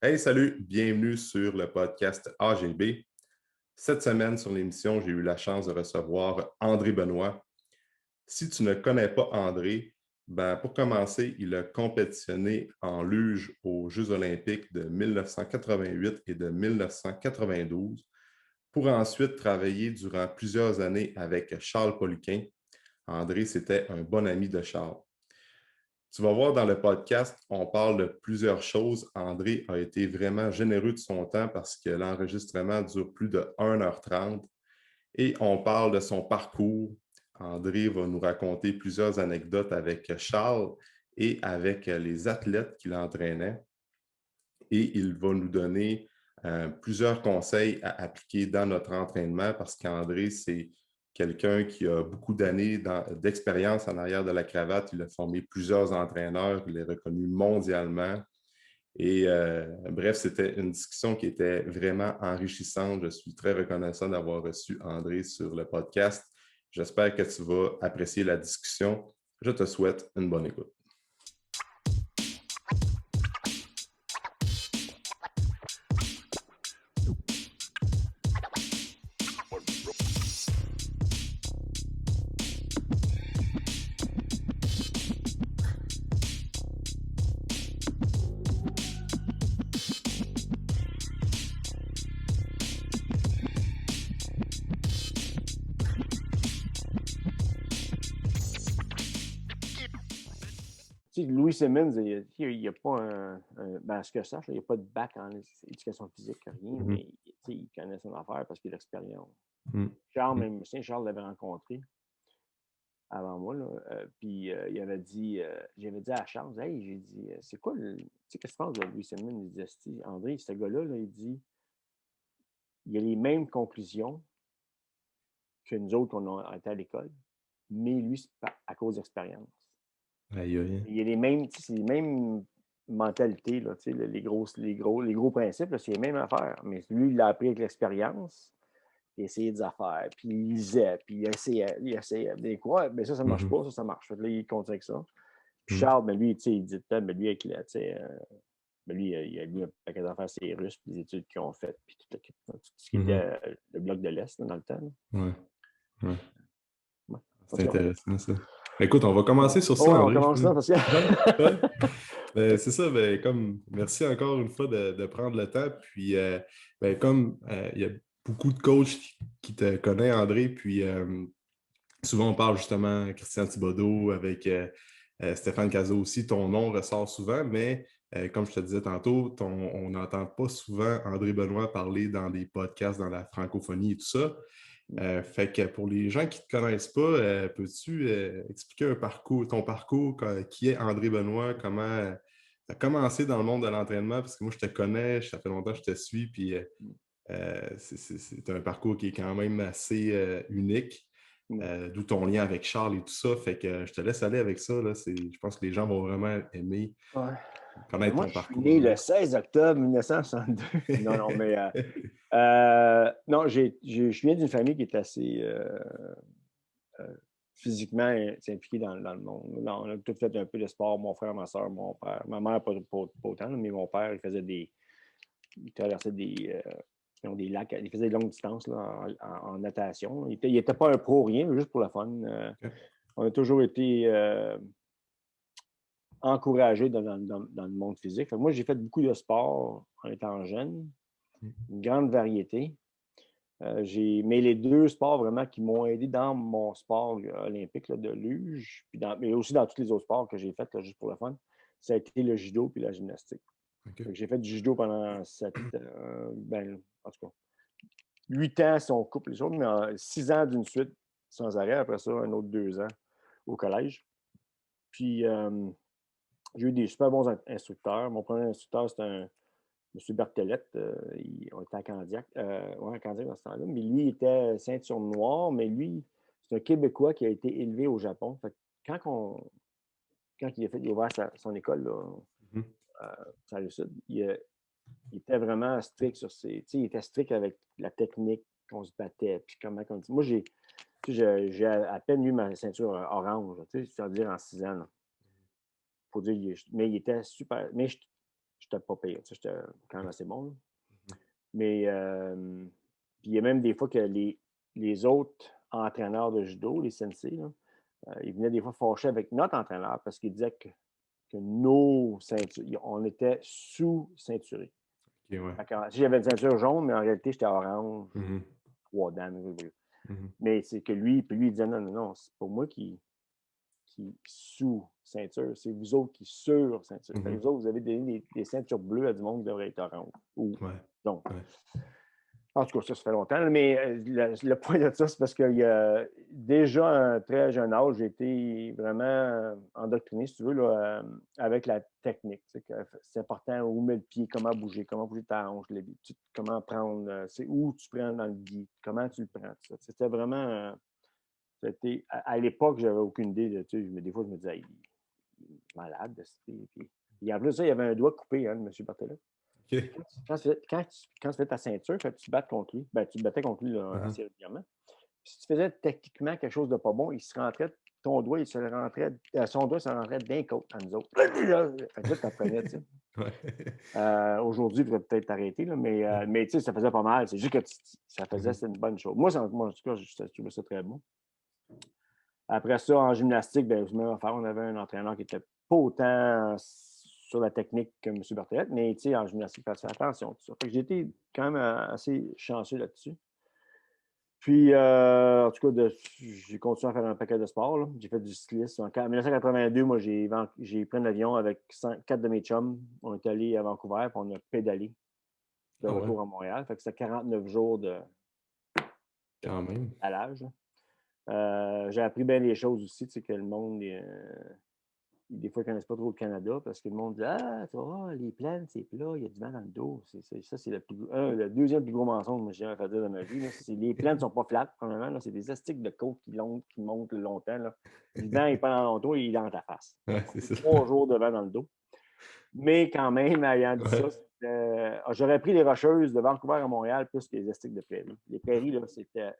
Hey, salut, bienvenue sur le podcast AGB. Cette semaine, sur l'émission, j'ai eu la chance de recevoir André Benoit. Si tu ne connais pas André, pour commencer, il a compétitionné en luge aux Jeux olympiques de 1988 et de 1992 pour ensuite travailler durant plusieurs années avec Charles Poliquin. André, c'était un bon ami de Charles. Tu vas voir dans le podcast, on parle de plusieurs choses. André a été vraiment généreux de son temps parce que l'enregistrement dure plus de 1h30 et on parle de son parcours. André va nous raconter plusieurs anecdotes avec Charles et avec les athlètes qu'il entraînait et il va nous donner plusieurs conseils à appliquer dans notre entraînement parce qu'André, c'est quelqu'un qui a beaucoup d'années d'expérience en arrière de la cravate. Il a formé plusieurs entraîneurs, il est reconnu mondialement. Et bref, c'était une discussion qui était vraiment enrichissante. Je suis très reconnaissant d'avoir reçu André sur le podcast. J'espère que tu vas apprécier la discussion. Je te souhaite une bonne écoute. Tu sais, Louis Simmons, il n'y a pas à ce que je sache, il n'y a pas de bac en éducation physique, rien, mais il connaît son affaire parce qu'il a l'expérience. Charles, même, Charles l'avait rencontré avant moi, là, puis j'avais dit à Charles, hey, j'ai dit, c'est quoi, tu sais, qu'est-ce que tu penses de Louis Simmons? Il dit, André, ce gars-là, là, il dit, il a les mêmes conclusions que nous autres, on a été à l'école, mais lui, c'est à cause d'expérience. Aïe, aïe. Il y a les mêmes, c'est les mêmes mentalités, là, les gros principes, là, c'est les mêmes affaires. Mais lui, il l'a appris avec l'expérience, il a essayé des affaires, puis il lisait, puis il essayait. Mais quoi? Ben ça marche pas, ça marche. Fait que là, il continue avec ça. Puis Charles, ben lui, il dit peut-être, ben lui, avec lui, il a lu un paquet d'affaires, c'est les Russes, puis les études qu'ils ont faites, puis tout ce qui était le bloc de l'Est là, dans le temps. Ouais, ouais. Ouais. C'est intéressant, ça. Écoute, on va commencer sur ça, Ouais, on André. commence là parce que. C'est ça, merci encore une fois de prendre le temps. Puis, il y a beaucoup de coachs qui te connaissent, André, puis souvent on parle justement Christian Thibodeau avec Stéphane Cazot aussi, ton nom ressort souvent, mais comme je te disais tantôt, on n'entend pas souvent André Benoit parler dans des podcasts dans la francophonie et tout ça. Fait que pour les gens qui ne te connaissent pas, peux-tu expliquer ton parcours, qui est André Benoit, comment tu as commencé dans le monde de l'entraînement? Parce que moi, je te connais, ça fait longtemps que je te suis, puis c'est un parcours qui est quand même assez unique, d'où ton lien avec Charles et tout ça. Fait que je te laisse aller avec ça. Là. Je pense que les gens vont vraiment aimer Ouais. connaître Moi, ton je suis parcours, né André. le 16 octobre 1962. Non, mais non, je viens d'une famille qui est assez physiquement impliquée dans le monde. Non, on a tout fait un peu de sport, mon frère, ma soeur, mon père. Ma mère, pas autant, mais mon père, il traversait des lacs, il faisait des longues distances là, en natation. Il était pas un pro, rien, mais juste pour le fun. OK. On a toujours été encouragés dans le monde physique. Fait que moi, j'ai fait beaucoup de sport en étant jeune, une grande variété. Mais les deux sports vraiment qui m'ont aidé dans mon sport olympique là, de luge, mais aussi dans tous les autres sports que j'ai fait juste pour le fun, ça a été le judo puis la gymnastique. OK. J'ai fait du judo pendant en tout cas, 8 ans si on coupe les choses, mais 6 ans d'une suite sans arrêt. Après ça, un autre 2 ans au collège. Puis, j'ai eu des super bons instructeurs. Mon premier instructeur, c'était un M. Berthelette. On était à Candiac. À Candiac dans ce temps-là. Mais lui, il était ceinture noire, mais lui, c'est un Québécois qui a été élevé au Japon. Fait que quand il a ouvert son école là, sur le sud, il était vraiment strict sur il était strict avec la technique qu'on se battait. Puis comment on dit. Moi, j'ai à peine eu ma ceinture orange, c'est-à-dire en 6 ans. Là. Faut dire, mais il était super. Mais je j'étais pas pire. J'étais quand même assez bon. Mhm. Mais puis il y a même des fois que les autres entraîneurs de judo, les sensei, là, ils venaient des fois fâchés avec notre entraîneur parce qu'ils disaient que nos ceintures, on était sous-ceinturés. OK, ouais. Si j'avais une ceinture jaune, mais en réalité, j'étais orange, Mhm. 3 dames. Mhm. Mais c'est que lui, puis lui, il disait non, non, non, c'est pas moi qui sous-ceinture, c'est vous autres qui sur-ceinture. Mhm. Vous autres, vous avez donné des ceintures bleues à du monde qui devrait être orange. Ou Ouais. donc. Ouais. En tout cas, ça fait longtemps, mais le point de ça, c'est parce qu'il y a déjà un très jeune âge, j'ai été vraiment endoctriné, si tu veux, là, avec la technique. C'est important où mettre le pied, comment bouger ta hanche, comment prendre, c'est où tu prends dans le gui, comment tu le prends. C'était vraiment. À l'époque, j'avais aucune idée de. Des fois, je me disais, il est malade. Puis en plus, ça, il y avait un doigt coupé, hein, de M. Bartella. OK. Quand tu fais ta ceinture, quand tu te battes contre lui, ben, tu te battais contre lui là, Mhm. assez régulièrement. Puis si tu faisais techniquement quelque chose de pas bon, il se rentrait, ton doigt, son doigt se rentrait d'un côté à nous autres. Fait que là, tu apprenais, tu sais. Ouais. Aujourd'hui, il faudrait peut-être t'arrêter, là, mais tu sais, ça faisait pas mal. C'est juste que ça faisait, Mhm. c'est une bonne chose. Moi, en tout cas, je trouvais ça très bon. Après ça, en gymnastique, ben, même affaire, on avait un entraîneur qui était pas autant sur la technique que M. Berthelette, mais en gymnastique, il fallait faire attention. Tout ça. Fait que j'ai été quand même assez chanceux là-dessus. Puis, en tout cas, j'ai continué à faire un paquet de sports. Là. J'ai fait du cyclisme. En 1982, moi, j'ai pris un avion avec 4 de mes chums. On est allé à Vancouver, puis on a pédalé de Ah ouais, retour à Montréal. Fait que c'était 49 jours de quand même. pédalage. J'ai appris bien des choses aussi, tu sais, que le monde, des fois, ils ne connaissent pas trop le Canada parce que le monde dit ah, tu vois, les plaines, c'est plat, il y a du vent dans le dos. Ça, c'est le deuxième plus gros mensonge que j'ai jamais fait dire dans ma vie. Là. Les plaines ne sont pas flattes, premièrement. C'est des astiques de côte qui montent longtemps. Là. Le vent, il prend dans ton dos et il est dans ta face. Ouais, c'est ça. 3 jours de vent dans le dos. Mais quand même, ayant dit ça, Ouais. j'aurais pris les Rocheuses de Vancouver à Montréal plus que les astiques de prairie. Les prairies, là, c'était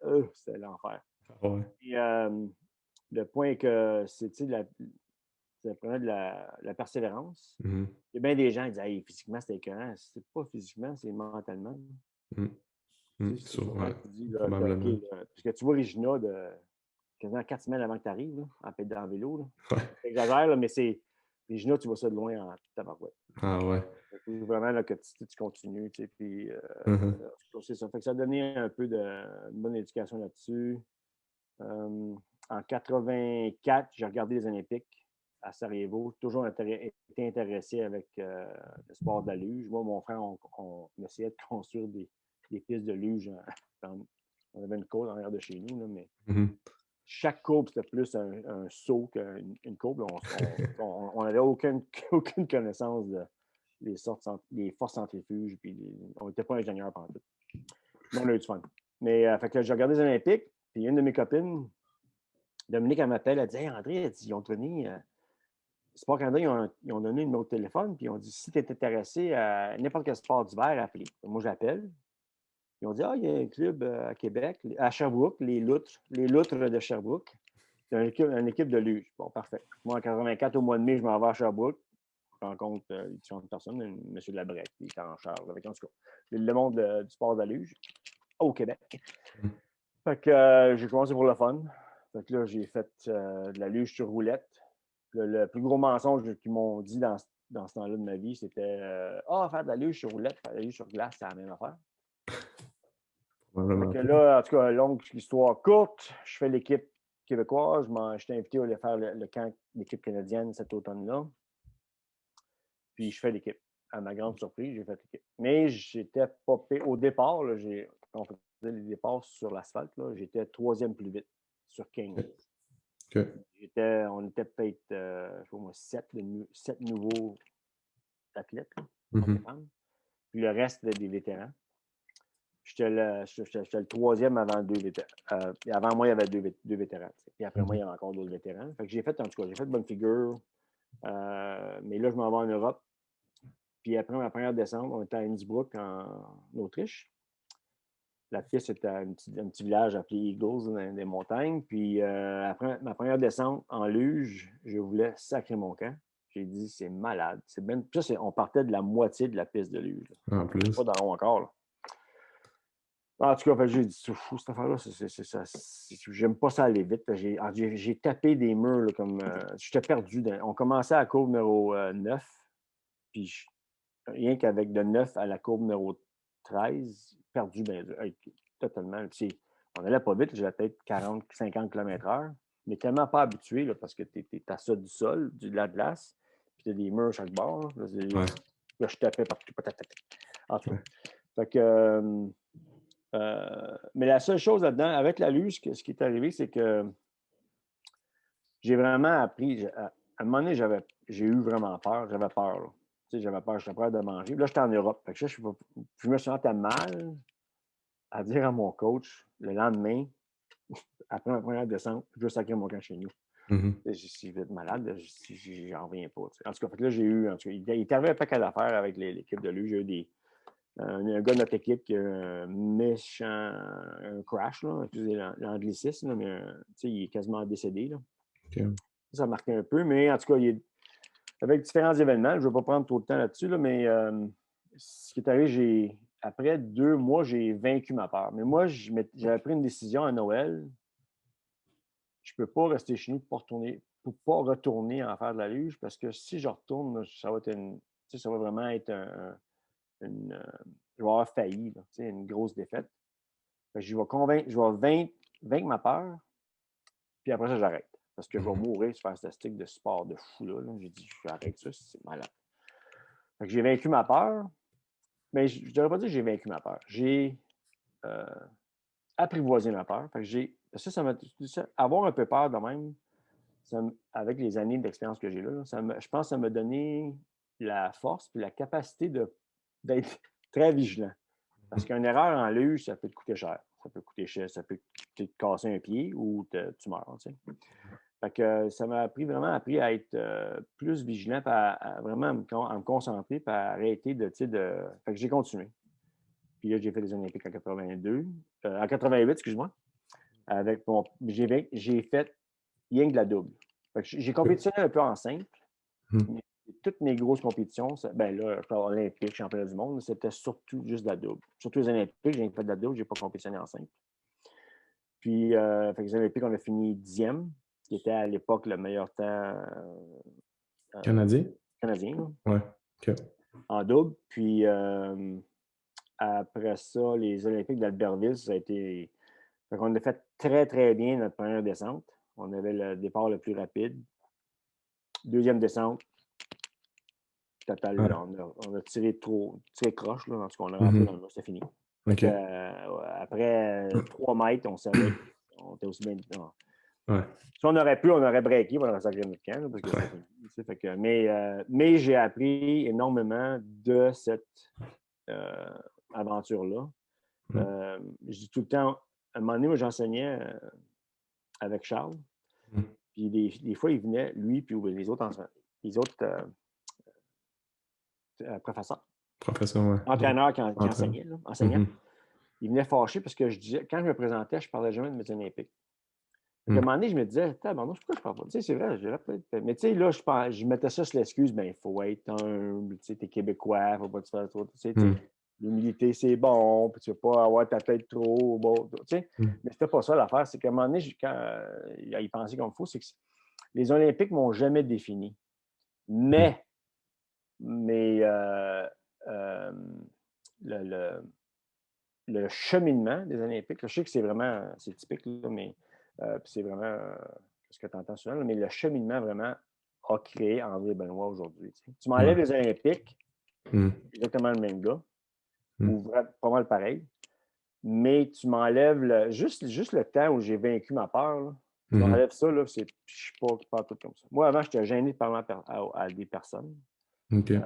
l'enfer. Ah ouais. Et le point est que ça prenait de la persévérance. Mhm. Il y a bien des gens qui disent hey, physiquement, c'est écœurant. C'est pas physiquement, c'est mentalement. Mhm. Tu sais, c'est souvent Ouais, que tu dis là, OK, probablement. là, parce que tu vois Regina de quasiment 4 semaines avant que tu arrives, en vélo. Là. Ouais. J'exagère, là, mais c'est. Regina, tu vois ça de loin en tabarouette. Ah ouais. Il faut vraiment là, que tu continues. Tu sais, puis, Mhm. c'est ça. Fait que ça a donné un peu une bonne éducation là-dessus. En 84, j'ai regardé les Olympiques à Sarajevo. Toujours été intéressé avec le sport de la luge. Moi, mon frère, on essayait de construire des pistes de luge. On avait une courbe en arrière de chez nous, là, mais Mhm. chaque courbe, c'était plus un saut qu'une courbe. On n'avait aucune connaissance des forces centrifuges. Puis on n'était pas ingénieurs pendant tout. Mais on a eu du fun. Mais fait que j'ai regardé les Olympiques. Puis une de mes copines, Dominique, elle m'appelle, elle dit hey, André, ils ont donné. Sport Canada, ils ont donné un numéro de téléphone, puis ils ont dit si tu es intéressé à n'importe quel sport d'hiver, appelez. Moi, j'appelle. Ils ont dit il y a un club à Québec, à Sherbrooke, les Loutres de Sherbrooke. C'est une équipe de luge. Bon, parfait. Moi, en 84, au mois de mai, je m'en vais à Sherbrooke. Je rencontre différentes personnes, M. Labrec, qui est en charge. Avec, en tout cas, le monde du sport de la luge au Québec. Mhm. Fait que j'ai commencé pour le fun. Fait que là, j'ai fait de la luge sur roulette. Le plus gros mensonge qu'ils m'ont dit dans ce temps-là de ma vie, c'était faire de la luge sur roulette, faire de la luge sur glace, c'est la même affaire. Fait Probablement que pas. là, en tout cas, longue histoire courte, je fais l'équipe québécoise. J'étais invité à aller faire le camp d'équipe canadienne cet automne-là. Puis je fais l'équipe. À ma grande surprise, j'ai fait l'équipe. Mais j'étais pas au départ, là, quand on faisait les départs sur l'asphalte, là, j'étais 3e plus vite sur 15. OK. On était peut-être, je sais pas moi, 7 nouveaux athlètes, là, hommes et Mhm. femmes. Puis le reste, c'était des vétérans. J'étais le 3e avant 2 vétérans. Avant moi, il y avait deux vétérans. Puis après moi, il y Mhm. avait encore d'autres vétérans. Fait que j'ai fait, en tout cas, j'ai fait bonne figure. Mais là, je m'en vais en Europe. Puis après ma première descente, on était à Innsbruck, en Autriche. La piste était à un petit village appelé Eagles, dans les montagnes. Puis après ma première descente en luge, je voulais sacrer mon camp. J'ai dit, c'est malade. On partait de la moitié de la piste de luge. En plus. Pas dans le rond encore. Là. En tout cas, j'ai dit, c'est fou cette affaire-là. J'aime pas ça aller vite. J'ai tapé des murs là, comme. J'étais perdu. On commençait à la courbe numéro 9. Puis rien qu'avec de 9 à la courbe numéro 13, perdu totalement. Puis, on n'allait pas vite. J'avais peut-être 40-50 km/h. Mais tellement pas habitué là, parce que tu es à ça du sol, de la glace. Puis tu as des murs chaque bord. Là, je tapais partout. En tout cas. Fait que. Mais la seule chose là-dedans, avec la luge, ce qui est arrivé, c'est que j'ai vraiment appris. À un moment donné, j'ai eu vraiment peur. J'avais peur. Là. Tu sais, j'avais peur. J'étais peur de manger. Là, j'étais en Europe. Fait que je me sentais mal à dire à mon coach le lendemain, après ma première descente, je veux sacrer mon camp chez nous. Je suis vite malade. J'en reviens pas. Tu sais. En tout cas, fait que là, il est arrivé un paquet d'affaires avec l'équipe de luge. J'ai eu un gars de notre équipe qui a un crash, là, excusez l'anglicisme, là, mais il est quasiment décédé. Là. Okay. Ça marquait un peu, mais en tout cas, avec différents événements, je ne vais pas prendre trop de temps là-dessus, là, mais ce qui est arrivé, après 2 mois, j'ai vaincu ma peur. Mais moi, j'avais pris une décision à Noël. Je ne peux pas rester chez nous pour pas retourner en faire de la luge, parce que si je retourne, ça va vraiment être je vais avoir failli, là, une grosse défaite. Je vais vaincre ma peur, puis après ça, j'arrête. Parce que je vais mourir sur un statistique de sport de fou. Là. J'ai dit, j'arrête ça, c'est malade. Fait que j'ai vaincu ma peur, mais je ne devrais pas dire que j'ai vaincu ma peur. J'ai apprivoisé ma peur. Fait que avoir un peu peur de même, avec les années d'expérience que j'ai là, je pense que ça m'a donné la force et la capacité d'être très vigilant. Parce qu'une erreur en luge, ça peut te coûter cher. Ça peut te casser un pied ou tu meurs. Tu sais. Fait que ça m'a vraiment appris à être plus vigilant, à vraiment à me concentrer, puis à arrêter Fait que j'ai continué. Puis là, j'ai fait les Olympiques en 82. En 88, excuse-moi. J'ai fait rien que de la double. Fait que j'ai compétitionné un peu en simple. Toutes mes grosses compétitions, olympiques, championnat du monde, c'était surtout juste de la double. Surtout les Olympiques, j'ai fait de la double, je n'ai pas compétitionné en simple. Puis, fait que les Olympiques, on a fini 10e, qui était à l'époque le meilleur temps Canadien? Canadien. Oui. Okay. En double. Puis, après ça, les Olympiques d'Albertville, ça a été. Fait qu'on a fait très, très bien notre première descente. On avait le départ le plus rapide. Deuxième descente. Total, on a tiré croche, là, parce qu'on a rentré dans le mur, c'était fini. Okay. Après 3 mètres, on savait qu'on était aussi bien. Ouais. Si on aurait pu, on aurait breaké, on aurait sacré notre camp, là, parce que c'était fini. Fait que, mais j'ai appris énormément de cette aventure-là. Je dis tout le temps, à un moment donné, moi, j'enseignais avec Charles. Puis des fois, il venait, lui, puis les autres professeurs. Ouais. Entraîneurs qui enseignaient. Il venait fâché parce que quand je me présentais, je ne parlais jamais de mes Olympiques. À un moment donné, je me disais, pourquoi je ne parle pas? Tu sais, c'est vrai, je peut-être. Mais tu sais, là, je mettais ça sur l'excuse, il faut être humble, tu sais, t'es québécois, il ne faut pas te faire trop. Tu sais, l'humilité, c'est bon, puis tu ne veux pas avoir ta tête trop bon. Tu sais, mais c'était pas ça l'affaire. C'est qu'à un moment donné, quand il pensait comme il faut, c'est que les Olympiques ne m'ont jamais défini. Mais le cheminement des Olympiques, je sais que c'est typique, là, mais c'est vraiment ce que tu entends souvent, là, mais le cheminement vraiment a créé André Benoit aujourd'hui. Tu m'enlèves les Olympiques, exactement le même gars, ou pas mal pareil, mais tu m'enlèves juste le temps où j'ai vaincu ma peur, là, tu m'enlèves ça, là, je ne suis pas tout comme ça. Moi, avant, j'étais gêné de parler à des personnes. Okay.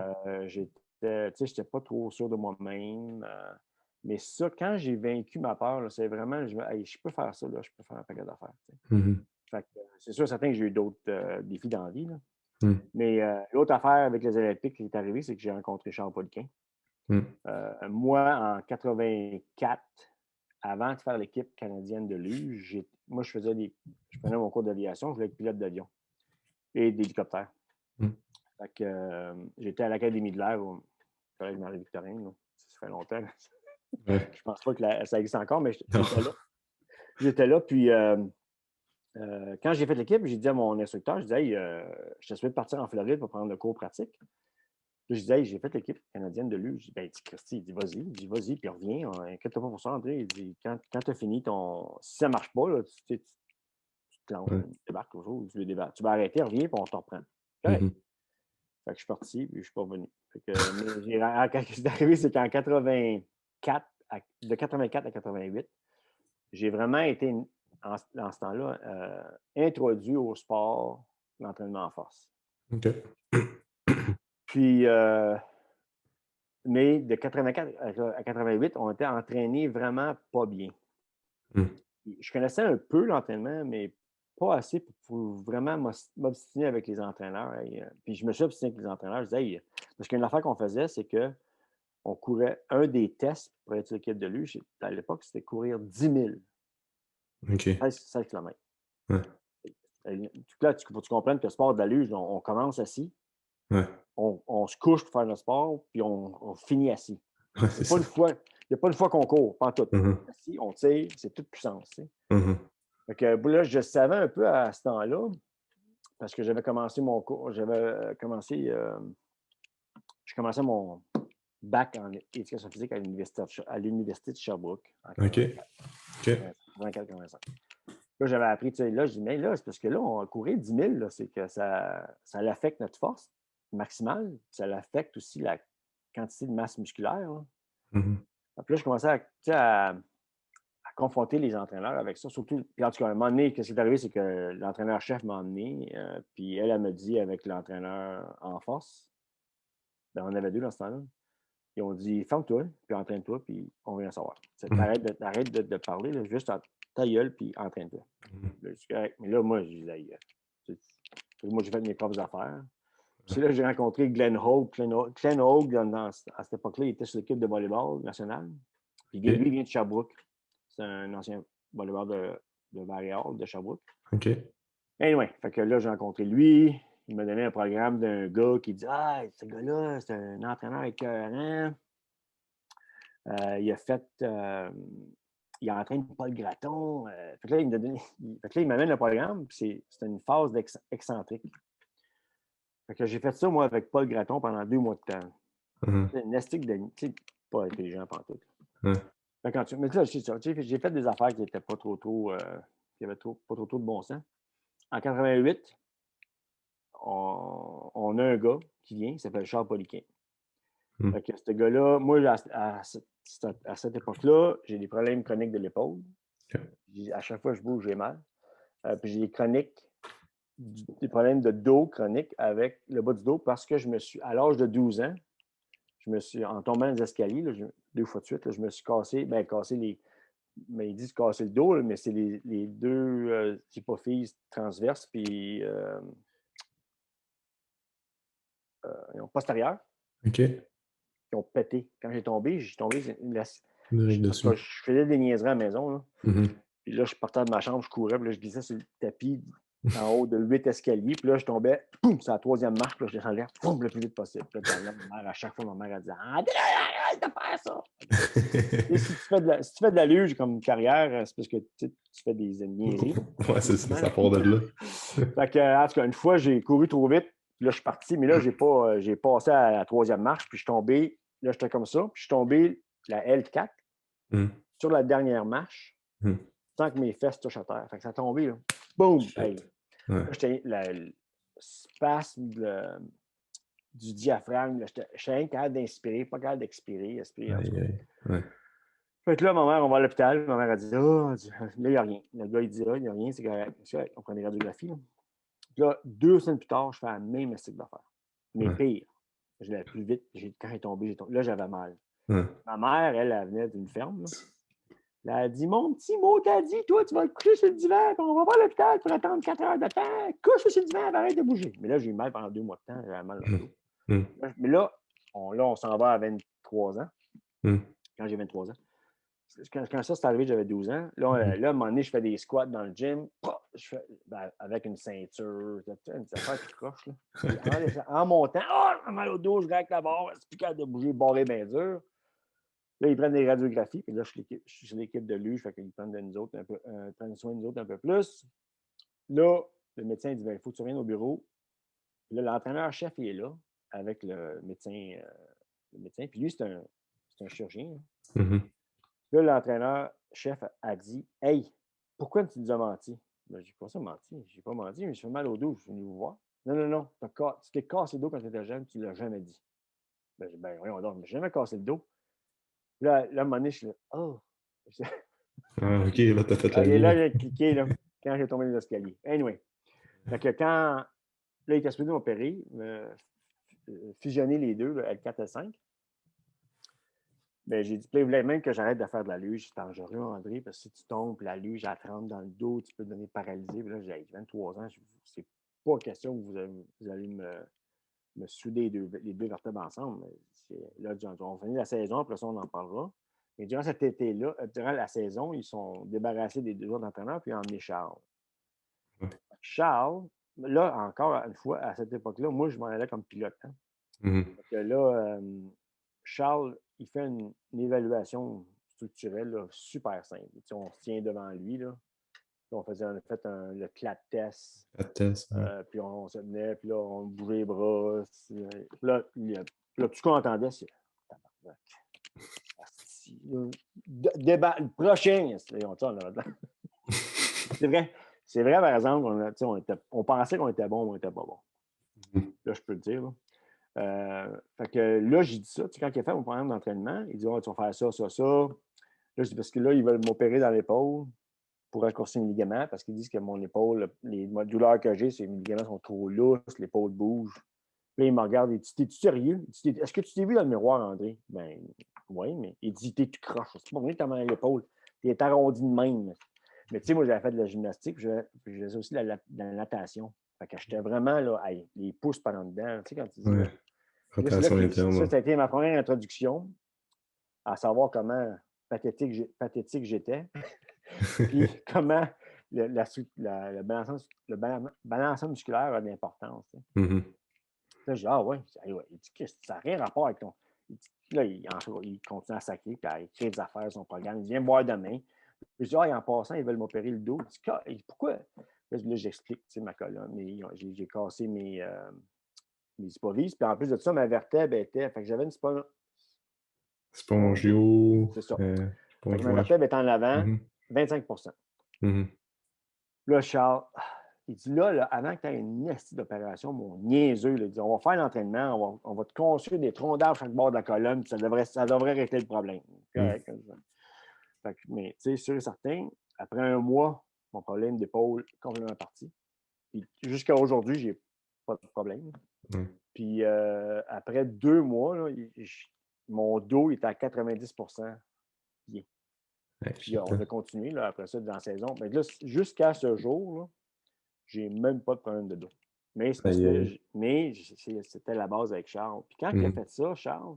J'étais pas trop sûr de moi-même. Mais ça, quand j'ai vaincu ma peur, là, c'est vraiment, je peux faire ça, là, je peux faire un paquet d'affaires. C'est sûr, certain que j'ai eu d'autres défis dans la vie. Là. Mais l'autre affaire avec les Olympiques qui est arrivée, c'est que j'ai rencontré Charles Poliquin. Moi, en 84, avant de faire l'équipe canadienne de luge, moi, je prenais mon cours d'aviation, je voulais être pilote d'avion et d'hélicoptère. Fait que, j'étais à l'Académie de l'air au collège Marie-Victorine. Là. Ça fait longtemps. Ouais. Je pense pas que ça existe encore, mais Non. j'étais là. J'étais là, puis quand j'ai fait l'équipe, j'ai dit à mon instructeur, je disais, hey, je te souhaite partir en Floride pour prendre le cours pratique. Là, je disais, hey, j'ai fait l'équipe canadienne de l'U. Je dis, ben, il dit, Christy, il dit, vas-y, puis reviens. Inquiète-toi pas pour ça, André. Il dit, quand tu as fini ton. Si ça marche pas, là, tu te lances, Ouais. tu débarques toujours, tu vas arrêter, reviens, puis on te reprend. Correct. Mhm. Fait que je suis parti, puis je suis pas revenu. Fait que, mais quand c'est arrivé, c'est qu'en 84, de 84 à 88, j'ai vraiment été, en ce temps-là, introduit au sport, l'entraînement en force. OK. Puis, mais de 84 à 88, on était entraînés vraiment pas bien. Mm. Je connaissais un peu l'entraînement, mais pas assez pour vraiment m'obstiner avec les entraîneurs. Puis je me suis obstiné avec les entraîneurs. Je disais, hey, parce qu'une affaire qu'on faisait, c'est qu'on courait un des tests pour être sur l'équipe de luge. À l'époque, c'était courir 10 000, OK. 16 km. Ouais. Là, il faut que tu comprennes que le sport de la luge, on commence assis, Ouais. on se couche pour faire notre sport, puis on finit assis. Ouais, Il c'est n'y ça. a pas une fois qu'on court, pas en tout. Mhm. Assis, on tire, c'est toute puissance. Tu sais. Mhm. Fait que, là, je savais un peu à ce temps-là, parce que j'avais commencé mon cours, je commençais mon bac en éducation physique à l'université de Sherbrooke en OK. OK. 84-85. Là, j'avais appris, tu sais, là, je dis, mais là, c'est parce que là, on a couru 10 000, là, c'est que ça affecte notre force maximale, ça affecte aussi la quantité de masse musculaire. Là. Mhm. Puis là, je commençais à confronter les entraîneurs avec ça. Surtout, puis en tout cas, à un moment donné, ce qui est arrivé, c'est que l'entraîneur-chef m'a emmené, puis elle me dit avec l'entraîneur en force, ben, on avait deux dans ce temps-là, ils ont dit, ferme-toi, puis entraîne-toi, puis on vient savoir. Arrête de parler, là, juste ta gueule, puis entraîne-toi. Mhm. Là, c'est correct. Mais là, moi, je disais, moi, j'ai fait mes propres affaires. Puis là, j'ai rencontré Glenn Hogue. Glenn Hogue, à cette époque-là, il était sur l'équipe de volleyball national. Puis lui, il vient de Sherbrooke. C'est un ancien volleyball de Montréal, de Sherbrooke. OK. Anyway, fait que là, j'ai rencontré lui. Il m'a donné un programme d'un gars qui dit, ah, ce gars-là, c'est un entraîneur écœurant. Il a fait. Il entraîne Paul Gratton. Fait que là, il m'amène le programme, puis c'est une phase excentrique. Fait que j'ai fait ça, moi, avec Paul Gratton pendant 2 mois de temps. Mhm. C'est une estique de. Tu sais, pas intelligent pantoute. Ouais. Fait que mais là, j'ai fait des affaires qui n'étaient pas trop, qui avaient pas trop de bon sens. En 88, on a un gars qui vient, il s'appelle Charles Poliquin. Mhm. Fait que ce gars-là, moi, à cette époque-là, j'ai des problèmes chroniques de l'épaule. OK. À chaque fois que je bouge, j'ai mal. Puis j'ai des problèmes de dos chroniques avec le bas du dos parce que à l'âge de 12 ans, en tombant des escaliers, là, 2 fois de suite, là, je me suis cassé mais ils disent casser le dos, là, mais c'est les deux hypophyses transverses puis postérieures OK. qui ont pété. Quand j'ai tombé, Direct en tout cas, dessus. je faisais des niaiseries à la maison. Là. Mhm. Puis là, je partais de ma chambre, je courais, puis là, je glissais sur le tapis en haut de 8 escaliers. Puis là, je tombais, poum, sur la 3e marche, puis là, je descendais, poum, le plus vite possible. Puis là, ma mère, à chaque fois, ma mère, elle disait, arrête de faire ça! Et si tu fais de la luge comme carrière, c'est parce que tu fais des niaiseries. Ouais, c'est ça, ça part de là. Fait que, en tout cas, une fois, j'ai couru trop vite, puis là, je suis parti, mais là, j'ai passé à la 3e marche, puis je suis tombé, là, j'étais comme ça, puis je suis tombé la L4 Mhm. sur la dernière marche, Mhm. sans que mes fesses touchent à terre. Fait que ça a tombé, là. Boum! Hey. Ouais. Là, j'étais le spasme du diaphragme. J'étais incapable d'inspirer, pas capable d'expirer. Aïe, aïe. Ouais. Fait que là, ma mère, on va à l'hôpital. Ma mère a dit, oh, là, il n'y a rien. Le gars, il dit, il n'y a rien, c'est correct. On prend des radiographies. Là. Puis là, 2 semaines plus tard, je fais la même estique d'affaires. Mais Ouais. pire. Je l'ai plus vite. Quand j'ai tombé, là, j'avais mal. Ouais. Ma mère, elle venait d'une ferme. Là. Elle a dit, mon petit mot, t'as dit, toi, tu vas te coucher sur le divan, puis on va pas à l'hôpital pour attendre 4 heures de temps. Couche sur le divan, arrête de bouger. Mais là, j'ai eu mal pendant 2 mois de temps, j'avais mal dans le dos. Mhm. Mais là, on s'en va à 23 ans, Mhm. quand j'ai 23 ans. Quand ça s'est arrivé, j'avais 12 ans. Là, à un moment donné, je fais des squats dans le gym. Avec une ceinture. Une affaire qui croche. Là. En montant, j'ai mal au dos, je racle la barre. C'est plus capable de bouger, barré bien dur. Là, ils prennent des radiographies. Puis là, je suis sur l'équipe de luge. Fait qu'ils prennent soin de nous autres un peu plus. Là, le médecin dit, il faut que tu viennes au bureau. Là, l'entraîneur-chef, il est là avec le médecin. Puis lui, c'est un chirurgien. Mhm. Là, l'entraîneur-chef a dit, Hey, pourquoi tu nous as menti? Ben, j'ai pas ça menti. J'ai pas menti, mais je fais mal au dos. Je suis venu vous voir. Non. Tu t'es cassé le dos quand tu étais jeune, tu ne l'as jamais dit. Ben, voyons donc, je n'ai jamais cassé le dos. Là, à un moment donné, je suis là, oh. Ah, OK, là, t'as fait la Et là, ligne. j'ai cliqué là, quand j'ai tombé dans l'escalier. Anyway. Fait que quand. Là, il était supposé m'opérer, fusionner les deux, là, L4 et L5. Ben, j'ai dit, il voulait même que j'arrête de faire de la luge. J'aurais André, parce que si tu tombes, la luge, elle te rentre dans le dos, tu peux te donner paralysé. Puis là, j'ai 23 ans, c'est pas question que vous allez me souder les deux vertèbres ensemble. Là, on finit la saison, après ça, on en parlera. Mais durant cet été-là, durant la saison, ils sont débarrassés des deux autres entraîneurs, puis ils ont emmené Charles. Ouais. Charles, là, encore une fois, à cette époque-là, moi, je m'en allais comme pilote. Hein. Mhm. Donc là, Charles, il fait une évaluation structurelle là, super simple. On se tient devant lui. Là. On a fait le CLAT test. Puis on se tenait, puis là, on bougeait les bras. Là, tout ce qu'on entendait, c'est débat, le prochain. C'est vrai. C'est vrai, par exemple, on pensait qu'on était bon, mais on n'était pas bon. Là, je peux le dire. Là. Fait que là, j'ai dit ça. Quand il a fait mon programme d'entraînement, il dit tu vas faire ça, ça, ça. Là, je dis parce que là, ils veulent m'opérer dans l'épaule pour raccourcir mes ligaments parce qu'ils disent que mon épaule, les douleurs que j'ai, c'est que mes ligaments sont trop lousses, l'épaule bouge. Puis là, il me regarde et dit t'es-tu sérieux? Est-ce que tu t'es vu dans le miroir, André? Ben, oui, mais il dit t'es tu croches. C'est pas vrai comment l'épaule. T'es arrondi de même. Mais tu sais, moi, j'avais fait de la gymnastique, puis je faisais aussi de la natation. Fait que j'étais vraiment là, les pouces par en dedans. Tu sais, quand tu dis. Ouais. Rotation interne. Ça a été ma première introduction à savoir comment pathétique j'étais. Puis comment le balancement musculaire a de l'importance. Mhm. Là, j'ai dit, ouais. Il dit que ça n'a rien à rapport avec ton. Là, il continue à sacrer, puis à écrire des affaires sur son programme. Il dit, viens me voir demain. Je dis, en passant, ils veulent m'opérer le dos. Il dit, pourquoi? Là, j'explique ma colonne. J'ai cassé mes hypophyses. Puis en plus de ça, ma vertèbre était. Fait que j'avais une Spongio. C'est ça. Fait que ma Ouais. vertèbre est en avant, Mhm. 25 Mhm. Là, Charles, il dit là, avant que tu aies une nestie d'opération, mon niaiseux, il dit on va faire l'entraînement, on va te construire des troncs d'arbres chaque bord de la colonne, puis ça devrait régler le problème. Correct. Fait que, mais tu sais, sûr et certain, après un mois, mon problème d'épaule est complètement parti. Puis jusqu'à aujourd'hui, j'ai pas de problème. Puis après 2 mois, là, mon dos était à 90 bien. Puis on a continué là, après ça dans la saison. Mais là, jusqu'à ce jour, là, j'ai même pas de problème de dos. Mais c'était la base avec Charles. Puis quand il a fait ça, Charles,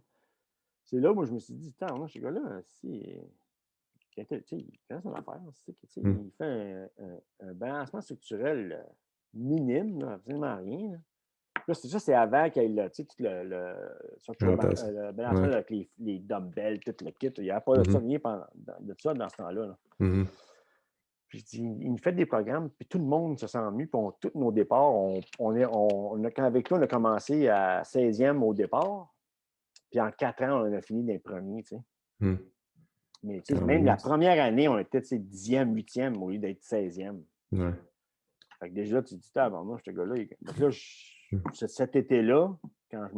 c'est là où moi je me suis dit, attends, ce gars-là, il fait son affaire. Il fait un balancement structurel minime, là, absolument rien. Là. Là, c'est avant qu'il y ait le balancement avec les dumbbells, tout le kit. Il n'y a pas de ça, rien de ça dans ce temps-là. Là. Puis, il me fait des programmes, puis tout le monde se sent mieux. Puis tous nos départs, avec toi, on a commencé à 16e au départ. Puis en 4 ans, on a fini des premiers. Tu sais. Mais tu sais, même la première année, on était 10e, 8e au lieu d'être 16e. Ouais. Fait que déjà, tu te dis, moi, ce gars-là. Donc là, cet été-là, quand je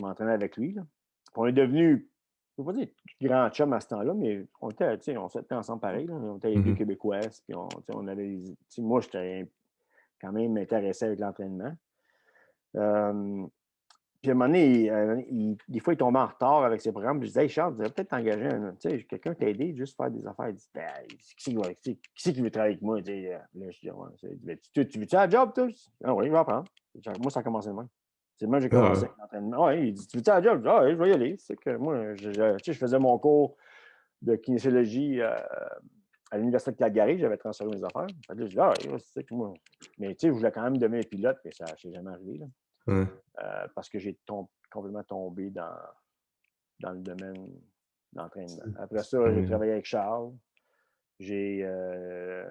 m'entraînais avec lui, là, on est devenu, je ne veux pas dire grand chum à ce temps-là, mais on s'était ensemble pareil. Là. On était les deux Québécois, puis on avait moi, j'étais quand même intéressé avec l'entraînement. Puis à un moment donné, des fois, il tombait en retard avec ses programmes. Je disais, hey Charles, tu devrais peut-être t'engager quelqu'un qui t'a aidé juste faire des affaires. Il dit, qui veut travailler avec moi? Là, je dis, tu veux-tu un job, toi? Ah oui, je vais apprendre. Moi, ça a commencé de même. C'est moi, j'ai commencé avec l'entraînement. Ouais, il dit, tu veux-tu un job? Ah oui, je vais y aller. C'est que moi, je faisais mon cours de kinésiologie à l'Université de Calgary. J'avais transféré mes affaires. Fait que là, je dis, c'est que moi. Mais tu sais, je voulais quand même devenir pilote, mais ça ne s'est jamais arrivé. Là. Ouais. Parce que j'ai complètement tombé dans le domaine d'entraînement. Après ça, j'ai travaillé avec Charles. J'ai, à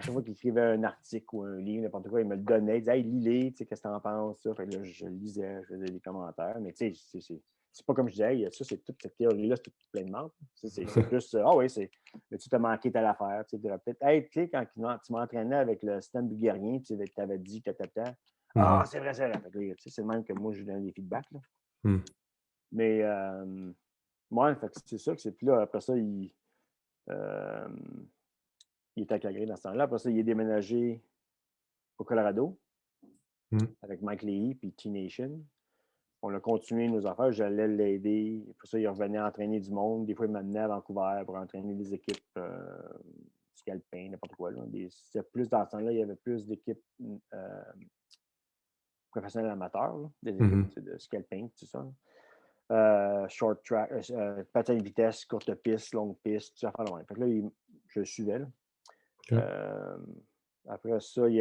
chaque fois qu'il écrivait un article ou un livre, n'importe quoi, il me le donnait. Il disait, hey, lis-les, qu'est-ce que tu en penses? Ça? Fait que là, je lisais, je faisais des commentaires. Mais tu sais, c'est pas comme je disais, hey, ça, c'est toute cette théorie-là, c'est tout plein de marde. C'est plus, oui, tu t'as manqué telle affaire. Tu dirais peut-être, hey, tu sais, quand tu m'entraînais avec le système bulgarien, tu avais dit, ah, c'est vrai, c'est vrai. Fait que, c'est le même que moi, je donne des feedbacks. Là. Mais, moi, c'est ça que c'est. Puis là, après ça, il était à Calgary dans ce temps-là. Après ça, il est déménagé au Colorado avec Mike Leahy puis T-Nation. On a continué nos affaires. J'allais l'aider. Après ça, il revenait entraîner du monde. Des fois, il m'amenait à Vancouver pour entraîner des équipes scalping, n'importe quoi. C'était plus dans ce temps-là, il y avait plus d'équipes professionnelles amateurs, là, des équipes de scalping, tout ça. Short track, patin de vitesse, courte piste, longue piste, tout ça. Fait que là, je le suivais. Là. Okay. Après ça, il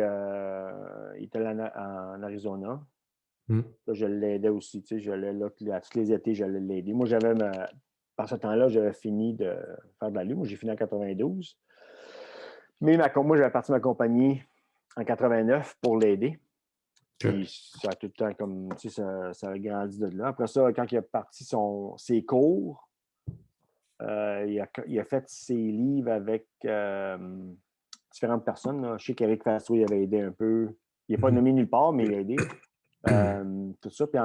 était là en Arizona. Là, je l'aidais aussi. Tu sais, j'allais là, tous les étés, j'allais l'aider. Moi, par ce temps-là, j'avais fini de faire de la lutte. Moi, j'ai fini en 92. Mais moi, j'avais parti ma compagnie en 89 pour l'aider. Okay. Puis ça a tout le temps comme, tu sais, ça a grandi de là. Après ça, quand il a parti ses cours, il a fait ses livres avec différentes personnes. Là. Je sais qu'Éric Fasso, il avait aidé un peu. Il n'est pas nommé nulle part, mais il a aidé. Tout ça. Puis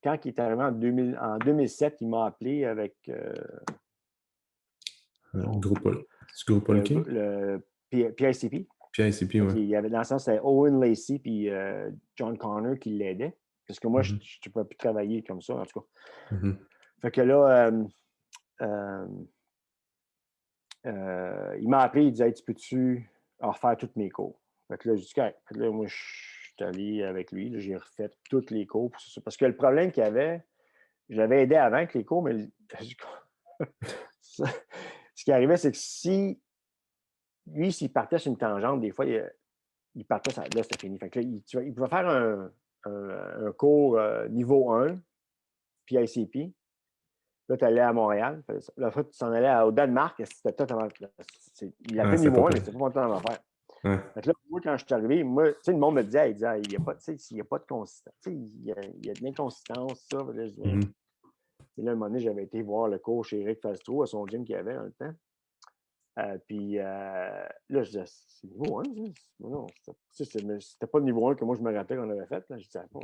quand il est arrivé en 2007, il m'a appelé avec le PICP. PICP, oui. Il y avait dans le sens, c'était Owen Lacey puis John Connor qui l'aidaient. Parce que moi, je ne pouvais plus travailler comme ça, en tout cas. Fait que là, il m'a appelé, il disait, hey, tu peux-tu refaire tous mes cours? Fait que là, je dis, okay. Fait que là, moi, je suis allé avec lui, là, j'ai refait tous les cours. Parce que le problème qu'il y avait, je l'avais aidé avant avec les cours, mais ce qui arrivait, c'est que s'il partait sur une tangente, des fois, il partait, là, c'était fini. Fait que là, il pouvait faire un cours niveau 1, puis ICP. Là, tu allais à Montréal. La fois, tu s'en allais au Danemark. C'était totalement. Il l'appelait niveau 1, mais c'était pas mon temps d'en faire. Fait que là, moi, quand je suis arrivé, le monde me disait, il n'y a pas de consistance. Il y a de l'inconsistance, ça. Là, et là, à un moment donné, j'avais été voir le coach Éric Fastro à son gym qu'il avait dans le temps. Puis là, je disais, c'est niveau 1, ça? Non, c'était pas le niveau 1 que moi, je me rappelle qu'on avait fait. Là. Je disais, pas.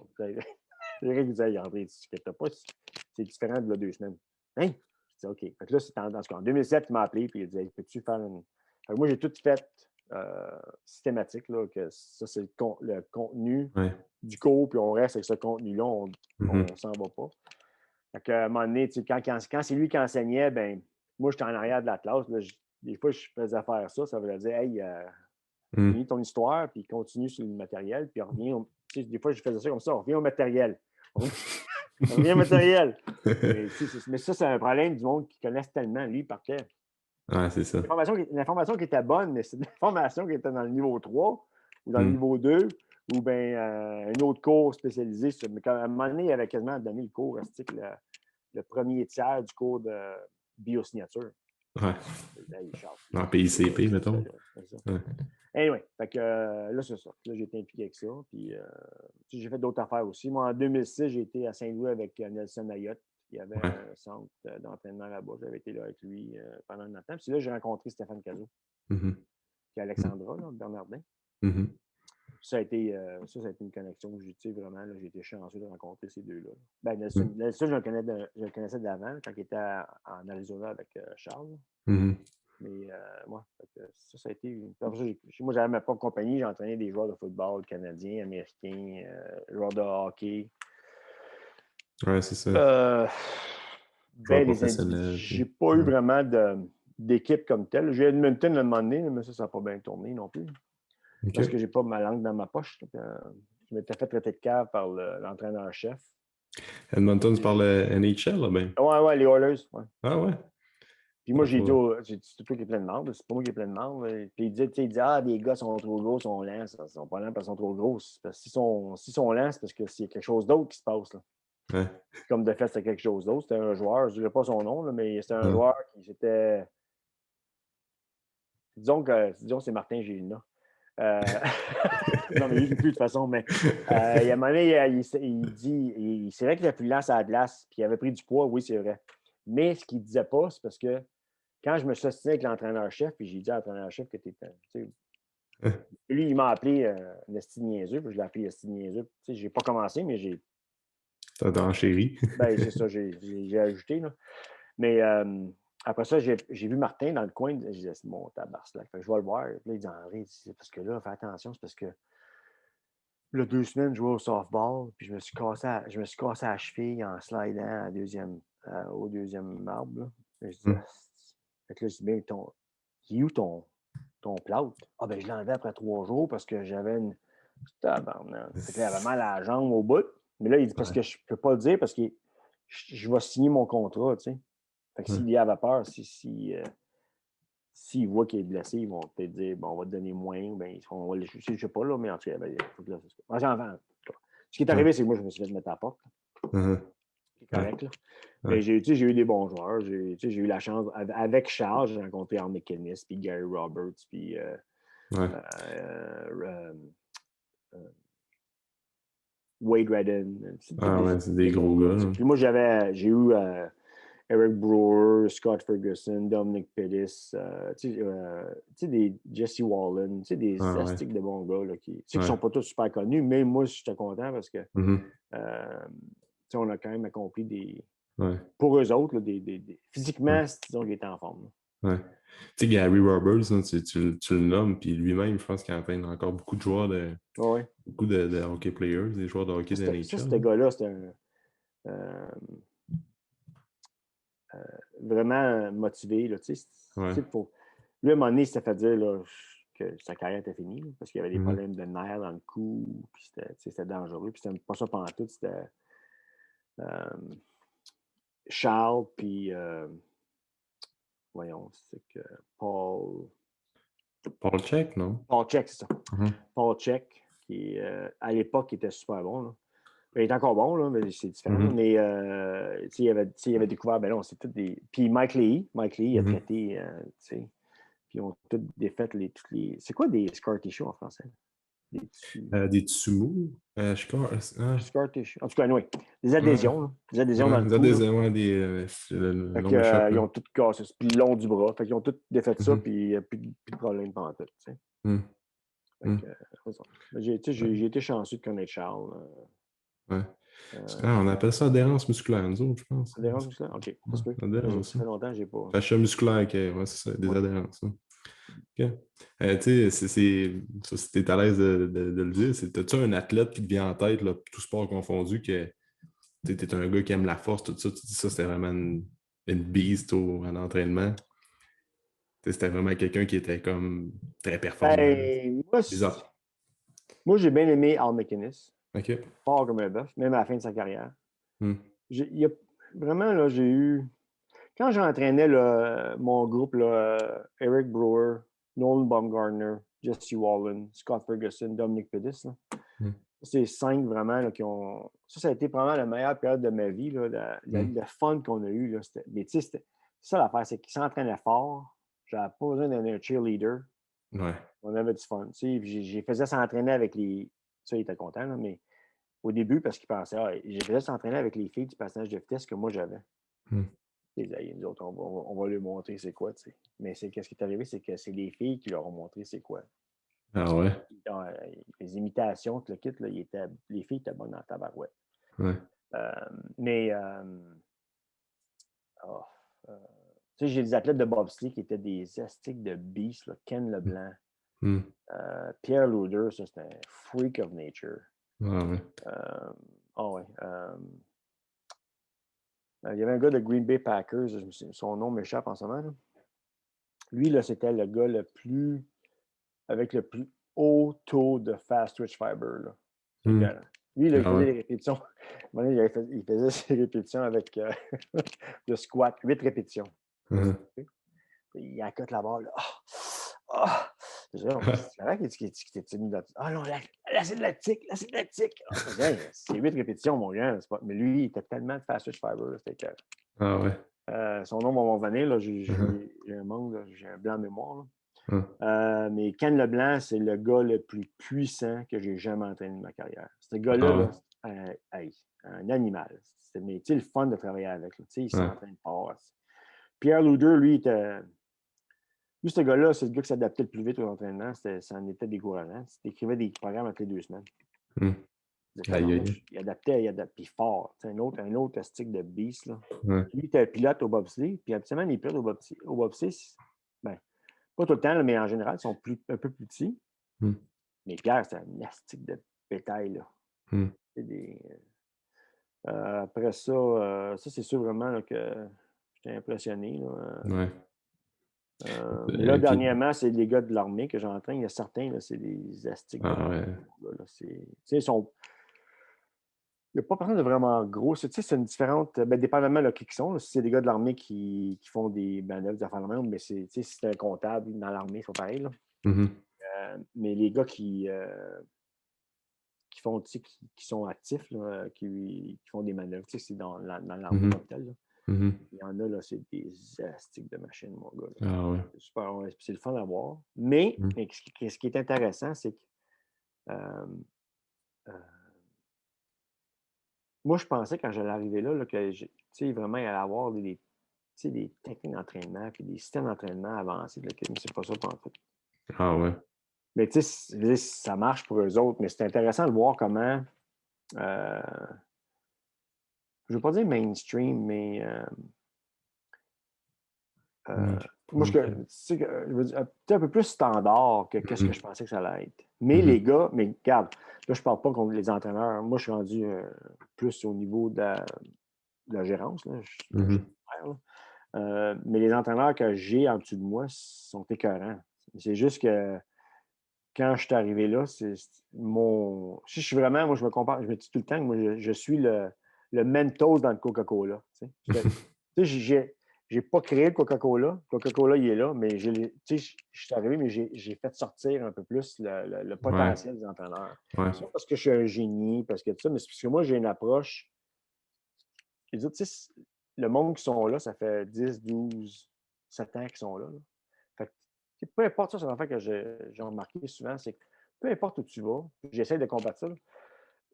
Éric disait, André, tu t'inquiètes pas, c'est différent de là 2 semaines. Hein? Je dis, OK. Fait que là, c'était en 2007, il m'a appelé, puis il disait, peux-tu faire une. Fait que moi, j'ai tout fait systématique, là, que ça, c'est le contenu du cours, puis on reste avec ce contenu-là, on s'en va pas. Fait qu'à un moment donné, quand c'est lui qui enseignait, ben moi, j'étais en arrière de la classe. Là, des fois, je faisais faire ça. Ça veut dire, hey, finis ton histoire, puis continue sur le matériel, puis reviens. Des fois, je faisais ça comme ça, on revient au matériel. On revient au matériel. Mais ça, c'est un problème du monde qui connaissent tellement. Lui, il partait. Ah, c'est ça. L'information qui était bonne, mais c'est l'information qui était dans le niveau 3 ou dans le niveau 2 ou bien un autre cours spécialisé. Mais à un moment donné, il avait quasiment donné le cours, le premier tiers du cours de biosignature. Ouais. En PICP, mettons. Anyway, fait que là, c'est ça. Là, j'ai été impliqué avec ça. Puis j'ai fait d'autres affaires aussi. Moi, en 2006, j'ai été à Saint-Louis avec Nelson Ayotte. Il y avait un centre d'entraînement là-bas. J'avais été là avec lui pendant un temps. Puis là, j'ai rencontré Stéphane Cazot. Puis Alexandra, là, Bernardin. Ça a été une connexion que j'ai vraiment. J'ai été chanceux de rencontrer ces deux-là. Ben, Nelson, je le connaissais d'avant, quand il était en Arizona avec Charles. Mais moi, ça a été. Moi, j'avais ma propre compagnie, j'entraînais des joueurs de football canadiens, américains, joueurs de hockey. Ouais, c'est ça. J'ai pas eu vraiment d'équipe comme telle. J'ai Edmonton à un moment donné, mais ça n'a pas bien tourné non plus. Okay. Parce que j'ai pas ma langue dans ma poche. Je m'étais fait traiter de cave par l'entraîneur-chef. Edmonton, tu parles NHL, là, ben? Ouais, les Oilers. Ouais. Ah ouais? Puis moi, j'ai dit, c'est toi qui es plein de marde, c'est pas moi qui est plein de marde. Puis il dit, ah, les gars sont trop gros, sont lents. Ils sont pas lents parce qu'ils sont trop gros. Parce que s'ils sont lents, c'est parce que c'est quelque chose d'autre qui se passe. Là. Ouais. Comme de fait, c'était quelque chose d'autre. C'était un joueur, je ne dirais pas son nom, là, mais c'était un joueur qui s'était. Disons que c'est Martin Gélina. Non, mais il ne joue plus de toute façon, mais il y a un moment donné, il dit c'est vrai qu'il était plus lent à la glace, puis il avait pris du poids, oui, c'est vrai. Mais ce qu'il ne disait pas, c'est parce que quand je me suis assis avec l'entraîneur-chef, puis j'ai dit à l'entraîneur-chef que tu étais. Lui, il m'a appelé un esti niaiseux, puis je l'ai appelé esti niaiseux. Je n'ai pas commencé, mais j'ai. T'as enchéri. Ben, c'est ça, j'ai ajouté. Là. Mais après ça, j'ai vu Martin dans le coin. Je disais, c'est mon tabarnak. Fait que je vais le voir. Puis là, il dit, Henri, c'est parce que là, fais attention, c'est parce que là, 2 semaines, je jouais au softball, puis je me suis cassé à la cheville en slidant au deuxième marbre. Là. Je dis, fait que là, je dis, bien, il est où ton plâtre? Ah, ben, je l'ai enlevé après 3 jours parce que j'avais une. Tabarnak. Fait que là, il avait mal à la jambe au bout. Mais là, il dit, parce que je peux pas le dire, parce que je vais signer mon contrat, tu sais. Fait que s'il avait peur, s'ils voient qu'il est blessé, ils vont peut-être dire, bon, on va te donner moins, ben, on va je sais pas, là, mais en tout cas, il faut que là, ce qui est arrivé, c'est que moi, je me suis fait mettre à la porte. C'est correct, là. Mais j'ai eu des bons joueurs. J'ai eu la chance, avec Charles, j'ai rencontré Al McInnes, puis Gary Roberts, puis Wade Redden. C'est des gros gars. Puis moi, j'ai eu Eric Brewer, Scott Ferguson, Dominic Pettis, des Jesse Wallen, des astiques de bons gars là, qui ne sont pas tous super connus, mais moi, j'étais content parce que on a quand même accompli des. Pour eux autres, là, physiquement, disons qu'ils étaient en forme. Ouais. Tu sais, Gary Roberts, hein, tu le nommes, puis lui-même, je pense qu'il entraîne encore beaucoup de joueurs beaucoup de hockey players, des joueurs de hockey de NHL. Ce gars-là, c'était vraiment motivé. Là, lui, à un moment donné, il s'était fait dire là, que sa carrière était finie là, parce qu'il y avait des problèmes de nerfs dans le cou, puis c'était dangereux. Puis c'était pas ça pantoute, c'était Charles, puis voyons, c'est que Paul Check, non? Paul Check, c'est ça. Paul Check, qui à l'époque était super bon. Là. Il est encore bon, là, mais c'est différent. Mais il avait découvert, ben non, c'est tout des. Puis Mike Lee il a traité, puis ils ont toutes défait toutes les. C'est quoi des scar tissue en français? Des tsumous? Scar tissue. En tout cas, anyway, des adhésions. Là. Des adhésions dans le cou. Ils ont toutes cassé. Puis le long du bras. Fait qu'ils ont toutes défait ça, puis il n'y a plus de problème pendant tout. J'ai été chanceux de connaître Charles. On appelle ça adhérence musculaire, nous autres, je pense. Adhérence musculaire? OK. Ça fait longtemps que je n'ai pas. Fascia musculaire, c'est ça, des adhérences. OK. Tu sais, si tu es à l'aise de le dire, as-tu un athlète qui te vient en tête, là, tout sport confondu, que tu es un gars qui aime la force, tout ça, tu dis ça, c'était vraiment une beast à l'entraînement? C'était vraiment quelqu'un qui était comme très performant. Moi, j'ai bien aimé Al McInnes. OK. Fort comme un bœuf, même à la fin de sa carrière. Vraiment, là, j'ai eu. Quand j'entraînais mon groupe, là, Eric Brewer, Nolan Baumgartner, Jesse Wallen, Scott Ferguson, Dominic Pettis, c'est 5 vraiment là, qui ont. Ça a été probablement la meilleure période de ma vie, là, le fun qu'on a eu. Là, mais tu sais, c'est ça l'affaire, c'est qu'ils s'entraînaient fort. J'avais pas besoin d'un cheerleader. On avait du fun. J'ai faisais s'entraîner avec les. Ça, il était content, là, mais au début, parce qu'il pensait, j'ai faisais s'entraîner avec les filles du passage de vitesse que moi j'avais. Nous autres, on va lui montrer c'est quoi, tu sais. Mais qu'est-ce qui est arrivé, c'est que c'est les filles qui leur ont montré c'est quoi. Ah ouais? Les imitations, tout le kit, là, les filles étaient bonnes dans la tabarouette. Tu sais, j'ai des athlètes de bobsleigh qui étaient des astiques de beast, là, Ken Leblanc. Pierre Luder, ça, c'était un freak of nature. Il y avait un gars de Green Bay Packers, son nom m'échappe en ce moment. Là. Lui, là, c'était le gars avec le plus haut taux de fast twitch fiber. Là. Lui, là, il faisait des répétitions. Il faisait ses répétitions avec le squat, 8 répétitions. Il accote la barre, là. Ah! C'est vrai qu'il était timide là-dessus. Ah non, l'acide lactique, l'acide lactique. Ah, je dis, hey, c'est 8 répétitions, mon gars. Mais lui, il était tellement de fast twitch fiber. C'était que, Ah ouais. son nom va m'en revenir. Là, j'ai Uh-huh. un manque, là, j'ai un blanc de mémoire. Là. Uh-huh. Mais Ken Leblanc, c'est le gars le plus puissant que j'ai jamais entraîné de ma carrière. Ce gars-là, Ah ouais. là, hey, un animal. Mais tu sais, le fun de travailler avec. Là, il Ouais. s'entraîne fort. Pierre Luder, lui, ce gars-là, c'est le gars qui s'adaptait le plus vite aux entraînements. Ça en était décourageant. Il écrivait des programmes toutes les 2 semaines. Hum. Aïe, aïe. Il adaptait, puis fort. C'est un autre stick de beast. Là. Ouais. Lui, il était pilote au bobsleigh. Puis habituellement, les pilotes au bobsleigh, ben, pas tout le temps, là, mais en général, ils sont un peu plus petits. Hum. Mais Pierre, c'est un astique de bétail. Là. Hum. Après ça, ça c'est sûr vraiment là, que j'étais impressionné. Là. Ouais. Mais là, Puis, dernièrement, c'est les gars de l'armée que j'entraîne. Il y a certains, là, c'est des astiques de ah ouais. là, ils sont. Il n'y a pas personne de vraiment gros. C'est une différente. Ben, dépendamment de qui ils sont. Là, si c'est des gars de l'armée qui font des manœuvres de faire même, mais si c'est un comptable dans l'armée, c'est pas pareil. Là. Mhm. Mais les gars qui font, qui sont actifs, là, qui font des manœuvres, c'est dans l'armée Mhm. comme telle. Là. Mhm. Il y en a, là, c'est des astiques de machine, mon gars. Là. Ah ouais. C'est super, c'est le fun à voir. Mais Hum. ce qui est intéressant, c'est que euh, moi, je pensais quand j'allais arriver là, que vraiment, il allait avoir des techniques d'entraînement puis des systèmes d'entraînement avancés. Là, mais c'est pas ça tout. Ah ouais. Mais tu sais, ça marche pour eux autres, mais c'est intéressant de voir comment, je ne veux pas dire mainstream, mais moi, je veux dire, peut-être un peu plus standard que qu'est-ce que Mhm. je pensais que ça allait être. Mais les Mhm. gars, mais regarde, là, je ne parle pas contre les entraîneurs. Moi, je suis rendu plus au niveau de la gérance. Là. Je suis un Mhm. gestionnaire, là. Mais les entraîneurs que j'ai en dessous de moi sont écœurants. C'est juste que quand je suis arrivé là, mon. Si je suis vraiment, moi, je me compare, je me dis tout le temps que moi, je suis le Mentos dans le Coca-Cola. Tu sais, j'ai pas créé le Coca-Cola. Le Coca-Cola, il est là, mais je suis arrivé, mais j'ai fait sortir un peu plus le Ouais. potentiel des entraîneurs. Ouais. C'est pas parce que je suis un génie, parce que tout ça, mais c'est parce que moi, j'ai une approche. Je veux dire, tu sais, le monde qui sont là, ça fait 10, 12, 7 ans qu'ils sont là. Fait que, peu importe ça, c'est l'affaire que j'ai remarqué souvent, c'est que peu importe où tu vas, j'essaie de combattre ça, là,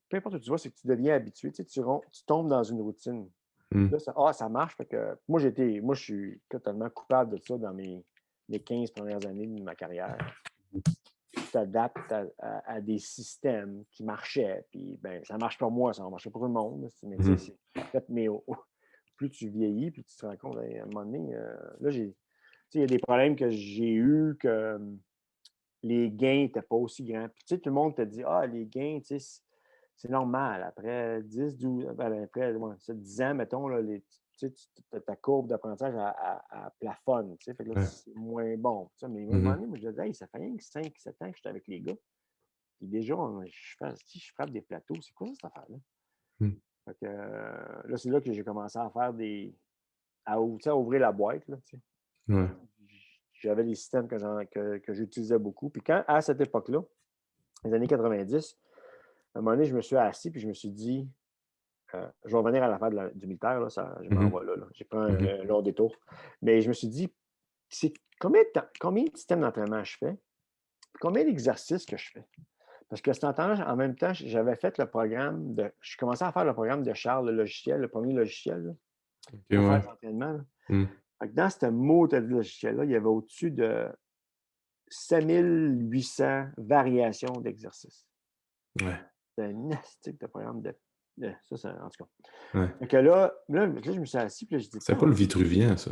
peu importe où tu vas, c'est que tu deviens habitué, tu tombes dans une routine. Hum. Là, ça marche. Fait que, moi, je suis totalement coupable de ça dans les 15 premières années de ma carrière. Tu t'adaptes à des systèmes qui marchaient, puis ben, ça marche pour moi, ça ne marche pas pour tout le monde. Mais tu sais, mais plus tu vieillis, plus tu te rends compte, à un moment donné, là, il y a des problèmes que j'ai eus, que les gains n'étaient pas aussi grands. Puis, tout le monde te dit, ah, les gains, c'est normal. Après 10, 12, après 10 ans, mettons, là, ta courbe d'apprentissage à plafonne. Fait que là, Ouais. c'est moins bon. Mais à un moment Mhm. donné, moi, je disais, hey, ça fait rien que 5, 7 ans que j'étais avec les gars. Puis déjà, je frappe des plateaux. C'est quoi cette affaire-là? Hum. Fait que, là, c'est là que j'ai commencé à faire à ouvrir la boîte. Là, Ouais. j'avais des systèmes que j'utilisais beaucoup. Puis à cette époque-là, les années 90, à un moment donné, je me suis assis puis je me suis dit, je vais revenir à l'affaire du militaire, là, je m'en Mhm. vais là. J'ai pris Mhm. un long détour. Mais je me suis dit, c'est combien de systèmes d'entraînement je fais? Combien d'exercices que je fais? Parce que en même temps, j'avais fait le programme je commençais à faire le programme de Charles, le logiciel, le premier logiciel là, Ok, pour faire ouais. des entraînements. Là. Hum. Fait que dans ce mot de logiciel-là, il y avait au-dessus de 5800 variations d'exercices. Ouais. C'est un astique de programme ça, en tout cas. Ouais. Fait que là, je me suis assis et je dis, C'est pas le Vitruvien, ça.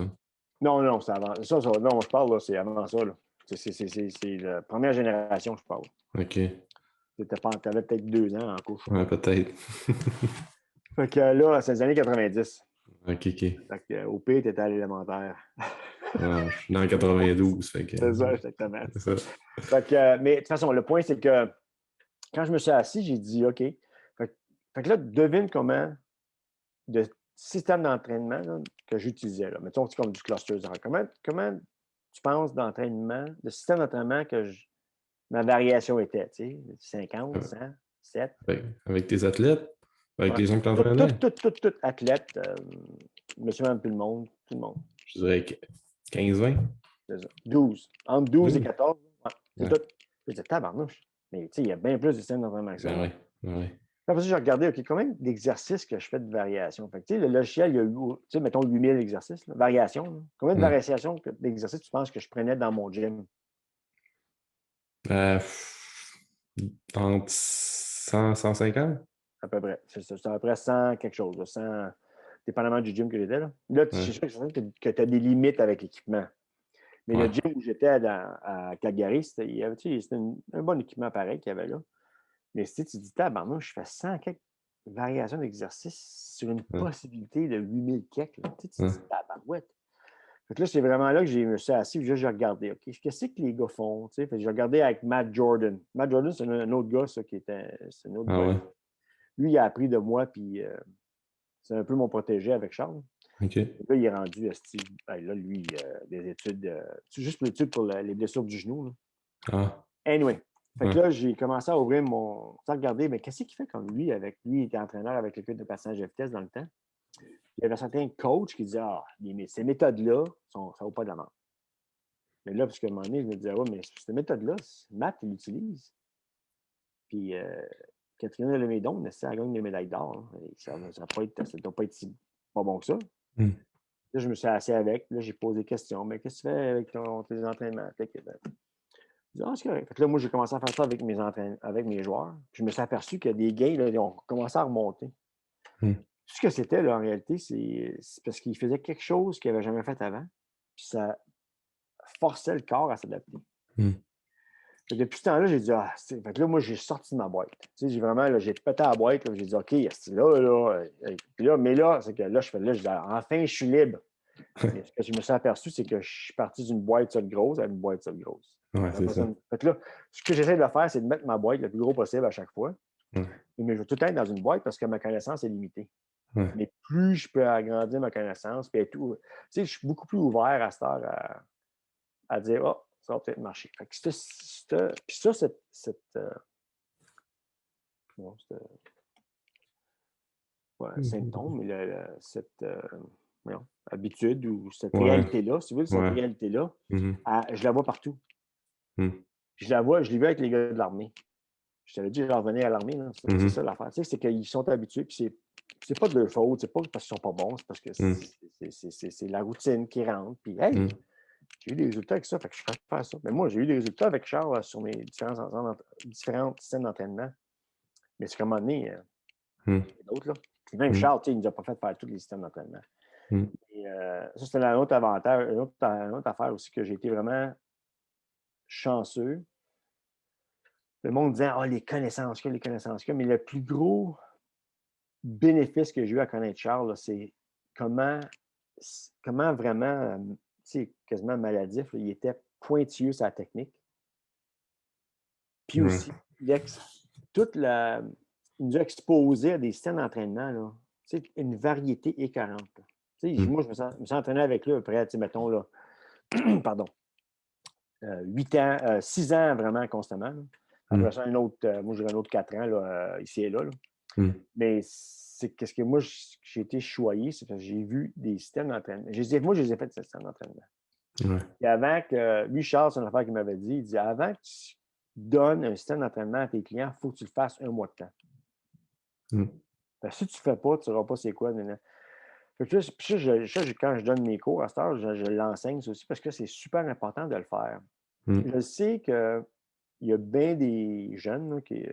non, c'est avant. Non, je parle, là, c'est avant ça. Là. C'est la première génération, je parle. OK. Tu avais peut-être 2 ans en cours, je sais Ouais, pas. peut-être. Fait que là, c'est les années 90. OK, OK. Fait que, au pire, t'étais à l'élémentaire. Ouais, je suis dans 92, fait que... C'est ça, exactement. C'est ça. Fait que, mais de toute façon, le point, c'est que quand je me suis assis, j'ai dit OK. Fait que là, devine comment de système d'entraînement là, que j'utilisais. Là. Mettons, c'est comme du cluster. Comment tu penses d'entraînement, de système d'entraînement ma variation était, tu sais, 50, 100, 7. Avec tes athlètes? Avec Ouais. les gens que tu entraînais? Tout, athlète, monsieur, madame, tout le monde. Je dirais 15-20. C'est ça. 12. Entre 12 et 12. 14. Ouais, c'est Ouais. tout. Je disais, tabarnouche. Mais tu sais, il y a bien plus de systèmes d'entraînement que ça. Ben ouais. Ben ouais. Après ça, j'ai regardé, OK, combien d'exercices que je fais de variation? Fait que, tu sais, le logiciel, il y a eu, tu sais, mettons 8000 exercices, là, variations. Là. Combien de variations d'exercices tu penses que je prenais dans mon gym? Entre 100, 150? À peu près. C'est à peu près 100 quelque chose. Là, 100, dépendamment du gym que j'étais. Là c'est Ouais. sûr que tu as des limites avec l'équipement. Mais Ouais. le gym où j'étais à Calgary, c'était un bon équipement pareil qu'il y avait là. Mais si tu dis, tabarnak, je fais 100 quelques variations d'exercice sur une Ouais. possibilité de 8000 quelques. Tu Ouais. dis, tabarouette. Fait que là, c'est vraiment là que je me suis assis et j'ai regardé. OK, qu'est-ce que les gars font? Fait que j'ai regardé avec Matt Jordan. Matt Jordan, c'est un autre gars, ça, c'est un autre Ah gars. ouais? Lui, il a appris de moi, puis c'est un peu mon protégé avec Charles. OK. Là, il est rendu, là, lui, des études, c'est juste une étude pour les blessures du genou. Là. Ah. Anyway. Fait que Ouais. là, j'ai commencé à ouvrir sans regarder, mais qu'est-ce qu'il fait comme lui avec lui? Il était entraîneur avec le club de passage de vitesse dans le temps. Il y avait certains coachs qui disaient, ces méthodes-là, ça ne vaut pas de la mort. Mais là, parce qu'à un moment donné, je me disais, mais cette méthode-là, Matt, il l'utilise. Puis Catherine Lemay-Don, elle gagne des médailles d'or. Ça ne doit pas être si pas bon que ça. Là, je me suis assis avec. Là, j'ai posé des questions. Mais qu'est-ce que tu fais avec tes entraînements? Je dis, c'est correct. Fait que là, moi, j'ai commencé à faire ça avec mes joueurs. Puis je me suis aperçu que des gains, là, ils ont commencé à remonter. Tout ce que c'était, là, en réalité, c'est parce qu'ils faisaient quelque chose qu'ils n'avaient jamais fait avant. Puis ça forçait le corps à s'adapter. Depuis ce temps-là, j'ai dit, fait que là, moi, j'ai sorti de ma boîte. Tu sais, j'ai vraiment, là, j'ai pété la boîte, là, j'ai dit, OK, puis là, mais là, c'est que là, je dis, enfin, je suis libre. Mais ce que je me suis aperçu, c'est que je suis parti d'une boîte seule grosse à une boîte seule grosse. Ouais, c'est ça. Fait que là, ce que j'essaie de faire, c'est de mettre ma boîte le plus gros possible à chaque fois. Mais je veux tout être dans une boîte parce que ma connaissance est limitée. Mais plus je peux agrandir ma connaissance, puis tout, tu sais, je suis beaucoup plus ouvert à cette heure à dire, ça va peut-être marcher. Fait que puis ça, symptôme, mais cette habitude ou cette réalité-là, si vous voulez, cette réalité-là, je la vois partout. Je l'ai vu avec les gars de l'armée. Je t'avais dit, je leur revenais à l'armée. C'est ça l'affaire. Tu sais, c'est qu'ils sont habitués, puis c'est pas de leur faute, c'est pas parce qu'ils sont pas bons, c'est parce que c'est la routine qui rentre. Puis, hey, j'ai eu des résultats avec ça, fait que je suis capable de faire ça. Mais moi, j'ai eu des résultats avec Charles sur mes différents systèmes d'entraînement. Mais c'est comme un moment donné, il y a d'autres, là. Puis même Charles, il ne nous a pas fait faire tous les systèmes d'entraînement. Et ça, c'était un autre avantage, une autre affaire aussi que j'ai été vraiment chanceux. Le monde disait, les connaissances mais le plus gros bénéfice que j'ai eu à connaître Charles, là, c'est comment vraiment, quasiment maladif, là, il était pointilleux sa technique. Puis aussi, il nous a exposé à des systèmes d'entraînement, là, une variété écœurante. Moi, je me suis entraîné avec lui à peu près, mettons, là, pardon, 6 ans vraiment constamment. Là. Après ça, moi, j'ai un autre 4 ans là, ici et là. Mais c'est qu'est-ce que moi, j'ai été choyé, c'est parce que j'ai vu des systèmes d'entraînement. Moi, je les ai fait, ces systèmes d'entraînement. Et avant que, lui, Charles, c'est une affaire qu'il m'avait dit, il dit, avant que tu donnes un système d'entraînement à tes clients, il faut que tu le fasses un mois de temps. Si tu ne le fais pas, tu ne sauras pas c'est quoi. Fait que quand je donne mes cours à cette heure, je l'enseigne aussi parce que c'est super important de le faire. Je sais qu'il y a bien des jeunes là, qui.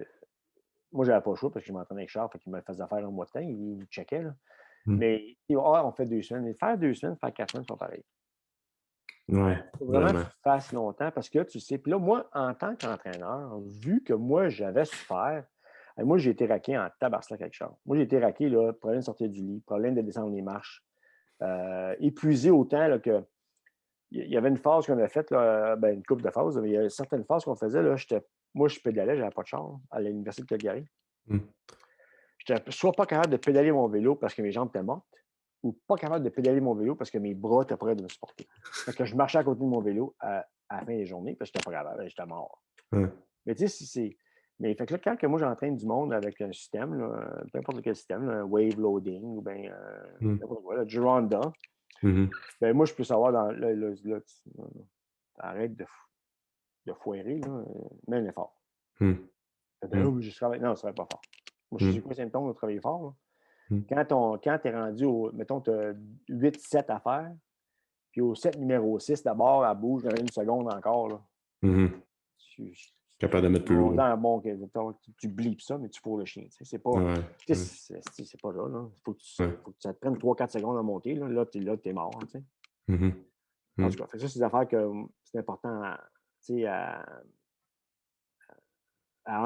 Moi, je n'avais pas le choix parce que je m'entraînais avec Charles, fait qu'il me faisait faire un mois de temps, il me checkait. Là. Mais on fait 2 semaines. Mais faire 2 semaines, faire 4 semaines, c'est pas pareil. Ouais, il faut vraiment que tu le fasses longtemps parce que tu sais. Puis là, moi, en tant qu'entraîneur, vu que moi, j'avais souffert, moi, j'ai été raqué en tabarnak avec Charles. Moi, j'ai été raqué, là, problème de sortir du lit, problème de descendre les marches, épuisé autant là, que. Il y avait une phase qu'on a faite, là, une couple de phases, mais il y a certaines phases qu'on faisait. Là, moi, je pédalais, j'avais pas de char à l'Université de Calgary. Je n'étais soit pas capable de pédaler mon vélo parce que mes jambes étaient mortes, ou pas capable de pédaler mon vélo parce que mes bras étaient prêts de me supporter. Fait que je marchais à côté de mon vélo à la fin des journées, parce que j'étais pas capable, j'étais mort. Ouais. Mais tu sais, si c'est. Mais fait que là, quand que moi j'entraîne du monde avec un système, là, peu importe quel système, là, un wave loading ou bien Mm. n'importe quoi, là, Gironda, Mhm. ben moi je peux savoir dans là, arrête de foirer, là, mets un effort. Mm. Ben, oui, je travaille. Non, ça ne va pas fort. Moi, je sais Mm. quoi les symptômes de travailler fort, là. Mm. Quand tu es rendu au, mettons, tu as 8-7 à faire, puis au set numéro 6, d'abord, elle bouge dans une seconde encore, là. Mhm. Tu, Capable de mettre plus lourd. bon, tu blipes ça, mais tu fourres le chien. C'est pas. Ouais. Tu sais, c'est pas là, là. Faut que Ouais. ça te prenne 3-4 secondes à monter. Là, t'es mort. Tu sais. Mhm. En Mm. tout cas, fait que ça, c'est des affaires que c'est important tu sais, à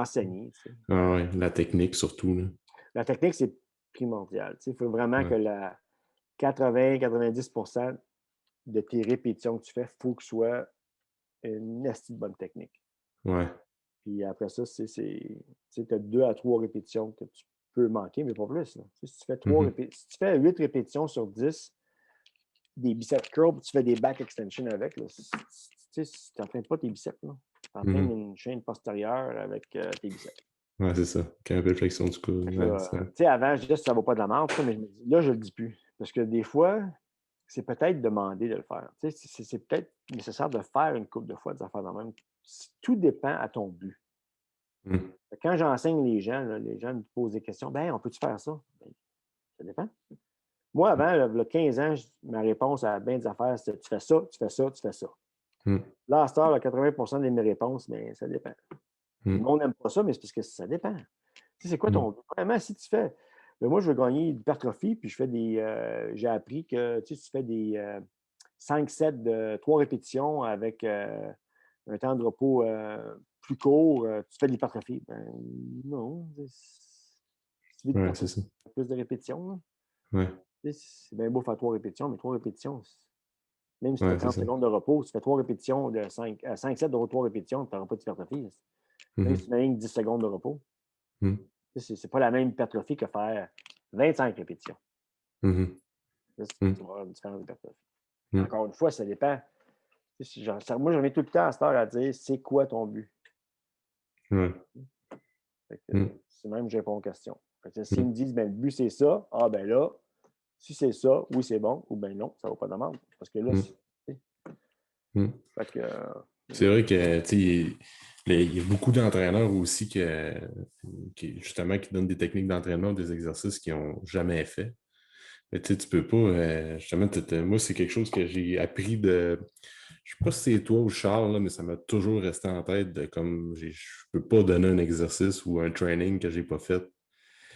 enseigner. Tu sais. Ah ouais, la technique surtout, là. La technique, c'est primordial. Tu sais. Il faut vraiment Ouais. que 80-90 de tes répétitions que tu fais, il faut que ce soit une esti de bonne technique. Ouais. Puis après ça, tu as 2 à 3 répétitions que tu peux manquer, mais pas plus. Là. Si tu fais Mhm. si tu fais 8 répétitions sur 10, des biceps curls, puis tu fais des back extensions avec, là, tu n'entraînes pas tes biceps. Tu entraînes Mhm. une chaîne postérieure avec tes biceps. Ouais, c'est ça. Quand un peu de flexion du coude. Ouais, ça. Tu sais, avant, je disais que ça ne vaut pas de la merde, mais je me dis, là, je ne le dis plus. Parce que des fois, c'est peut-être demandé de le faire. Tu sais, c'est peut-être nécessaire de faire une couple de fois des affaires dans le même. Tout dépend à ton but. Mm. Quand j'enseigne les gens, là, les gens me posent des questions. Ben, on peut-tu faire ça? Ben, ça dépend. Moi, avant, il y a 15 ans, ma réponse à bien des affaires, c'était tu fais ça, tu fais ça, tu fais ça. Mm. Là, à cette heure, 80 de mes réponses, mais ça dépend. Le Mm. monde n'aime pas ça, mais c'est parce que ça dépend. Tu sais, c'est quoi Mm. ton but? Vraiment, si tu fais. Ben, moi, je veux gagner d'hypertrophie, puis je fais des. J'ai appris que tu fais des 5 sets de 3 répétitions avec un temps de repos plus court, tu fais de l'hypertrophie. Ben non. Si tu veux de Ouais, c'est l'hypertrophie, ça. plus de répétitions. Là. Ouais. Tu sais, c'est bien beau faire 3 répétitions, mais 3 répétitions, même si tu as Ouais, c'est 30 ça. secondes de repos, si tu fais 3 répétitions de 5 sets de 3 répétitions, tu n'auras pas d'hypertrophie. Même si Mhm. tu mets 10 secondes de repos. Mm. Ce n'est pas la même hypertrophie que faire 25 répétitions. Mhm. Là, Mm. tu vas avoir une différence d'hypertrophie. Mm. Encore une fois, ça dépend. Moi, j'en ai tout le temps à cette heure à dire c'est quoi ton but? Ouais. Mm. C'est même que je réponds aux questions. S'ils Mm. me disent ben, le but, c'est ça, ah ben là, si c'est ça, oui, c'est bon, ou ben non, ça ne vaut pas de demande. Parce que là, Mm. Mm. fait que, C'est vrai que, tu sais, il y a beaucoup d'entraîneurs aussi justement, qui donnent des techniques d'entraînement, des exercices qu'ils n'ont jamais fait. Mais tu sais, tu peux pas, justement, moi, c'est quelque chose que j'ai appris de, je sais pas si c'est toi ou Charles, là, mais ça m'a toujours resté en tête de comme, je peux pas donner un exercice ou un training que j'ai pas fait.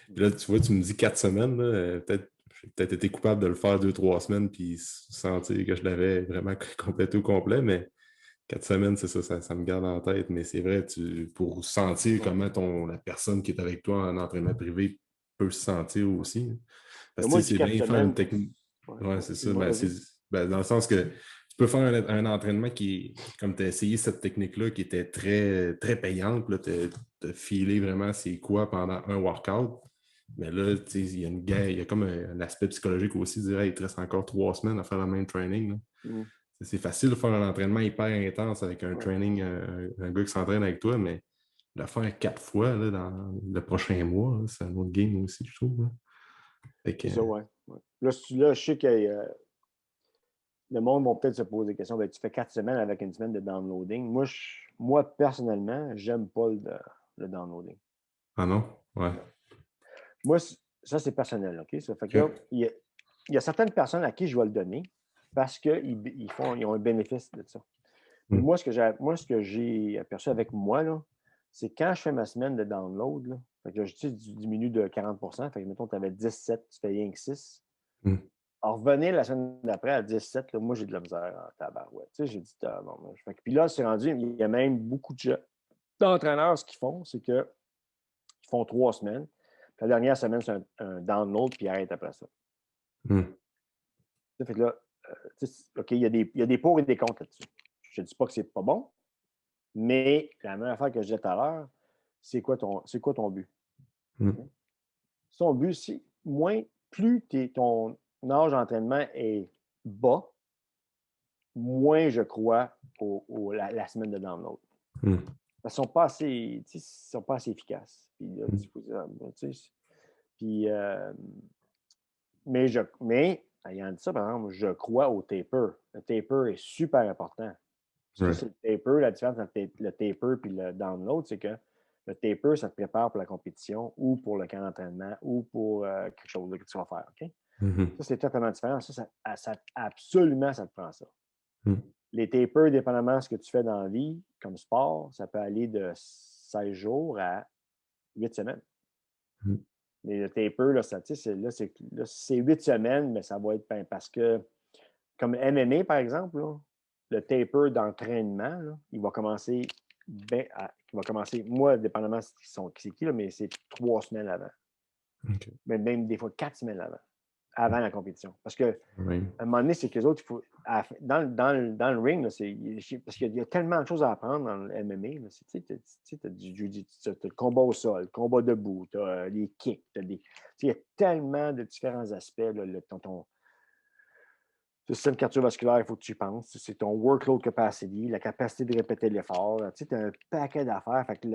Puis là, tu vois, tu me dis 4 semaines, là, j'ai peut-être été coupable de le faire 2, 3 semaines puis sentir que je l'avais vraiment complété au complet, mais 4 semaines, c'est ça, ça me garde en tête. Mais c'est vrai, pour sentir comment la personne qui est avec toi en entraînement privé peut se sentir aussi, hein. Parce que moi, tu je sais, dis c'est 4 bien faire une semaines. technique. Ouais, Ouais, c'est ça. excuse-moi, vas-y. Dans le sens que tu peux faire un entraînement qui, comme tu as essayé cette technique-là, qui était très, très payante, tu as filé vraiment c'est quoi pendant un workout. Mais là, tu sais, il y a comme un aspect psychologique aussi, dire, hey, il te reste encore 3 semaines à faire le même training, là. Mm. C'est facile de faire un entraînement hyper intense avec un Ouais. training, un gars qui s'entraîne avec toi, mais de le faire 4 fois là, dans le prochain mois, là, c'est un autre game aussi, je trouve, là. Fait que, C'est ça, ouais. Là, je sais que le monde va peut-être se poser des questions. Ben, tu fais 4 semaines avec une semaine de downloading. Moi personnellement, j'aime pas le downloading. ah non? Ouais. Non. Moi, ça, c'est personnel, OK? Ça fait que là, OK. il y a certaines personnes à qui je vais le donner parce qu'ils ont un bénéfice de ça. Mais Mm. moi, ce que j'ai aperçu avec moi, là, c'est quand je fais ma semaine de download, là, fait que là, tu diminues de 40 fait que mettons, tu avais 17, tu fais rien que 6. Mm. Alors, revenir la semaine d'après à 17, là, moi, j'ai de la misère en tabarouette. Tu sais, j'ai dit, ah, bon, puis là, c'est rendu, il y a même beaucoup d'entraîneurs, ce qu'ils font, c'est qu'ils font 3 semaines. Puis la dernière semaine, c'est un download, puis ils arrêtent après ça. Mm. Ça fait que là, OK, il y a des pour et des contre là-dessus. Je ne dis pas que c'est pas bon, mais la même affaire que je disais tout à l'heure, c'est quoi ton but? Mm. Son but, c'est plus ton âge d'entraînement est bas, moins je crois la semaine de download. Mm. Ils sont pas assez, ils sont pas assez efficaces. Puis, là, puis, mais, ayant dit ça, par exemple, je crois au taper. Le taper est super important. Ça, c'est le taper. La différence entre le taper et le download, c'est que le taper, ça te prépare pour la compétition ou pour le camp d'entraînement ou pour quelque chose que tu vas faire. OK? Mm-hmm. Ça, c'est totalement différent. Absolument, ça te prend ça. Mm. Les tapers, dépendamment de ce que tu fais dans la vie, comme sport, ça peut aller de 16 jours à 8 semaines. Mm. Mais le taper, là, c'est 8 semaines, mais ça va être parce que, comme MMA, par exemple, là, le taper d'entraînement, là, il va commencer moi, dépendamment de c'est qui, là, mais c'est 3 semaines avant. Okay. Mais même des fois 4 semaines avant la compétition. Parce que Oui. à un moment donné, c'est que les autres, dans le ring, là, parce qu'il y a tellement de choses à apprendre dans le MMA. Tu as du jiu-jitsu, tu as le combat au sol, le combat debout, tu as les kicks, il y a tellement de différents aspects. Là, ton système cardiovasculaire, il faut que tu y penses. C'est ton workload capacity, la capacité de répéter l'effort. Tu as un paquet d'affaires. Fait que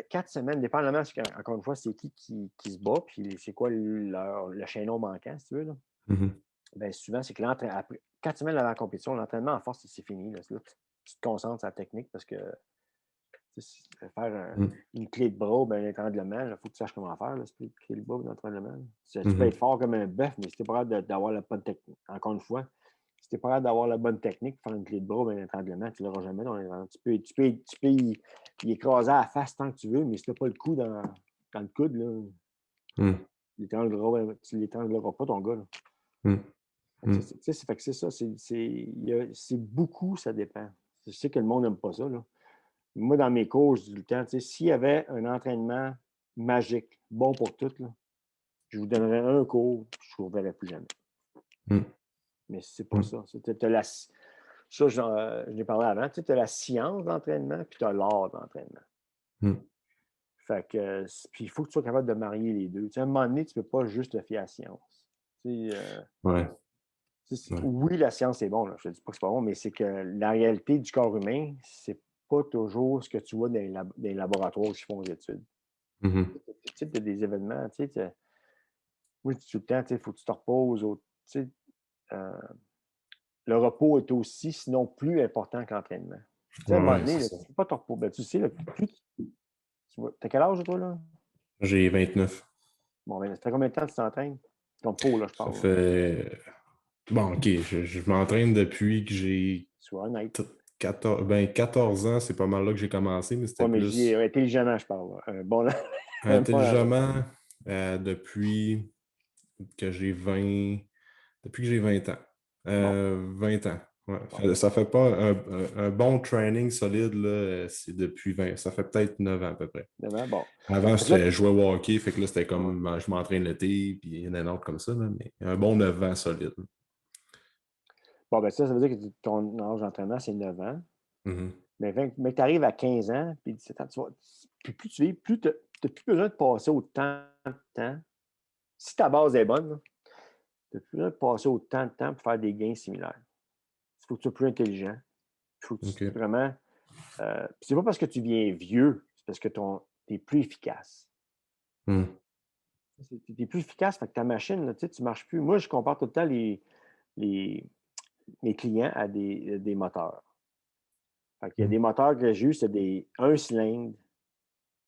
4 semaines, dépendamment, encore une fois, c'est qui se bat, puis c'est quoi le chaînon manquant, si tu veux. Là. Mm-hmm. Bien, souvent, c'est que après 4 semaines avant la compétition, l'entraînement en force, c'est fini. Là. Tu te concentres sur la technique parce que faire une clé de bras, ben, un étranglement, il faut que tu saches comment faire. Là, une clé de bras, un étranglement. Tu peux être fort comme un bœuf, mais si tu n'es pas capable d'avoir la bonne technique, encore une fois, si tu n'es pas capable d'avoir la bonne technique pour faire une clé de bras, ben, un étranglement, tu ne l'auras jamais. Tu peux y écraser à la face tant que tu veux, mais si tu n'as pas le coup dans le coude, là, tu l'étrangleras pas, ton gars. Là. Fait que c'est ça. C'est beaucoup, ça dépend. Je sais que le monde n'aime pas ça. Là. Moi, dans mes cours, je dis tout le temps, s'il y avait un entraînement magique, bon pour tout, là, je vous donnerais un cours, je ne vous reverrai plus jamais. Mais c'est pas ça. Ça, je l'ai parlé avant. Tu as la science d'entraînement, puis tu as l'art d'entraînement. Fait que, puis il faut que tu sois capable de marier les deux. À un moment donné, tu ne peux pas juste te fier à la science. Ouais. Oui, la science est bon, là. Je ne dis pas que c'est pas bon, mais c'est que la réalité du corps humain, c'est pas toujours ce que tu vois dans les laboratoires qui font des études. Mm-hmm. Tu as des événements, moi, je dis tout le temps, il faut que tu te reposes. Le repos est aussi, sinon plus important que l'entraînement. À un moment donné, tu ne peux pas te reposer. Ben, tu sais, t'as quel âge, toi, là? J'ai 29. Bon, ben, ça fait combien de temps que tu t'entraînes? Ton pot, là, je parle. Ça fait... Bon, OK, je m'entraîne depuis que j'ai... Sois honnête. 14 ans, c'est pas mal là que j'ai commencé, mais c'était mais je dis plus... intelligemment, je parle. Intelligemment, depuis que j'ai 20... Depuis que j'ai 20 ans. 20 ans. Ouais. Bon. Ça fait pas un bon training solide, là, c'est depuis 20. Ça fait peut-être 9 ans à peu près. Bon. Avant, je jouais au hockey, fait que là, c'était comme je m'entraîne l'été, puis il y en a un autre comme ça, là, mais un bon 9 ans solide. Bon, ben ça veut dire que ton âge d'entraînement, c'est 9 ans. Mm-hmm. Mais tu arrives à 15 ans, puis 17 ans, plus tu vis, plus tu n'as plus besoin de passer autant de temps. Si ta base est bonne, tu n'as plus besoin de passer autant de temps pour faire des gains similaires. Il faut que tu sois plus intelligent. Il faut que tu vraiment. C'est pas parce que tu viens vieux, c'est parce que tu es plus efficace. Tu es plus efficace, fait que ta machine, là, tu ne marches plus. Moi, je compare tout le temps mes clients à des moteurs. Fait qu'il y a des moteurs que j'ai eu, c'est un cylindre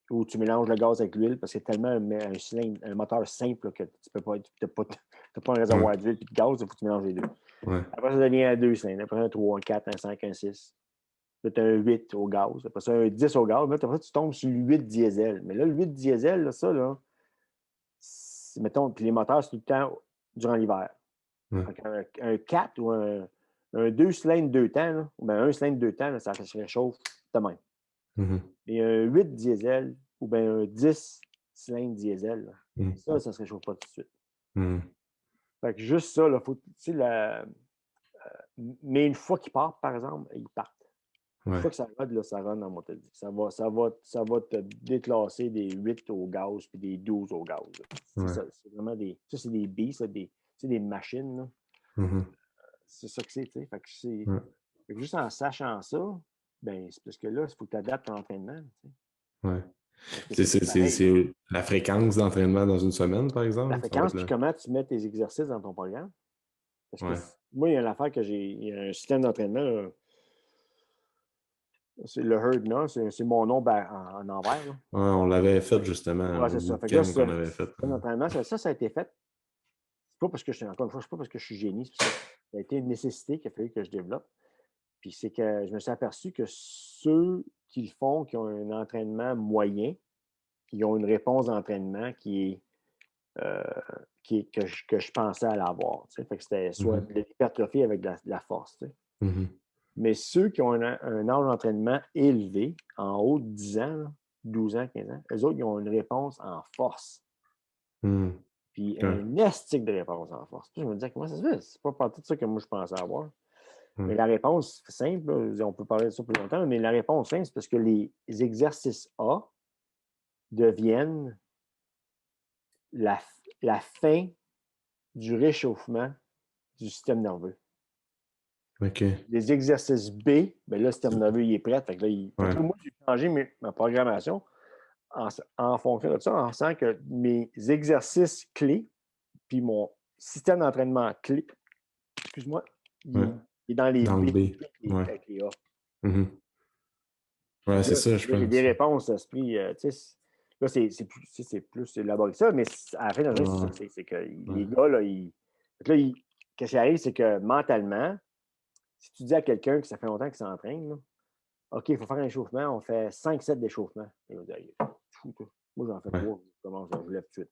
où tu mélanges le gaz avec l'huile parce que c'est tellement un moteur simple là, que tu peux pas, tu n'as pas un réservoir d'huile et de gaz, il faut que tu mélanges les deux. Ouais. Après, ça devient un 2 cylindres. Après, un 3, un 4, un 5, un 6. Là, tu as un 8 au gaz. Après ça, un 10 au gaz. Là, après, tu tombes sur le 8 diesel. Mais là, le 8 diesel, là, ça, là, mettons, puis les moteurs, c'est tout le temps durant l'hiver. Un 4 ou un 2 cylindres 2 temps, là, ou bien un cylindre 2 temps, là, ça se réchauffe de même. Et un 8 diesel ou bien un 10 cylindres diesel, là, ça ne se réchauffe pas tout de suite. Fait que juste ça, là, faut, mais une fois qu'ils partent, par exemple, ils partent. Une fois que ça rode, là, ça run dans mon dit. Ça va te déclasser des 8 au gaz puis des 12 au gaz. C'est ça, c'est vraiment ça, c'est des beasts, des machines. Là. Mhm. C'est ça que c'est, tu sais. Fait Ouais. que juste en sachant ça, ben, c'est parce que là, il faut que tu adaptes ton entraînement. Tu sais. Ouais. Parce que c'est plus C'est pareil. Là. la fréquence d'entraînement dans une semaine, par La exemple? Ça va fréquence, être puis là. comment tu mets tes exercices dans ton programme. Parce que Ouais. moi, il y a une affaire que j'ai. Il y a un système d'entraînement, là, c'est le Herd, non? C'est mon nom en envers. Là. Ouais, on l'avait fait justement Ouais, au c'est ça. Fait que là, bootcamp c'est qu'on un avait fait. système d'entraînement. Ça a été fait. C'est pas parce que encore une fois, c'est pas parce que je suis génie. C'est parce que ça a été une nécessité qu'il a fallu que je développe. Puis c'est que je me suis aperçu que ceux qui le font, qui ont un entraînement moyen, qui ont une réponse d'entraînement euh, que je pensais à l'avoir. Tu sais. Fait que c'était soit Mhm. de l'hypertrophie avec de la force. Tu sais. Mhm. Mais ceux qui ont un âge d'entraînement élevé, en haut de 10 ans, là, 12 ans, 15 ans, eux autres, ils ont une réponse en force. Mhm. Puis Ouais. un estique de réponse en force. Puis je me disais, comment ça se fait? C'est pas tout ça que moi je pensais avoir. Ouais. Mais la réponse simple, là, on peut parler de ça plus longtemps, mais la réponse simple, c'est parce que les exercices A deviennent la, la fin du réchauffement du système nerveux. OK. Les exercices B, bien là, le système nerveux il est prêt. Fait que là, fait que Ouais. là, moi, j'ai changé ma programmation en fonction de ça, en sachant que mes exercices clés, puis mon système d'entraînement clé, excuse-moi, Ouais. il est dans les Dans B le B. Ouais. avec les A. Mhm. Ouais, Puis c'est là, ça, je j'ai des pense. réponses à ce prix. Tu sais, là, c'est plus élaboré que ça, mais à la fin de la journée, c'est ça Ouais. que c'est. C'est que Ouais. les gars, là, qu'est-ce qui arrive, c'est que mentalement, si tu dis à quelqu'un que ça fait longtemps qu'il s'entraîne, là, OK, il faut faire un échauffement, on fait 5 sets d'échauffement. Il va dire, fou, toi. Moi, j'en fais Ouais. 3, je commence, je lève tout de suite.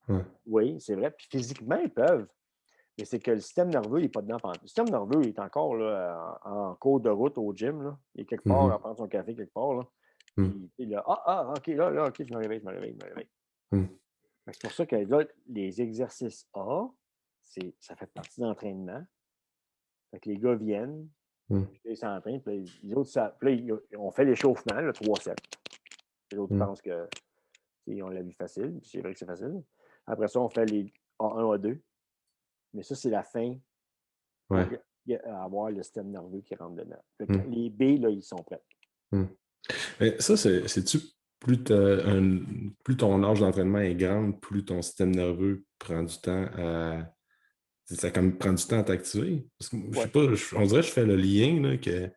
Ouais. Oui, c'est vrai. Puis physiquement, ils peuvent. Mais c'est que le système nerveux, il n'est pas dedans. Le système nerveux, il est encore là, en cours de route au gym. Là. Il est quelque part à Mhm. prendre son café quelque part. Là. Mhm. Puis il est là, OK, OK, je me réveille, je me réveille, je me réveille. Mhm. C'est pour ça que là, les exercices A, ça fait partie de l'entraînement. Fait que les gars viennent, Mhm. puis ils s'entraînent, puis les autres, puis là, on fait l'échauffement, le 3 sets. Les autres Mhm. pensent que on la vie facile, puis c'est vrai que c'est facile. Après ça, on fait les A1, A2. Mais ça, c'est la fin pour Ouais. avoir le système nerveux qui rentre dedans. Mhm. Les B, là, ils sont prêts. Mhm. Mais ça, c'est-tu plus ton âge d'entraînement est grand, plus ton système nerveux prend du temps à. Ça comme prend du temps à t'activer. Parce que je sais Ouais. pas, on dirait que je fais le lien là, que.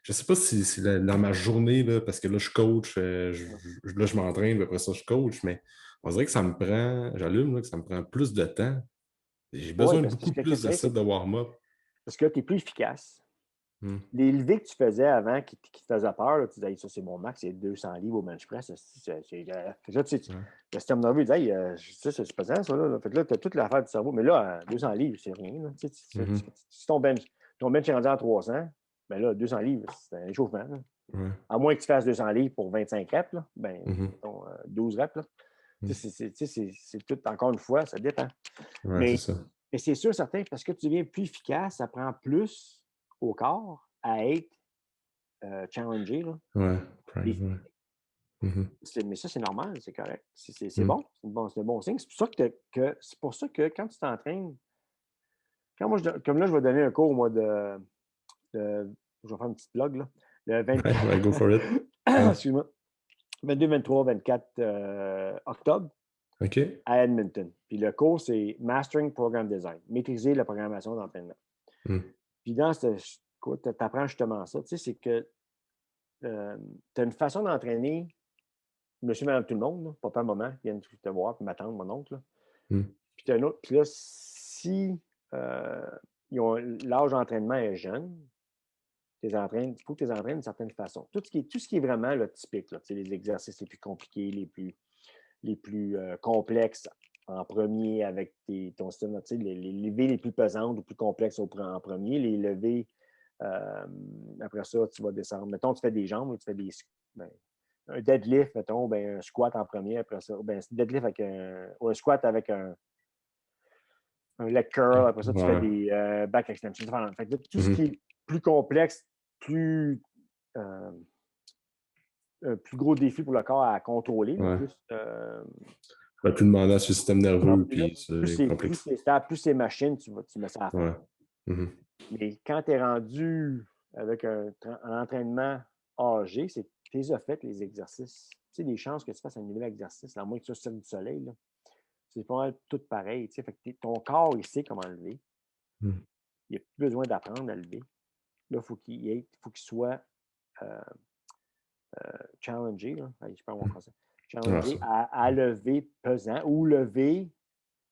Je sais pas si c'est dans ma journée, là, parce que là, je coach, là, je m'entraîne, puis après ça, je coach, mais on dirait que ça me prend, j'allume, là, que ça me prend plus de temps. J'ai Oui, besoin de parce beaucoup que plus qu'est-ce de que c'est? sets de warm-up. Parce que tu es plus efficace. Hmm. Les levées que tu faisais avant qui te faisaient peur, là, tu disais, ça, c'est mon max, c'est 200 livres au bench press. Fait que là, Ouais. le système nerveux, il dit, hey, ça, c'est pesant, ça. Là. Fait que là, tu as toute l'affaire du cerveau. Mais là, 200 livres, c'est rien. Là. Mhm. Si ton bench est rendu à 300, ben là, 200 livres, c'est un échauffement. Là. Ouais. À moins que tu fasses 200 livres pour 25 reps, là, ben, Mhm. mettons, 12 reps. Là. Mhm. C'est tout, encore une fois, ça dépend. Ouais, c'est Mais, ça. mais c'est sûr, certain, parce que tu deviens plus efficace, ça prend plus au corps à être challengé. Là. Ouais, Et- prime, ouais. Mhm. mais ça, c'est normal, c'est correct. C'est Mhm. bon, c'est un bon signe. C'est pour ça que quand tu t'entraînes, comme là, je vais donner un cours, moi, je vais faire une petite blog, là. Le 20, Ouais, ouais, go for it. Ouais. excuse-moi, 22, 23, 24 octobre OK. à Edmonton. Puis le cours, c'est Mastering Program Design, maîtriser la programmation d'entraînement. Mhm. Puis dans ce cours, tu apprends justement ça. Tu sais, c'est que tu as une façon d'entraîner monsieur, madame, tout le monde, là, papa, maman, qui viennent te voir, puis ma tante, mon oncle. Là. Mhm. Puis tu as un autre. Puis là, si l'âge d'entraînement est jeune, il faut que tu les entraînes d'une certaine façon. Tout ce qui est vraiment là, typique, là, les exercices les plus compliqués, les plus complexes en premier avec ton système, les levées les plus pesantes ou plus complexes en premier, les levées, après ça, tu vas descendre. Mettons, tu fais des jambes, tu fais ben, un deadlift, mettons, ben, un squat en premier, après ça, ben, deadlift avec ou un squat avec un leg curl, après ça, tu fais Ouais. des back extensions. Fait que tout ce qui Mhm. est plus complexe, plus euh, un plus gros défi pour le corps à contrôler, là, Ouais. plus Plus demandant sur le système Non, nerveux, puis là, puis c'est complexe. plus c'est machine, tu mets ça à fond. Ouais. Mhm. Mais quand tu es rendu avec un entraînement âgé, c'est que tu les as fait, les exercices. Tu sais, les chances que tu fasses un nouvel exercice, à moins que tu sois sur du soleil, là, c'est pas mal tout pareil. Tu sais, fait que ton corps, il sait comment lever. Mhm. Il n'y a plus besoin d'apprendre à lever. Là, faut qu'il soit euh, challengé, là. Allez, je parle en français. Ah, Challengé ça. à lever pesant ou lever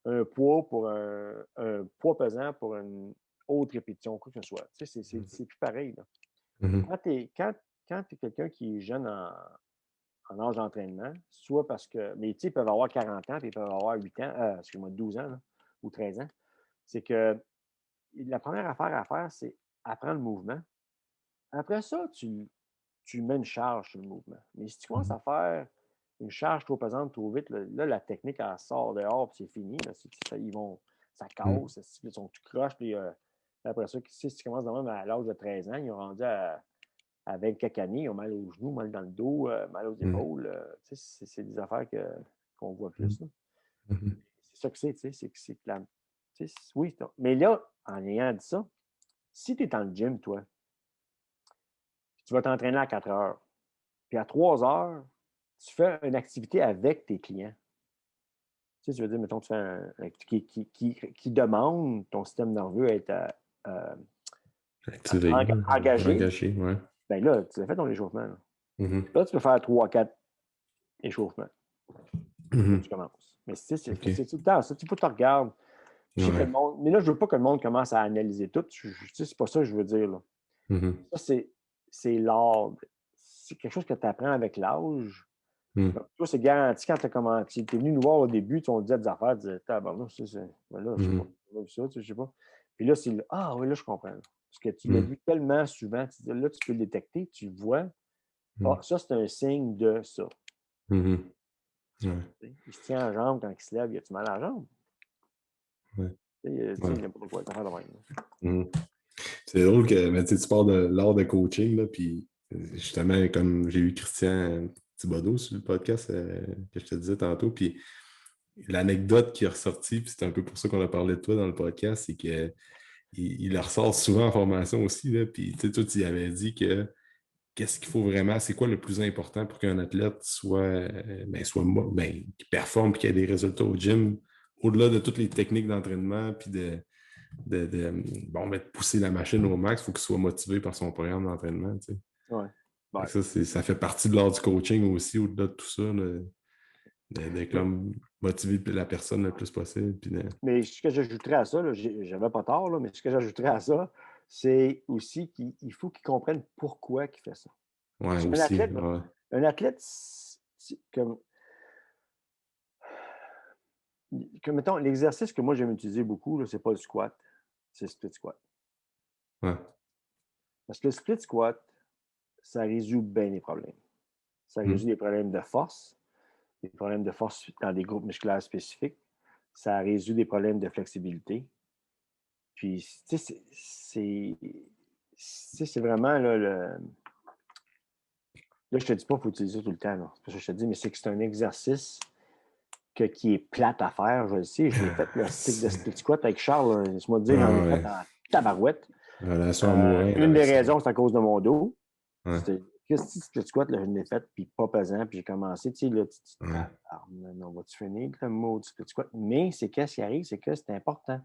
un poids pour un poids pesant pour une autre répétition, quoi que ce soit. Tu sais, c'est plus pareil, là. Mhm. Quand tu es quelqu'un qui est jeune en âge d'entraînement, soit parce que. Mais tu sais, ils peuvent avoir 40 ans, puis ils peuvent avoir 8 ans, excuse-moi, 12 ans, là, ou 13 ans. C'est que la première affaire à faire, c'est apprendre le mouvement. Après ça, tu mets une charge sur le mouvement. Mais si tu commences Mhm. à faire une charge trop pesante, trop vite, là, la technique, elle sort dehors, puis c'est fini. Là, ça Mhm. casse, ils sont tout croches, puis après ça, si tu commences même à l'âge de 13 ans, ils ont rendu à 20 quelques années, ils ont mal aux genoux, mal dans le dos, mal aux Mhm. épaules. C'est des affaires qu'on voit Mhm. plus. Là. Mhm. C'est ça que c'est que oui, mais là, en ayant dit ça, si tu es dans le gym, toi, tu vas t'entraîner à 4 heures, puis à 3 heures, tu fais une activité avec tes clients. Tu sais, je veux dire, mettons, tu fais qui demande ton système nerveux à être euh, Activé, là. engagé, Engagé, ouais. bien là, tu as fait ton échauffement. Là, Mhm. là tu peux faire 3 4 échauffements. Là, tu Mhm. commences. Mais c'est OK. tout le temps ça. Il faut que tu regardes. Je sais que Ouais. le monde. Mais là, je veux pas que le monde commence à analyser tout. Tu sais, c'est pas ça que je veux dire. Là. Mhm. Ça, c'est l'art. C'est quelque chose que tu apprends avec l'âge. Mhm. Donc, toi, c'est garanti quand tu es venu nous voir au début, on te disait des affaires, tu disais, ben là, je sais pas, Mhm. on a vu ça, tu sais, je sais pas. Puis là, ah oui, là, je comprends. Là. Parce que tu l'as Mhm. vu tellement souvent, là, tu peux le détecter, tu le vois. Ah, Mhm. ça, c'est un signe de ça. Mhm. Ouais. Tu sais. Il se tient en jambe quand il se lève, il a-tu mal à la jambe? Ouais. Tu Ouais. sais, n'importe quoi, ça fait de même. Là. Mhm. C'est drôle que mais, tu pars de l'art de coaching, là, puis justement, comme j'ai eu Christian Thibodeau sur le podcast que je te disais tantôt, puis l'anecdote qui est ressortie, puis c'est un peu pour ça qu'on a parlé de toi dans le podcast, c'est que il le ressort souvent en formation aussi, là, puis tu sais, toi, tu y avais dit que qu'est-ce qu'il faut vraiment, c'est quoi le plus important pour qu'un athlète qu'il performe et qu'il ait des résultats au gym, au-delà de toutes les techniques d'entraînement, puis de pousser la machine au max, il faut qu'il soit motivé par son programme d'entraînement. Tu sais. Ouais. Fait Ouais. que ça fait partie de l'art du coaching aussi, au-delà de tout ça, Mais, motiver la personne le plus possible. mais ce que j'ajouterais à ça, là, j'avais pas tort, là, mais ce que j'ajouterais à ça, c'est aussi qu'il faut qu'il comprenne pourquoi il fait ça. Ouais, Parce qu'un aussi. athlète, Ouais. comme mettons, l'exercice que moi j'aime utiliser beaucoup, ce n'est pas le squat, c'est le split squat. Ouais. Parce que le split squat, ça résout bien les problèmes. Ça résout Mm. des problèmes de force, des problèmes de force dans des groupes musculaires spécifiques. Ça résout des problèmes de flexibilité. Puis, tu sais, c'est vraiment là, Là, je te dis pas qu'il faut utiliser tout le temps. Là. C'est pas ça que je te dis, mais c'est que c'est un exercice qui est plate à faire. Je le sais, je l'ai fait, le stick de split squat avec Charles. Laisse-moi te dire, j'en Ah ai fait ouais. en tabarouette. Relation amoureuse Une des avec ça. raisons, c'est à cause de mon dos. Ouais. C'était qu'est-ce que split squat, là, je l'ai fait, puis pas pesant, puis j'ai commencé, tu sais, là, Ouais. on va-tu finir le mot du split squat? Mais c'est qu'est-ce qui arrive, c'est que c'est important.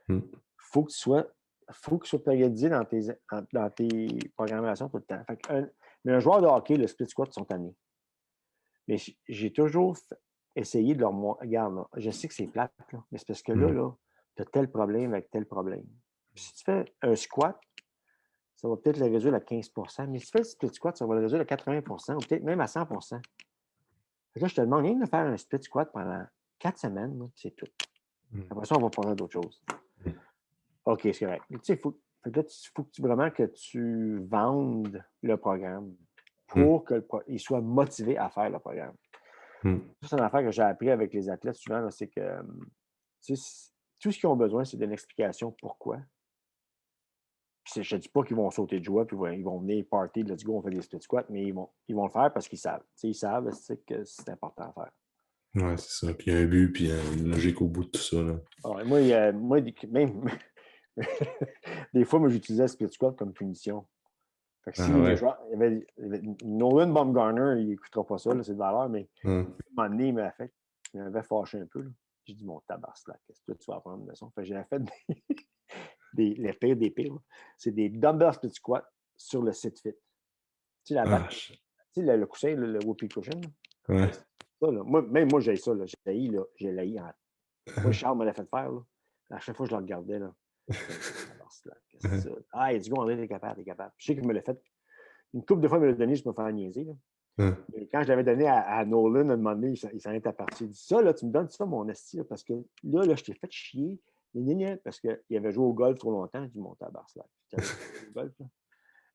Mm. Faut que tu sois, faut que tu sois périodisé dans tes programmations tout le temps. Mais un joueur de hockey, le split squat, ils sont tannés. Mais j'ai toujours essayé de leur montrer, regarde, là, je sais que c'est plate, là, mais c'est parce que Mm. là, tu as tel problème avec tel problème. Puis si tu fais un squat, ça va peut-être le réduire à 15 mais si tu fais le split squat, ça va le réduire à 80 ou peut-être même à 100 Là, je te demande rien de faire un split squat pendant 4 semaines, là, c'est tout. Mm. Après ça, on va parler d'autres choses. OK, c'est correct. Tu sais, faut que vraiment que tu vendes le programme Mm. pour qu'il soit motivé à faire le programme. Mm. Ça, c'est une affaire que j'ai appris avec les athlètes souvent, là, c'est que tu sais, tout ce qu'ils ont besoin, c'est d'une explication pourquoi. Puis je ne te dis pas qu'ils vont sauter de joie, puis ils vont venir party, let's go, on fait des split squats, mais ils vont le faire parce qu'ils savent. Tu sais, ils savent que c'est important à faire. Ouais, c'est ça. Puis il y a un but, puis une logique au bout de tout ça. Là. Ah, moi, même des fois, moi, j'utilisais le split squat comme punition. Fait que si Ah les ouais. joueurs, Nolan Baumgartner, il n'écoutera pas ça, là, c'est de valeur, mais Hum. à un moment donné, il m'avait fâché un peu. Là. J'ai dit, mon tabarnak, qu'est-ce que tu vas apprendre de leçon? Fait que j'ai fait les pires des pires. Là. C'est des dumbbell split squat sur le sit fit. Tu sais, la batte, Ah, tu sais, le coussin, le whoopee cushion. Là. ouais. Hey, ça, là, même moi, j'ai ça. Là. J'ai laï. Moi, Charles me l'a fait faire. Là. À chaque fois que je le regardais, là, qu'est-ce que c'est ça? Ah, il dit, go, André, t'es capable, t'es capable. Je sais qu'il me l'a fait. Une couple de fois, il me l'a donné, je me fais niaiser. Là. Hum. Et quand je l'avais donné à Nolan, à un moment donné, il s'en est aperçu. Il dit, ça, là, tu me donnes ça, mon esti, là, parce que là, je t'ai fait chier. Parce qu'il avait joué au golf trop longtemps. Je dis, mon tabarnak. Au golf, là.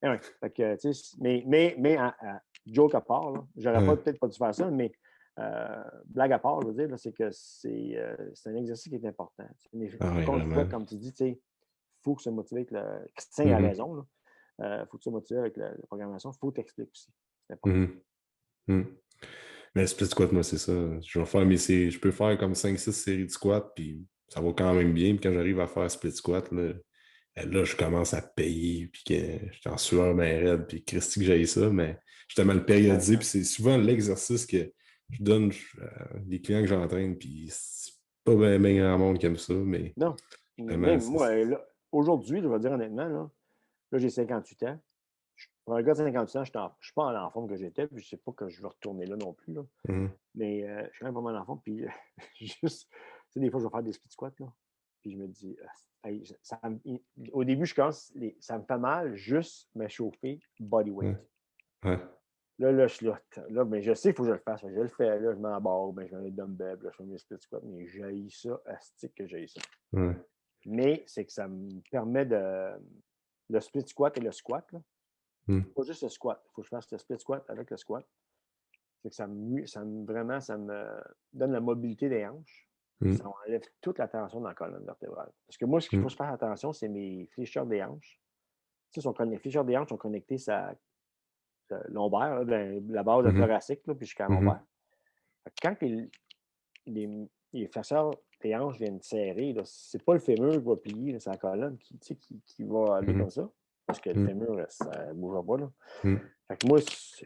Anyway, fait que, joke à part, là, j'aurais Ouais. peut-être pas dû faire ça, mais blague à part, je veux dire, là, c'est que c'est un exercice qui est important. Mais Ah oui, encore une fois, vraiment. comme tu dis, il faut que se motiver avec le. Christian a Mhm. raison. Il faut que se motiver avec la programmation. Il faut t'expliquer aussi. C'est important. Mhm. Mhm. Mais split squat, moi, c'est ça. Je vais faire je peux faire comme 5 6 séries de squat, puis ça va quand même bien. Puis quand j'arrive à faire split squat, là, je commence à payer, puis que je suis en sueur, mais raide, puis Christy que j'ai ça, mais je suis mal périodisé, puis c'est souvent l'exercice que je donne à des clients que j'entraîne, puis c'est pas bien grand monde qui aime ça, mais Non. vraiment, Même moi, là, aujourd'hui, je vais dire honnêtement, là j'ai 58 ans. Pour un gars de 58 ans, je ne suis pas en forme que j'étais, puis je ne sais pas que je vais retourner là non plus. Là. Mhm. Mais je suis quand même pas mal en forme. Puis juste, tu sais, des fois, je vais faire des split squats. Là, puis je me dis, hey, au début, ça me fait mal juste m'échauffer body Ouais. weight. Ouais. Là, je suis là, mais je sais qu'il faut que je le fasse. Je le fais, là, je m'embarque, ben, je mets les dumbbells, là, je fais mes split squats, mais j'ai ça, astique que j'ai ça. Ouais. Mais c'est que ça me permet le split squat et le squat, là. Mhm. Pas juste le squat. Il faut que je fasse le split squat avec le squat. C'est que vraiment, ça me donne la mobilité des hanches. Puis ça Mhm. enlève toute la tension dans la colonne vertébrale. Parce que moi, ce qu'il faut Mhm. se faire attention, c'est mes fléchisseurs des hanches. Tu sais, les fléchisseurs des hanches sont connectés à sa lombaire, là, la base de Mhm. thoracique, là, puis jusqu'à lombaire. Mhm. Fait que quand les fléchisseurs des hanches viennent serrer, c'est pas le fémur qui va plier, c'est la colonne qui va aller comme Mhm. ça. Parce que le Mhm. fémur, ça ne bougera pas. Là. Mhm. Fait que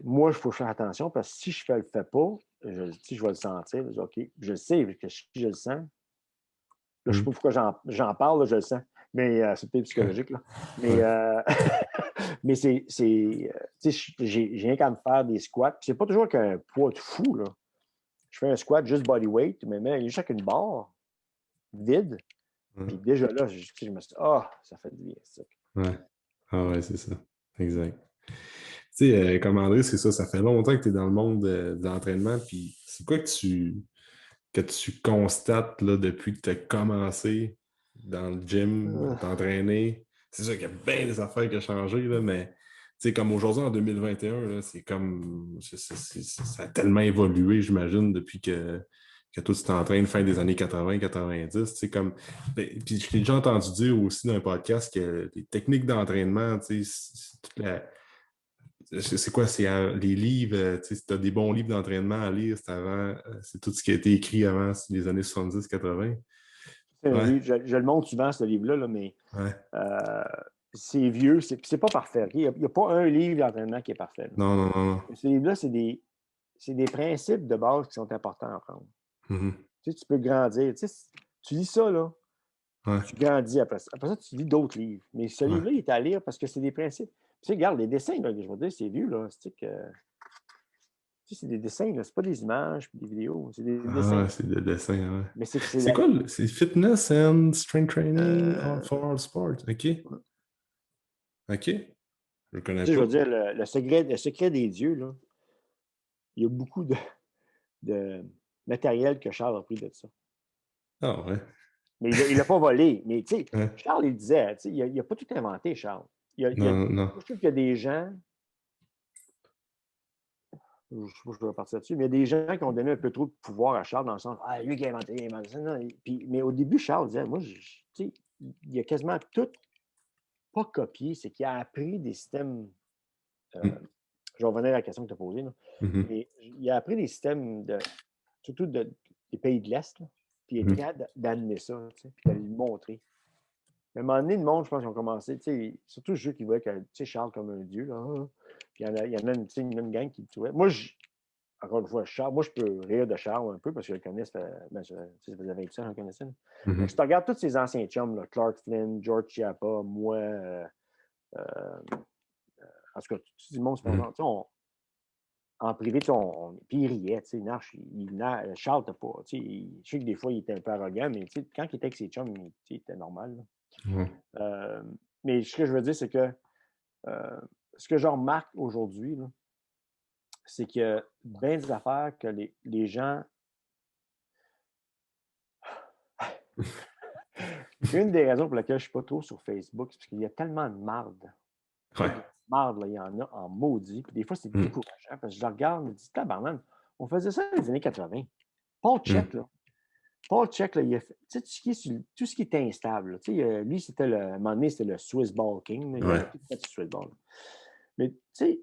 moi, il faut faire attention parce que si je ne le fais pas, je vais le sentir. Je dis, OK, je le sais que si je le sens, là, je ne sais pas Mhm. pourquoi j'en parle, là, je le sens. Mais c'est peut-être psychologique. Là. Mais, Ouais. mais j'ai rien qu'à me faire des squats. Puis c'est pas toujours qu'un poids de fou. Là. Je fais un squat juste body weight, mais même juste avec une barre vide. Ouais. Puis déjà là, je me suis dit, ah, ça fait du bien. Ça. Ouais. Ah ouais, c'est ça. Exact. Tu sais, comme André, c'est ça, ça fait longtemps que tu es dans le monde de l'entraînement, puis c'est quoi que tu constates là, depuis que tu as commencé dans le gym à Euh, t'entraîner? C'est sûr qu'il y a bien des affaires qui ont changé, là, mais tu sais, comme aujourd'hui, en 2021, là, c'est comme ça a tellement évolué, j'imagine, depuis que toi, tu t'entraînes fin des années 80-90. Tu sais, comme, puis je t'ai déjà entendu dire aussi dans un podcast que les techniques d'entraînement, tu sais, c'est quoi? C'est les livres, tu sais, si tu as des bons livres d'entraînement à lire, c'est avant, c'est tout ce qui a été écrit avant les années 70-80. c'est un Ouais, livre, je le montre souvent, ce livre-là, là, mais ouais. euh, c'est vieux, c'est pas parfait. Okay? Il n'y a pas un livre d'entraînement qui est parfait. Là. Non, non, non, non. Ce livre-là, c'est des principes de base qui sont importants à apprendre. Mhm. Tu sais, tu peux grandir. Tu sais, tu lis ça, là, Ouais, tu grandis après ça. Après ça, tu lis d'autres livres. Mais ce ouais. livre-là, il est à lire parce que c'est des principes. Tu sais, regarde, les dessins, là, je veux dire, c'est vieux, là. C'est des dessins, là. C'est pas des images puis des vidéos. C'est des dessins. Ah, c'est le dessin, ouais. Mais c'est que c'est C'est la. quoi? C'est Fitness and Strength Training Euh, for All Sport. OK. OK. Je le connais Tu sais, je pas. veux dire, le secret des dieux, là, il y a beaucoup de matériel que Charles a pris de ça. Ah, ouais. Mais il l'a pas volé. Mais tu sais, Hein? Charles, il disait, tu sais, il n'a pas tout inventé, Charles. Non, non. Moi, je trouve qu'il y a des gens, je ne sais pas si je vais partir là-dessus, mais il y a des gens qui ont donné un peu trop de pouvoir à Charles dans le sens, ah, lui qui a inventé, il a inventé ça. Non, mais au début, Charles disait, moi, tu sais, il a quasiment tout, pas copié, c'est qu'il a appris des systèmes. euh, Mhm. je vais revenir à la question que tu as posée, là, Mhm. mais il a appris des systèmes de. surtout des pays de l'Est, là, puis il est capable d'amener ça, tu sais, puis de le montrer. À un moment donné, le monde, je pense qu'ils ont commencé, tu sais, surtout ceux qui voyaient que, tu sais, Charles comme un dieu, là, puis il y en a une, tu sais, une gang qui le trouvait. Moi, encore une fois, Charles, moi, je peux rire de Charles un peu parce que je le connais, ça faisait 20 ans que je le connaissais. Mais si tu regardes tous ces anciens chums, là, Clark Flynn, George Chiappa, moi, en tout cas, tout le monde se pense, tu sais, en privé, tu sais, puis il riait, tu sais, Charles, t'as pas, tu sais, je sais que des fois, il était un peu arrogant, mais tu sais, quand il était avec ses chums, il était normal, là. Mais ce que je veux dire, c'est que ce que je remarque aujourd'hui, là, c'est qu'il y a bien des affaires que les gens. Une des raisons pour lesquelles je ne suis pas trop sur Facebook, c'est parce qu'il y a tellement de marde. Ouais. De marde, là, il y en a en maudit. Puis des fois, c'est décourageant parce que je le regarde et je me dis, tabarnak, on faisait ça dans les années 80. Paul Check, là. Paul Check, là, il a fait, tu sais, tout ce qui était instable. Là. Tu sais, lui, à un moment donné, c'était le Swiss Ball King. Là. Il a tout fait du Swiss Ball. Mais tu sais,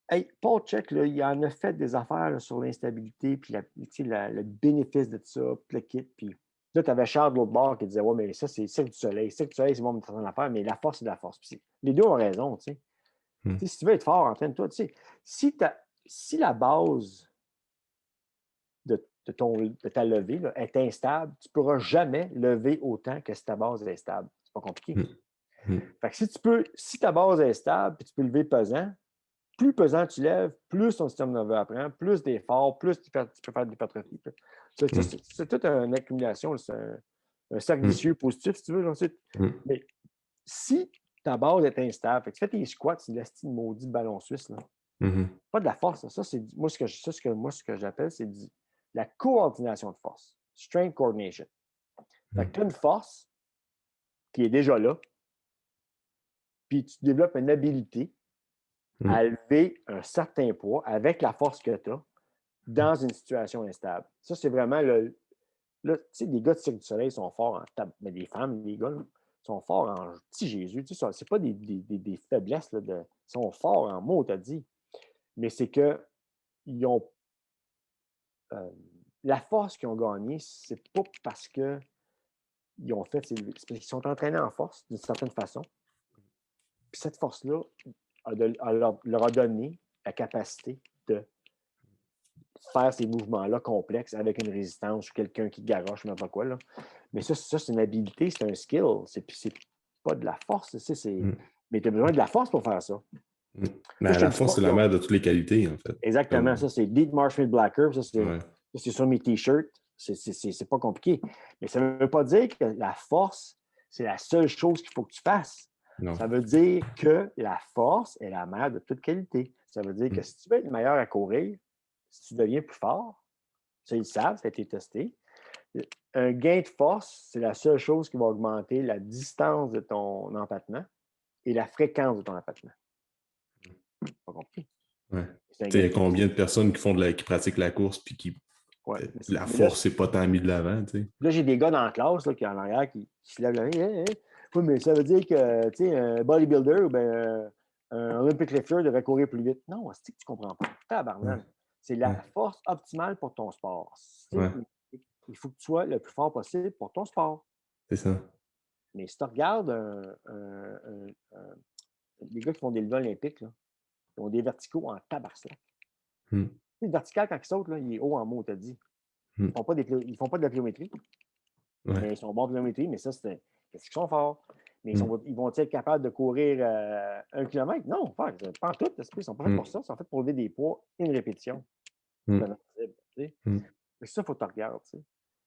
hey, Paul Check, là, il en a fait des affaires là, sur l'instabilité, puis le bénéfice de ça, puis le kit. Puis là, tu avais Charles de l'autre bord qui disait, ouais, mais ça, c'est Cirque du Soleil. Cirque du Soleil, c'est bon, en affaire, mais la force, c'est de la force. Puis les deux ont raison, tu sais. Si tu veux être fort, entraîne-toi. Tu sais, si la base de ta levée là, est instable, tu ne pourras jamais lever autant que si ta base est stable. C'est pas compliqué. Fait que si ta base est stable, puis tu peux lever pesant, plus pesant tu lèves, plus ton système nerveux apprend, plus d'efforts, plus tu peux faire de l'hypertrophie. C'est toute une accumulation, c'est un cercle vicieux positif, si tu veux. Ensuite. Mais si ta base est instable, fait que tu fais tes squats, c'est le maudit ballon suisse. Là. Pas de la force. Ça, c'est moi ce que j'appelle, c'est la coordination de force. Strength coordination. Fait que tu as une force qui est déjà là, puis tu développes une habilité à lever un certain poids avec la force que tu as dans une situation instable. Ça, c'est vraiment le. Là, tu sais, les gars de Cirque du Soleil sont forts en table, mais les femmes, les gars, là, sont forts en petit Jésus. Tu sais, c'est pas des faiblesses. Là, ils sont forts en mots, t'as dit. Mais c'est qu'ils ont. La force qu'ils ont gagnée, c'est pas parce qu'ils ont fait. C'est parce qu'ils sont entraînés en force d'une certaine façon. Puis cette force-là leur a donné la capacité de faire ces mouvements-là complexes avec une résistance ou quelqu'un qui garoche, n'importe quoi. Là. Mais ça, c'est une habilité, c'est un skill. C'est pas de la force. Mais tu as besoin de la force pour faire ça. Mais la force, c'est la mère de toutes les qualités, en fait. Exactement. Ça, c'est Deep Marshall Blacker. Ça, c'est sur mes t-shirts. C'est pas compliqué. Mais ça ne veut pas dire que la force, c'est la seule chose qu'il faut que tu fasses. Non. Ça veut dire que la force est la mère de toute qualité. Ça veut dire que si tu veux être meilleur à courir, si tu deviens plus fort, ça, ils le savent, ça a été testé. Un gain de force, c'est la seule chose qui va augmenter la distance de ton empattement et la fréquence de ton empattement. Pas compliqué. Ouais. Il y a combien de personnes qui pratiquent la course puis qui. Ouais, la force, c'est pas tant mis de l'avant. Là, j'ai des gars dans la classe là, qui en arrière qui se lèvent la main. Oui, mais ça veut dire que un bodybuilder ou un Olympic lifter devrait courir plus vite. Non, c'est que tu comprends pas. Tabarnak. Ouais. C'est la force optimale pour ton sport. Ouais. Il faut que tu sois le plus fort possible pour ton sport. C'est ça. Mais si tu regardes les gars qui font des levées olympiques, là, ils ont des verticaux en tabarnak. Le vertical, quand il saute, là, il est haut en mots, t'as dit. Ils ne font pas de la pliométrie. Ouais. Mais ils sont bons de pliométrie, mais ça, c'est parce qu'ils sont forts. Mais ils vont être capables de courir 1 kilomètre? Non, pas en tout. Ils ne sont pas faits pour ça. Ils sont faits pour lever des poids, une répétition. Ça, il faut que tu regardes.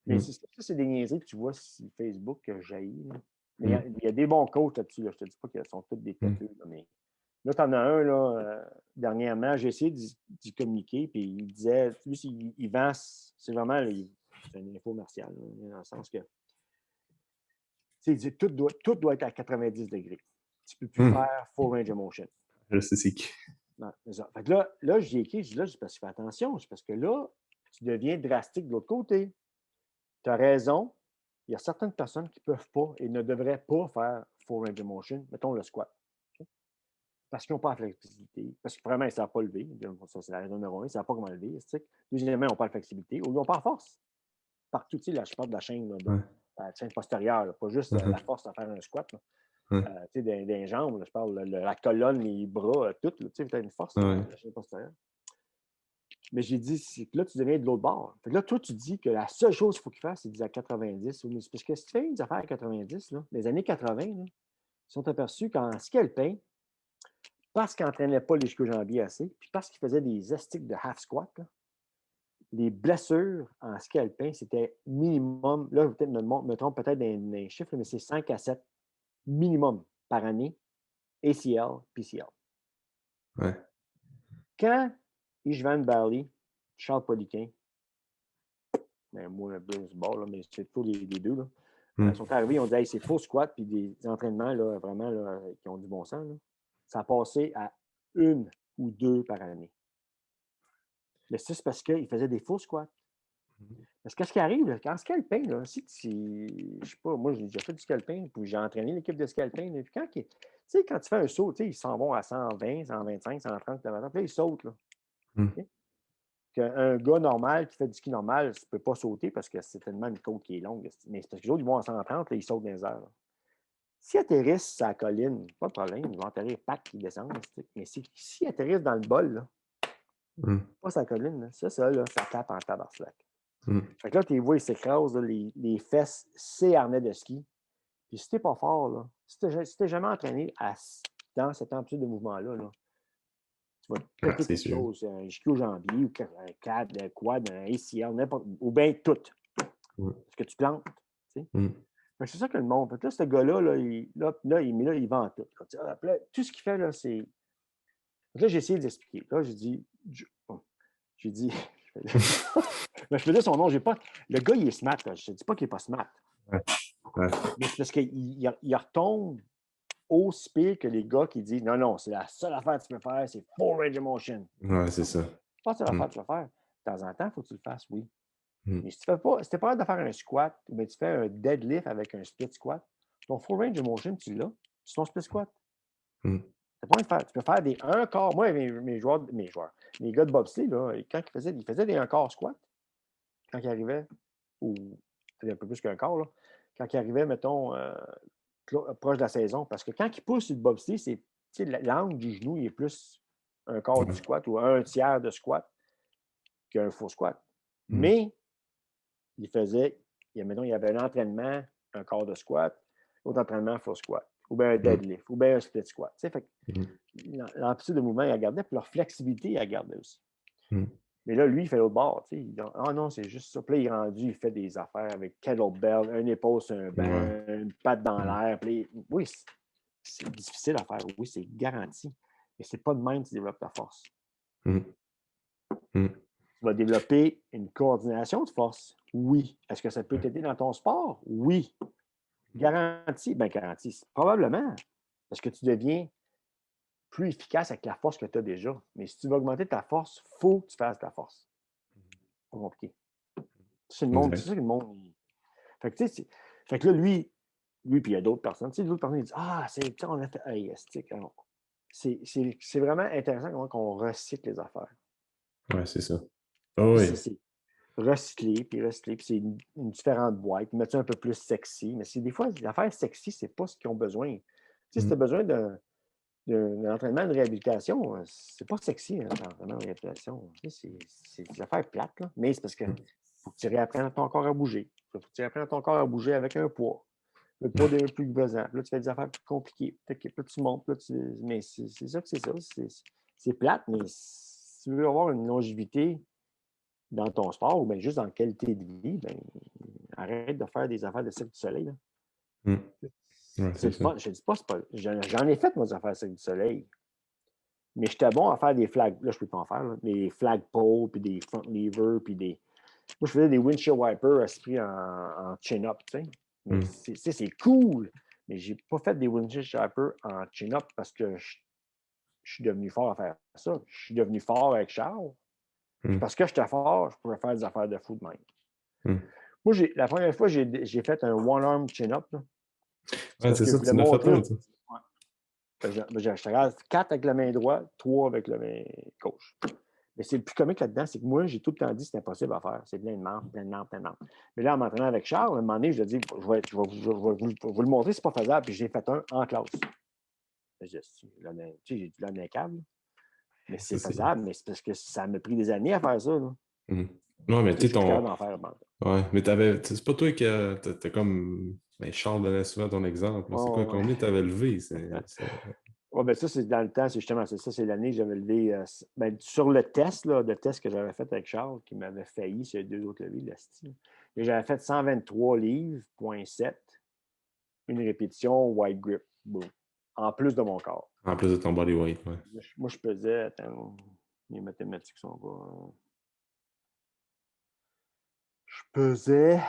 Mais ça, c'est des niaiseries que tu vois sur Facebook que j'haïs. Mais il y a des bons coachs là-dessus. Là. Je ne te dis pas qu'ils sont tous des têteux. Mais là, tu en as un, là, dernièrement, j'ai essayé d'y communiquer, puis il disait, lui, il vend, c'est vraiment, c'est un infomercial, dans le sens que, il dit, tout doit être à 90 degrés. Tu ne peux plus faire full range of motion. Je sais c'est qui. Non, c'est ça. Fait que là j'y ai écrit, je dis, là, parce que fais attention, c'est parce que là, tu deviens drastique de l'autre côté. Tu as raison, il y a certaines personnes qui ne peuvent pas et ne devraient pas faire full range of motion, mettons le squat. Okay? parce qu'ils n'ont pas la flexibilité. Parce que vraiment, ils ne savent pas lever. Ça, c'est la raison numéro un. Ils ne savent pas comment lever. Deuxièmement, ils n'ont pas la flexibilité. Ou ils n'ont pas la force. Partout, tu sais, je parle de la chaîne, là, Ouais. la chaîne postérieure, là, pas juste la force à faire un squat. Ouais. Tu sais, des jambes, là, je parle de la colonne, les bras, tout. Tu sais, tu as une force Ouais. la chaîne postérieure. Mais j'ai dit, c'est que là, tu deviens de l'autre bord. Fait que là, toi, tu dis que la seule chose qu'il faut qu'il fasse, c'est 10 à 90. Parce que si tu fais une affaire à 90, là, les années 80, là, ils sont aperçus qu'en ski alpin, parce qu'ils n'entraînaient pas les ischio-jambiers assez, puis parce qu'ils faisaient des estiques de half squat, là, les blessures en ski alpin, c'était minimum, là, peut-être me trompe peut-être dans les chiffres, mais c'est 5 à 7 minimum par année, ACL, PCL. Ouais. Quand Istvan Bali, Charles Poliquin, ben moi, Bruce Ball, là, mais c'est tous les deux, là, ils sont arrivés, ils ont dit hey, c'est full squat, puis des entraînements là, vraiment là, qui ont du bon sens. Là. Ça a passé à 1 ou 2 par année. Mais ça, c'est parce qu'ils faisaient des full squats. Parce que ce qui arrive, là, en scalpin, là, si tu. Je sais pas, moi, j'ai déjà fait du scalpin, puis j'ai entraîné l'équipe de scalpin. Puis quand tu fais un saut, ils s'en vont à 120, 125, 130 km/h, puis là, ils sautent. Là. Okay? Un gars normal qui fait du ski normal, tu ne peux pas sauter parce que c'est tellement une côte qui est longue. Mais c'est parce que les autres, ils vont à 130, là, ils sautent dans les airs. Là. S'ils atterrissent sur la colline, pas de problème, ils vont atterrir, pack, ils descendent. Mais s'ils atterrissent dans le bol, là, pas sur la colline, là, ça tape en tabarnak. Fait que là, tu vois, ils s'écrasent, les fesses, c'est harnais de ski. Puis si t'es pas fort, là, si t'es jamais entraîné dans cette amplitude de mouvement-là, là, tu vas péter quelque chose, un ischio-jambier ou un quad, un quad, un ACL, n'importe, ou bien tout. Parce que tu plantes. Tu sais. C'est ça que le monde fait. Là, ce gars-là, là, il vend tout. Là, tout ce qu'il fait, là, c'est. Là, j'ai essayé d'expliquer. Là, j'ai dit. Mais je faisais son nom. Le gars, il est smart. Là. Je ne dis pas qu'il n'est pas smart. Ouais. Mais c'est parce qu'il retombe aussi pire que les gars qui disent non, c'est la seule affaire que tu peux faire, c'est full range of motion. Ouais, c'est ça. C'est pas la seule affaire que tu vas faire. De temps en temps, il faut que tu le fasses, oui. Mais si tu n'es pas capable de faire un squat, ou bien tu fais un deadlift avec un split squat, ton full range of motion, tu l'as. C'est ton split squat. Tu peux faire des 1 quart. Moi, mes gars de bobsleigh, là, quand ils faisaient des 1 quart squat, quand ils arrivaient, ou un peu plus qu'un quart, là, quand ils arrivaient, mettons, proche de la saison, parce que quand ils poussent sur le bobsleigh, l'angle du genou, il est plus un quart du squat ou un tiers de squat qu'un faux squat. Mais il y avait un entraînement, un quart de squat, l'autre entraînement, faux squat, ou bien un deadlift, ou bien un split squat. Fait que l'amplitude de mouvement, il a gardé, puis leur flexibilité, il a gardé aussi. Mais là, lui, il fait l'autre bord. Ah non, c'est juste ça. Puis là, il est rendu, il fait des affaires avec kettlebell, un épaule sur un banc, une patte dans l'air. Oui, c'est difficile à faire. Oui, c'est garanti. Mais c'est pas de même que tu développes ta force. Tu vas développer une coordination de force. Oui. Est-ce que ça peut t'aider dans ton sport? Oui. Garanti? Ben, garanti. Probablement. Parce que tu deviens plus efficace avec la force que tu as déjà. Mais si tu veux augmenter ta force, il faut que tu fasses ta force. Pas compliqué. C'est ça que le monde. Fait que là, lui, puis il y a d'autres personnes. Tu sais, d'autres personnes, ils disent ah, on a fait. Hey, c'est vraiment intéressant comment on recycle les affaires. Ouais, c'est ça. Oh, oui. C'est recycler, puis c'est une différente boîte, mettre ça un peu plus sexy. Mais des fois, les affaires sexy, c'est pas ce qu'ils ont besoin. Tu sais, si tu as besoin d'un entraînement de réhabilitation, c'est pas sexy, un entraînement de réhabilitation. C'est des affaires plates, là. Mais c'est parce que faut que tu réapprennes ton corps à bouger. Faut que tu réapprennes ton corps à bouger avec un poids. Le poids devient plus pesant. Là, tu fais des affaires plus compliquées. Là, tu montes. Mais c'est ça que c'est ça. C'est plate, mais si tu veux avoir une longévité dans ton sport ou bien juste dans la qualité de vie, ben, arrête de faire des affaires de Cirque du Soleil. Là. Ouais, c'est ça. Je dis pas, j'en ai fait, moi, des affaires de Cirque du Soleil. Mais j'étais bon à faire des flags. Là, je ne peux pas en faire. Là, des flag poles, puis des front levers, puis des. Moi, je faisais des windshield wipers assis en chin-up, tu sais. Mais c'est cool. Mais j'ai pas fait des windshield wipers en chin-up parce que je suis devenu fort à faire ça. Je suis devenu fort avec Charles. Parce que j'étais fort, je pouvais faire des affaires de fou de même. Moi, la première fois, j'ai fait un one-arm chin-up. Ouais, c'est ça, tu l'as fait un, ça. Je regarde 4 avec la main droite, 3 avec la main gauche. Mais c'est le plus comique là-dedans, c'est que moi, j'ai tout le temps dit que c'était impossible à faire. C'est plein de membres, plein de membres, plein de membres. Mais là, en m'entraînant avec Charles, à un moment donné, je lui ai dit, je vais vous le montrer, c'est pas faisable. Puis j'ai fait un en classe. J'ai dit, là, d'un câble. Mais c'est faisable, mais c'est parce que ça m'a pris des années à faire ça. Là. Non, mais tu sais, Ouais, mais c'est pas toi qui t'as comme. Ben, Charles donnait souvent ton exemple. C'est quoi, combien t'avais levé? Oui, bien ça, c'est dans le temps, c'est justement ça. C'est l'année que j'avais levé. Sur le test, là, que j'avais fait avec Charles, qui m'avait failli sur les 2 autres levées, le style. Et j'avais fait 123 livres, 0.7, une répétition, wide grip, boom. En plus de mon corps. En plus de ton body weight, ouais. Moi, je pesais, attends, les mathématiques sont pas. Je pesais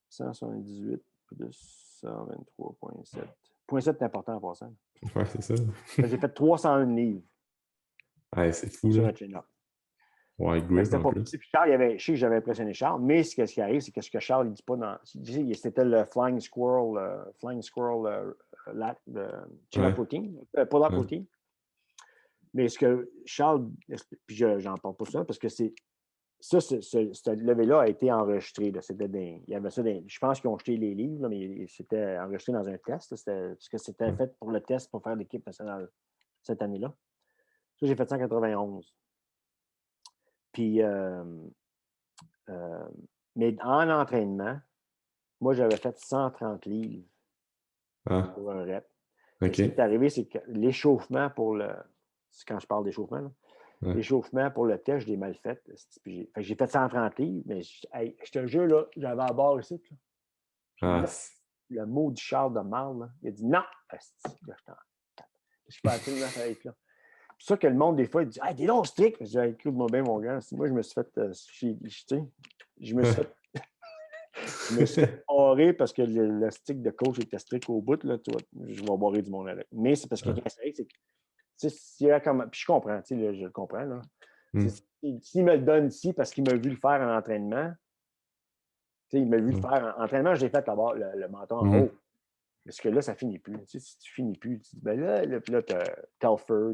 178 plus 123,7. 0.7 c'est important en passant. Ouais, c'est ça. J'ai fait 301 livres. Ouais, c'est fou, sur là. un chin-up. Wide grip en plus. Puis Charles, je sais que j'avais impressionné Charles, mais ce qui arrive, c'est que ce que Charles ne dit pas dans. C'était le Flying Squirrel chin-up routine, pull-up routine. Mais ce que Charles, puis j'en parle pas ça, parce que c'est. Ça, ce levé-là a été enregistré. Là. Il y avait ça je pense qu'ils ont jeté les livres, là, mais c'était enregistré dans un test. Parce que c'était fait pour le test pour faire l'équipe nationale cette année-là. Ça, j'ai fait 191. Puis, mais en entraînement, moi, j'avais fait 130 livres pour un rep. Okay. Ce qui est arrivé, c'est que l'échauffement pour le. Quand je parle d'échauffement, là, l'échauffement pour le test, je l'ai mal fait. J'ai fait 130 livres, mais je te jure, là, j'avais à bord ici. Le mot du Charles de Marle, il a dit non. Je peux absolument faire avec là. C'est ça que le monde, des fois, il dit hey, t'es donc strict. Je dis écoute-moi bien, mon gars. Moi, je me suis fait. Je me suis fait. Je me suis fait barrer parce que le stick de coach était strict au bout. Là, je vais barrer du monde avec. Mais c'est parce que c'est puis je comprends, je le comprends. Là. S'il me le donne ici parce qu'il m'a vu le faire en entraînement, il m'a vu le faire en entraînement, j'ai fait d'abord le menton en haut. Parce que là, ça ne finit plus. Si tu finis plus, tu dis, ben là tu as Telford,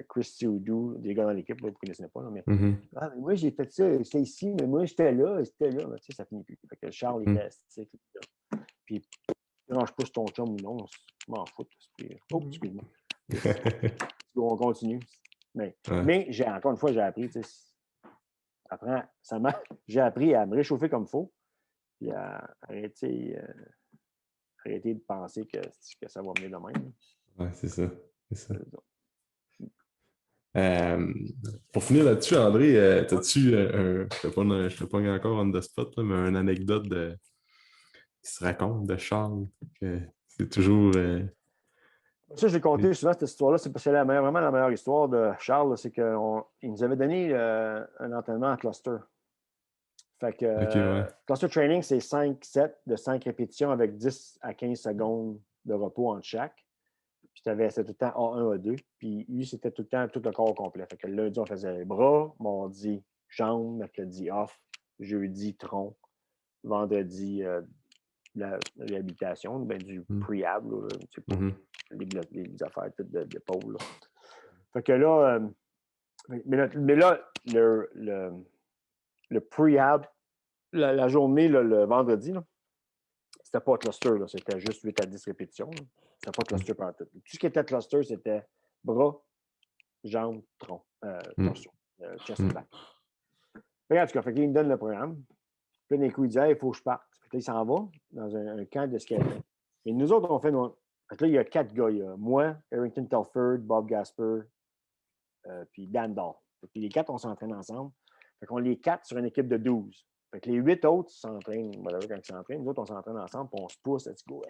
Chris Udo, des gars dans l'équipe, vous ne connaissez pas, là, mais, mais moi, j'ai fait ça, c'était ici, mais moi, j'étais là, ça ne finit plus. Fait que Charles était stick. Puis, range pas sur ton chum ou non, je m'en fous. Excuse-moi. On continue. Mais encore une fois, j'ai appris, j'ai appris à me réchauffer comme il faut, puis à arrêter de penser que ça va venir de même. Oui, c'est ça. Pour finir là-dessus, André, as-tu je te pogne encore on the spot, là, mais une anecdote qui se raconte de Charles, que c'est toujours. Ça, je l'ai conté souvent, cette histoire-là. C'est parce que c'est vraiment la meilleure histoire de Charles, c'est qu'il nous avait donné un entraînement en cluster. Fait que cluster training, c'est 5 sets de 5 répétitions avec 10 à 15 secondes de repos entre chaque. Puis c'était tout le temps A1, A2. Puis lui, c'était tout le temps tout le corps au complet. Fait que lundi, on faisait les bras, mardi, jambes, mercredi off, jeudi, tronc, vendredi, la réhabilitation, ben, du pre-ab, les affaires toutes d'épaule. Fait que là, mais là le pre-ab, la journée, là, le vendredi, là, c'était pas cluster, là, c'était juste 8 à 10 répétitions. Là. C'était pas cluster par tout. Tout ce qui était cluster, c'était bras, jambes, tronc, torsion, chest and back. En tout cas, il me donne le programme. Puis d'un coup, il dit il faut que je parte. Puis là, il s'en va dans un camp d'escalier. Et nous autres, on fait Fait que là, il y a 4 gars. Il y a moi, Harrington Telford, Bob Gasper, puis Dan Dahl. Puis les 4, on s'entraîne ensemble. Fait qu'on les 4 sur une équipe de 12. Fait que les 8 autres s'entraînent, quand ils s'entraînent. Nous autres, on s'entraîne ensemble, puis on se pousse, let's go.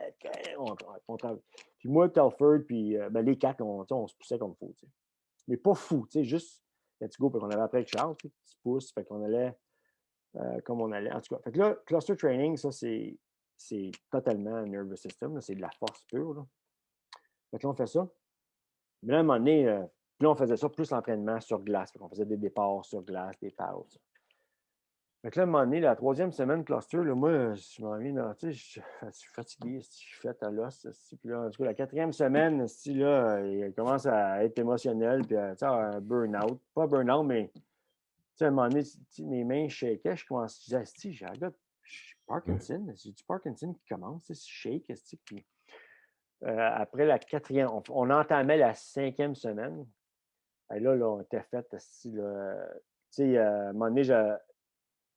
Puis moi, Telford, puis les 4, on se poussait comme il faut. T'sais. Mais pas fou, juste let's go. Puis on avait après avec Charles, qui se pousse. Fait qu'on allait comme on allait. En tout cas, fait que là, cluster training, ça, c'est totalement un nervous system. Là, c'est de la force pure. Là. Fait que là, on fait ça. Mais là, à un moment donné, puis là, on faisait ça plus l'entraînement sur glace. Fait qu'on faisait des départs sur glace, des pauses. Fait que là, à un moment donné, la 3e semaine cluster, là, moi, je m'en viens, tu sais, je suis fatigué, je suis fait à l'os. Puis là, en tout cas, la 4e semaine, là, il commence à être émotionnel, puis à un burn-out. Pas burn-out, mais à un moment donné, mes mains shakaient. Je commence, je disais, j'ai Parkinson, j'ai du Parkinson qui commence, je shake, puis après la 4e, on entamait la 5e semaine. Et là, on était fait, tu sais, à un moment donné,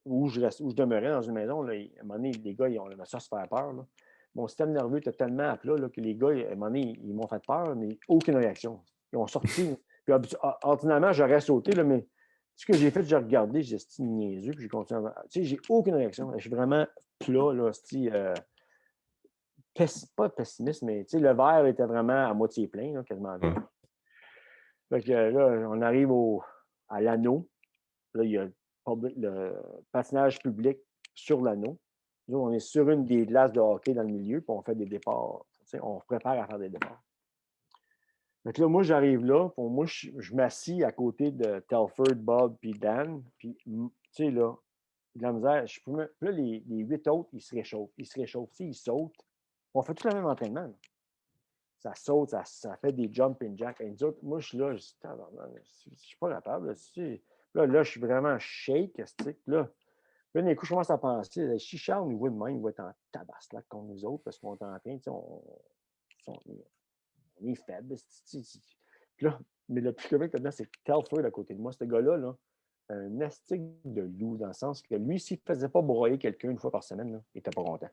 où je demeurais dans une maison, là, à un moment donné, les gars, ils ont ça à se faire peur. Là. Mon système nerveux était tellement à plat là, que les gars, à un moment donné, ils m'ont fait peur, mais aucune réaction. Ils ont sorti. Puis, ordinairement, j'aurais sauté, là, mais ce que j'ai fait, j'ai regardé, j'ai dit niaiseux, puis j'ai continué à... Tu sais, j'ai aucune réaction. Je suis vraiment plat, là, pas pessimiste, mais tu sais, le verre était vraiment à moitié plein, là, quasiment vide. Fait que là, on arrive à l'anneau. Là, il y a le patinage public sur l'anneau. Nous, on est sur une des glaces de hockey dans le milieu, puis on fait des départs. On se prépare à faire des départs. Donc là, moi, j'arrive là, puis moi, je m'assis à côté de Telford, Bob, puis Dan. Puis, tu sais, là, de la misère. Là, les 8 autres, ils se réchauffent. Ils sautent. On fait tout le même entraînement. Là. Ça saute, ça fait des jump and jack. Et nous autres, moi, je suis là, je suis pas capable. Là, je suis vraiment shake. Là, d'un coup, je commence à penser, si Charles nous voit de même, il va être en tabaslac contre nous autres parce qu'on est en train, on est faible. Là, mais le plus comique là-dedans, c'est Telford à côté de moi. Ce gars-là, là, un astique de loup, dans le sens que lui, s'il ne faisait pas broyer quelqu'un 1 fois par semaine, là, il n'était pas content.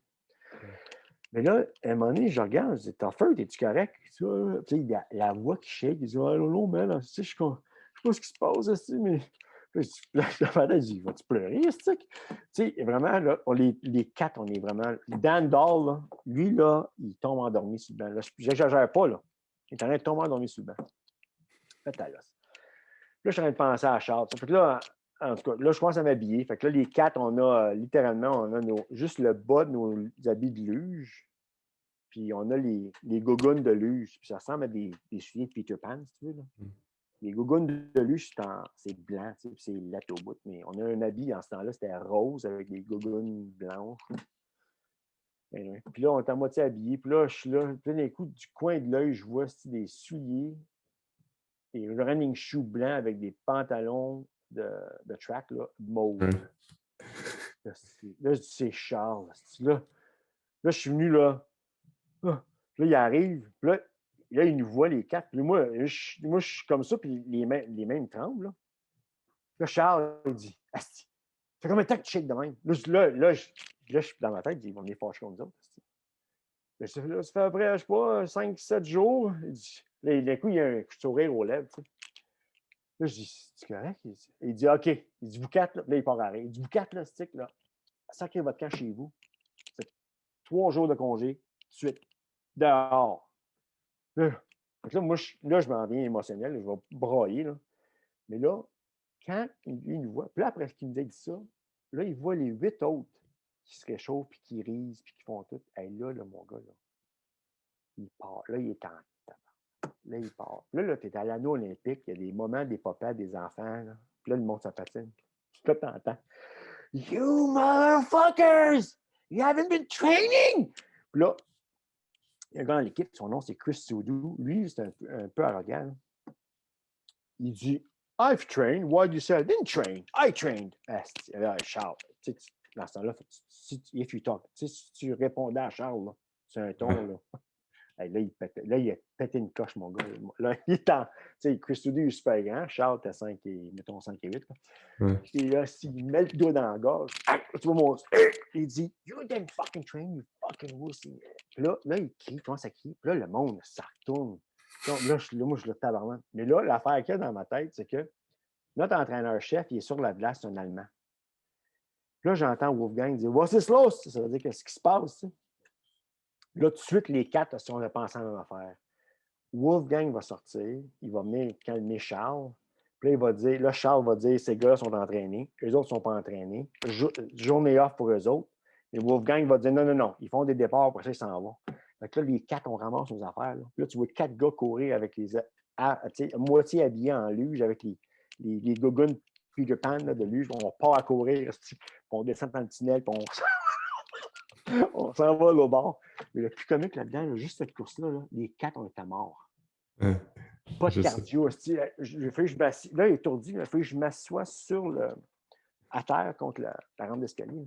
Mais là, à un moment donné, je regarde, je dis, Telford, es-tu correct? Puis il y a la voix qui shake, il dit, oh non, man, je sais pas ce qui se passe ici, mais. Là, je dis, vas-tu pleurer, stick? Tu sais, vraiment, là, les 4, on est vraiment. Dan Dahl, là, lui, là, il tombe endormi sur le banc. Là, j'exagère pas, là. Il est en train de tomber endormi sur le banc. Faites à l'os. Là, je suis en train de penser à Charles. Fait que là, en tout cas, là, je commence à m'habiller. Fait que là, les 4, on a littéralement, on a juste le bas de nos habits de luge. Puis on a les gougounes de luge. Puis ça ressemble à des souliers de Peter Pan, si tu veux, là. Les gougounes de luge, c'est blanc, c'est latte au bout. Mais on a un habit, en ce temps-là, c'était rose avec des gougounes blanches. Puis là, on est à moitié habillé. Puis là, je suis là. Puis d'un coup, du coin de l'œil, je vois des souliers, des running shoes blancs avec des pantalons de track, là, mauve. Là, je dis, c'est Charles. Là, je suis venu là. Là, il arrive. Puis là, il nous voit les 4. Puis moi, je suis comme ça, puis les mains me tremblent. Là, Charles, il dit, asti, ça fait combien de temps que tu shakes de même? Là, je suis dans ma tête, il dit, ils vont venir fâcher contre nous autres. Là, ça fait à peu près, je sais pas, 5-7 jours. Il dit, là, d'un coup, il y a un sourire aux lèvres. Tu sais. Là, je dis, c'est correct? Il dit, OK. Il dit, vous 4, là, il part à rire. Il dit, vous 4, là, stick, là, sacrez votre camp chez vous. C'est 3 jours de congé, tout de suite, dehors. Là, moi, je m'en viens émotionnel, là, je vais brailler. Là. Mais là, quand il nous voit, puis là, après qu'il nous a dit ça, là, il voit les 8 autres qui se réchauffent, puis qui risent, puis qui font tout. Et là, mon gars, là, il part. Là, il est en temps. Là, il part. Là, tu es à l'anneau olympique, il y a des moments des papas, des enfants, là. Puis là, le monde, ça patine. Puis là, t'entends. You motherfuckers! You haven't been training! Puis là, il y a un gars dans l'équipe, son nom, c'est Chris Soudou. Lui, c'est un peu arrogant. Là. Il dit, I've trained. Why do you say I didn't train? I trained. Charles, dans ce temps-là, si tu répondais à Charles, c'est un ton, là. Là, il a pété une coche, mon gars. Là, il est en. Tu sais, Chris Soudou est super grand. Charles, t'as 5 et 8. Et là, s'il met le doigt dans la gorge, tu vois mon. Il dit, You didn't fucking train, you fucking wussy. Puis là, il crie, il commence à crier. Puis là, le monde, ça retourne. Donc, moi, je le tabarnak. Mais là, l'affaire qu'il y a dans ma tête, c'est que notre entraîneur-chef, il est sur la glace, c'est un Allemand. Puis là, j'entends Wolfgang dire, Was is los? Ça veut dire qu'est-ce qui se passe, tu sais? Là, tout de suite, les 4, si on a pensé à la même affaire. Wolfgang va sortir, il va venir calmer Charles. Puis là, il va dire, là, Charles va dire, ces gars sont entraînés, eux autres ne sont pas entraînés. Journée off pour eux autres. Et Wolfgang va dire, non, ils font des départs, après ça, ils s'en vont. Donc là, les 4, on ramasse nos affaires. Là, là tu vois 4 gars courir avec les moitié habillés en luge, avec les gougounes Peter Pan là, de lui. On part à courir, on descend dans le tunnel, puis on s'en va au bord. Mais le plus comique là-dedans, là, juste cette course-là, là, les 4 ont été morts. Hein, Pas de je sais. cardio. J'ai fallu que je m'assoie. Là, il est étourdi, il a fallu que je m'assoie à terre contre la rampe d'escalier.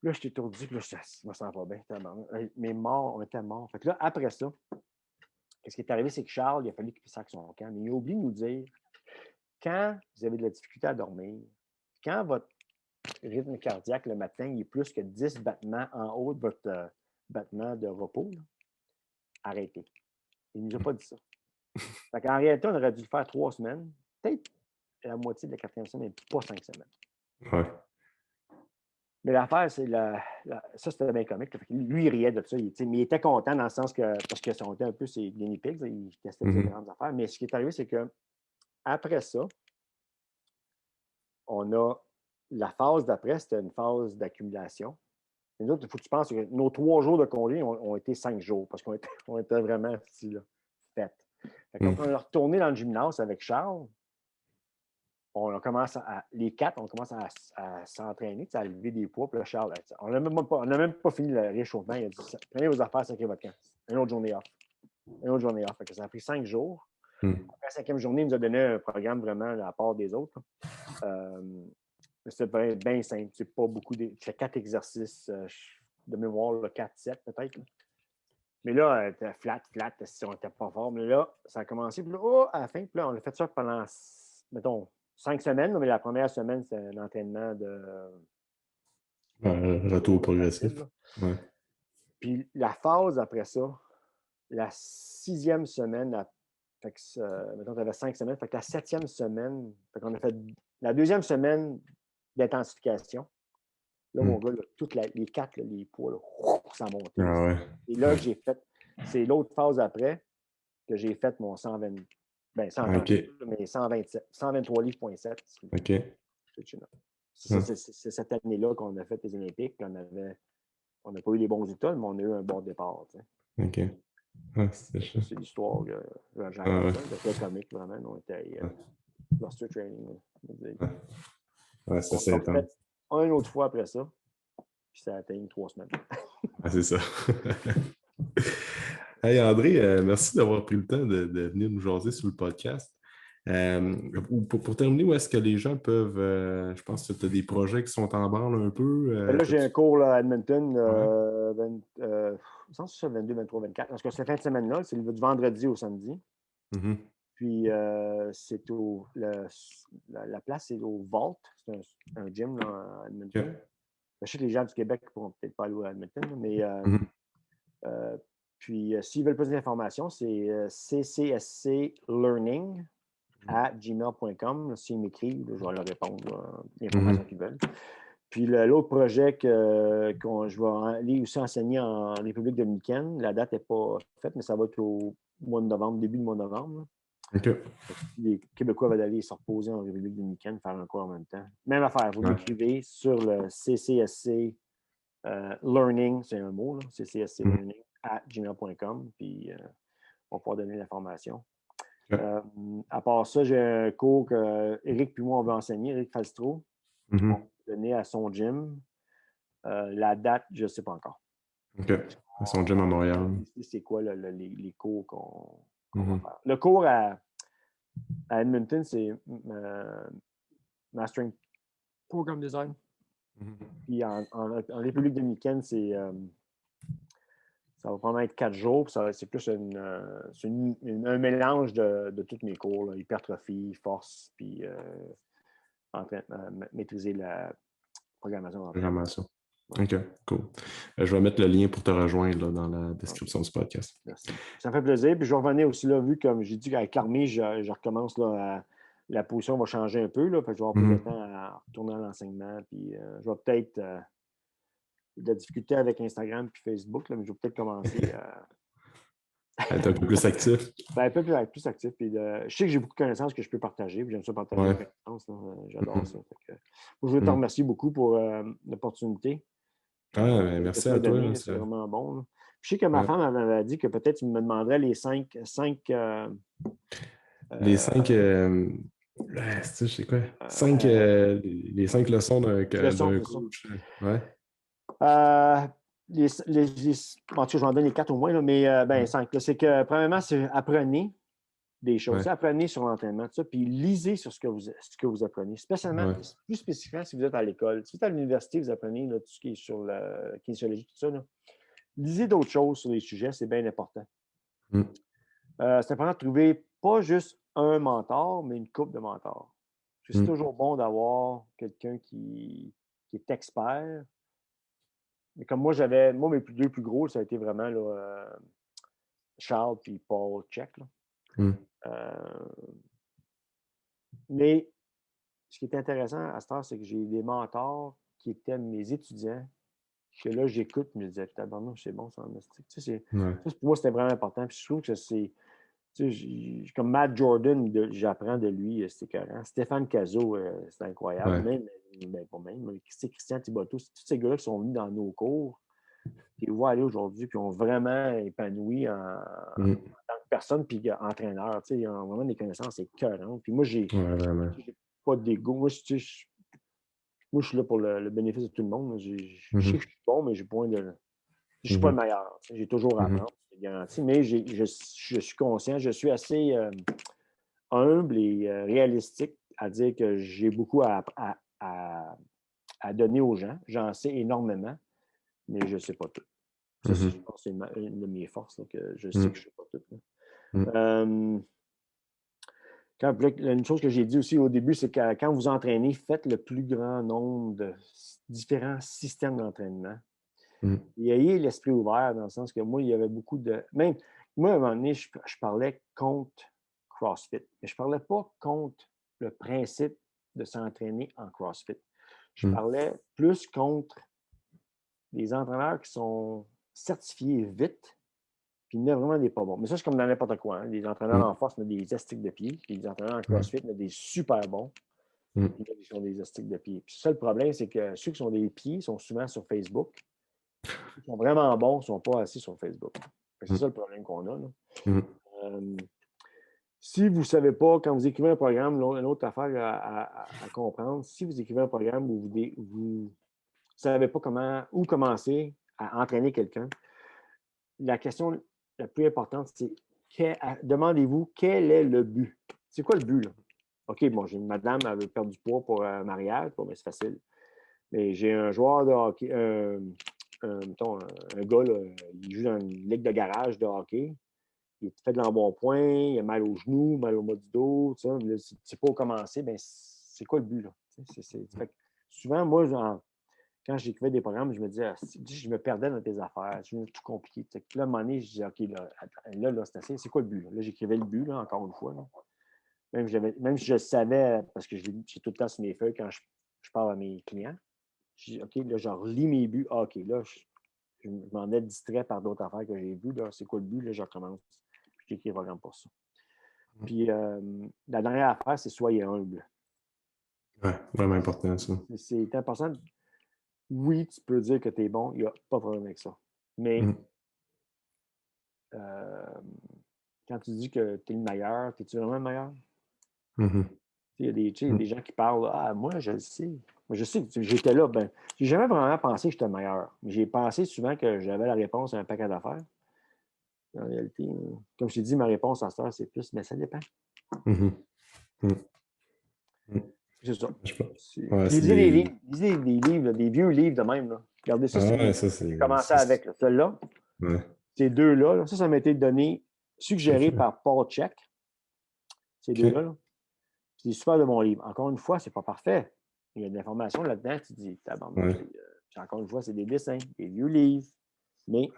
Là, j'étais étourdi, puis là, je me sens pas bien. Mes morts ont été morts. Fait que là, après ça, ce qui est arrivé, c'est que Charles, il a fallu qu'il saque son camp. Mais il a oublié de nous dire, quand vous avez de la difficulté à dormir, quand votre rythme cardiaque le matin, il est plus que 10 battements en haut de votre battement de repos, là, arrêtez. Il ne nous a pas dit ça. Fait qu'en réalité, on aurait dû le faire 3 semaines, peut-être la moitié de la 4e semaine, mais pas 5 semaines. Ouais. Mais l'affaire, c'est ça, c'était bien comique. Lui, il riait de ça. Mais il était content dans le sens que, parce que ça était un peu ses guinea pigs, il testait des grandes affaires. Mais ce qui est arrivé, c'est que après ça, on a la phase d'après, c'était une phase d'accumulation. Nous autres, il faut que tu penses que nos 3 jours de congé ont été 5 jours parce qu'on était vraiment fait. Quand on est retourné dans le gymnase avec Charles, les 4, on commence à s'entraîner, à lever des poids. Puis là, Charles, on n'a même pas fini le réchauffement. Il a dit, prenez vos affaires, sacrez votre camp. Une autre journée off. Une autre journée off. Fait que ça a pris 5 jours. Après la 5e journée, il nous a donné un programme vraiment à la part des autres. C'était bien simple. C'est pas beaucoup. C'est 4 exercices de mémoire, 4-7 peut-être. Mais là, c'était flat, si on n'était pas fort. Mais là, ça a commencé. Puis là, à la fin, puis là, on a fait ça pendant, mettons, 5 semaines. Mais la première semaine, c'était un entraînement de... retour progressif. Ouais. Puis la phase après ça, la 6e semaine, mettons, tu avais 5 semaines. Fait que la 7e semaine, fait qu'on a fait la 2e semaine d'intensification. Là, mon gars, les 4, les poids, là, ça a monté. Ah ouais. Et là, j'ai fait, c'est l'autre phase après que j'ai fait mon 120, ben 120, mais 123 livres,7. OK. C'est cette année-là qu'on a fait les Olympiques. On n'a pas eu les bons résultats, mais on a eu un bon départ. Tu sais. OK. Ah, c'est l'histoire que j'ai raconté. C'était comique, vraiment. On était cluster training. Ouais, c'est ça. Une autre fois après ça, puis ça a atteint 3 semaines. Ah, c'est ça. Hey André, merci d'avoir pris le temps de venir nous jaser sur le podcast. Pour terminer, où est-ce que les gens peuvent... je pense que tu as des projets qui sont en branle un peu. Là, j'ai un cours là, à Edmonton, je pense que c'est 22, 23, 24. Parce que cette fin de semaine-là, c'est du vendredi au samedi. Puis, c'est la place, c'est au Vault. C'est un gym là, à Edmonton. Okay. Je sais que les gens du Québec ne pourront peut-être pas aller à Edmonton, mais puis, s'ils veulent plus d'informations, c'est ccsclearning@gmail.com. S'ils m'écrivent, je vais leur répondre l'information qu'ils veulent. Puis, l'autre projet que je vais aller aussi enseigner en République dominicaine, la date n'est pas faite, mais ça va être au mois de novembre, début du mois de novembre. OK. Les Québécois veulent aller se reposer en République dominicaine, faire un cours en même temps. Même affaire, vous l'écrivez sur le CCSC Learning, c'est un mot, là, CCSC Learning @gmail.com, puis on va pouvoir donner l'information. À part ça, j'ai un cours que Eric puis moi, on veut enseigner, Eric Falstro. On va donner à son gym. La date, je ne sais pas encore. OK. À son gym à Montréal. C'est quoi les cours qu'on va faire. Le cours à Edmonton, c'est Mastering Program Design. Puis en République dominicaine, ça va probablement être 4 jours. C'est plus un mélange de tous mes cours, là, hypertrophie, force, puis maîtriser la programmation. OK, cool. Je vais mettre le lien pour te rejoindre là, dans la description du podcast. Merci. Ça me fait plaisir. Puis je vais revenir aussi là, vu comme j'ai dit avec l'armée, je recommence là, la position va changer un peu. Là, fait que je vais avoir plus de temps à retourner à l'enseignement. Puis je vais peut-être de la difficulté avec Instagram et Facebook, là, mais je vais peut-être commencer à être un peu plus actif. Un peu plus actif. Puis je sais que j'ai beaucoup de connaissances que je peux partager. Puis j'aime ça partager mes connaissances. J'adore ça. Je veux te remercier beaucoup pour l'opportunité. Merci à toi. C'est vraiment bon. Là. Je sais que ma femme m'avait dit que peut-être tu me demanderais les 5. Les 5 C'est quoi? Les 5 Ouais. leçons d'un Leçons, d'un leçons. coach. Ouais. En tout cas, je vais en donner 4 au moins, là, mais 5. C'est que, premièrement, c'est apprenez des choses. Ouais. Apprenez sur l'entraînement, tout ça, puis lisez sur ce que vous apprenez. Spécialement, Ouais. plus spécifiquement si vous êtes à l'école. Si vous êtes à l'université, vous apprenez là, tout ce qui est sur la kinésiologie, tout ça. Là. Lisez d'autres choses sur les sujets, c'est bien important. Mm. C'est important de trouver pas juste un mentor, mais une couple de mentors. C'est toujours bon d'avoir quelqu'un qui est expert. Mais comme moi, mes deux plus gros, ça a été vraiment là, Charles puis Paul Check. Là. Mais ce qui est intéressant à ce temps, c'est que j'ai des mentors qui étaient mes étudiants, que là, j'écoute, je me disais, tabarnak, c'est bon, ça en est. Tu sais, pour moi, c'était vraiment important. Puis je trouve que c'est. Tu sais, comme Matt Jordan, j'apprends de lui, c'est écœurant. Stéphane Cazot, c'est incroyable. Ouais. Pas même. Christian Thibodeau, tous ces gars-là qui sont venus dans nos cours, qui voient aller aujourd'hui, puis ont vraiment épanoui en tant que personne, puis entraîneur. Tu sais, ils ont vraiment des connaissances écœurantes. Puis moi, j'ai pas d'ego. Moi, je suis là pour le bénéfice de tout le monde. Je sais que je suis bon, mais j'ai point de. Je ne suis pas le meilleur. J'ai toujours à apprendre, c'est garanti. Mais je suis conscient, je suis assez humble et réalistique à dire que j'ai beaucoup à donner aux gens. J'en sais énormément, mais je ne sais pas tout. Ça, je pense que c'est une de mes forces, là, que je sais que je ne sais pas tout. Une chose que j'ai dit aussi au début, c'est que quand vous entraînez, faites le plus grand nombre de différents systèmes d'entraînement. Et ayez l'esprit ouvert dans le sens que moi, il y avait beaucoup de. Même moi, à un moment donné, je parlais contre CrossFit, mais je ne parlais pas contre le principe de s'entraîner en CrossFit. Je parlais plus contre les entraîneurs qui sont certifiés vite, puis il y en a vraiment des pas bons. Mais ça, c'est comme dans n'importe quoi. Hein. Les entraîneurs en force mettent des elastiques de pied, puis les entraîneurs en CrossFit mettent des super bons, puis ils sont des elastiques de pied. Puis ça, le problème, c'est que ceux qui sont des pieds sont souvent sur Facebook. Ceux qui sont vraiment bons ne sont pas assis sur Facebook. C'est ça le problème qu'on a. Là. Si vous ne savez pas, quand vous écrivez un programme, une autre affaire à comprendre, si vous écrivez un programme où vous ne savez pas où commencer à entraîner quelqu'un, la question la plus importante, c'est demandez-vous quel est le but. C'est quoi le but? Là? OK, bon, j'ai une madame, elle veut perdre du poids pour un mariage, bon, mais c'est facile. Mais j'ai un joueur de hockey, mettons, un gars, là, il joue dans une ligue de garage de hockey. Il fait de l'embonpoint, il a mal aux genoux, mal au bas du dos, tu sais, pas où commencer, bien, c'est quoi le but, là? Fait que souvent, moi, quand j'écrivais des programmes, je me disais, je me perdais dans tes affaires, je tout compliqué. Puis là, à un moment donné, je disais, OK, là c'est assez, c'est quoi le but? Là, j'écrivais le but, là, encore une fois. Là. Même si je le savais, parce que j'ai tout le temps sur mes feuilles quand je parle à mes clients, je dis, OK, là, je relis mes buts. Ah, OK, là, je m'en ai distrait par d'autres affaires que j'ai vues. Là, c'est quoi le but? Là, je recommence. Puis j'écris vraiment pour ça. Puis la dernière affaire, c'est soyez humble. Ouais, vraiment important, ça. C'est important. Oui, tu peux dire que tu es bon, il n'y a pas de problème avec ça. Mais quand tu dis que tu es le meilleur, es-tu vraiment le meilleur? Il y a des gens qui parlent, ah, moi, je le sais. Moi, je sais que j'étais là. Ben, j'ai jamais vraiment pensé que j'étais le meilleur. J'ai pensé souvent que j'avais la réponse à un paquet d'affaires. En réalité, comme je t'ai dit, ma réponse à ça, c'est plus, mais ça dépend. C'est ça. Lisez des livres. Lisez des livres, des vieux livres de même. Là. Regardez ça. J'ai commencé avec celui-là. Ouais. Ces deux-là. Ça m'a été donné, suggéré par Paul Check. Ces deux-là. Là. C'est super de mon livre. Encore une fois, c'est pas parfait. Il y a de l'information là-dedans. Tu dis, encore une fois, c'est des dessins, des vieux livres. Mais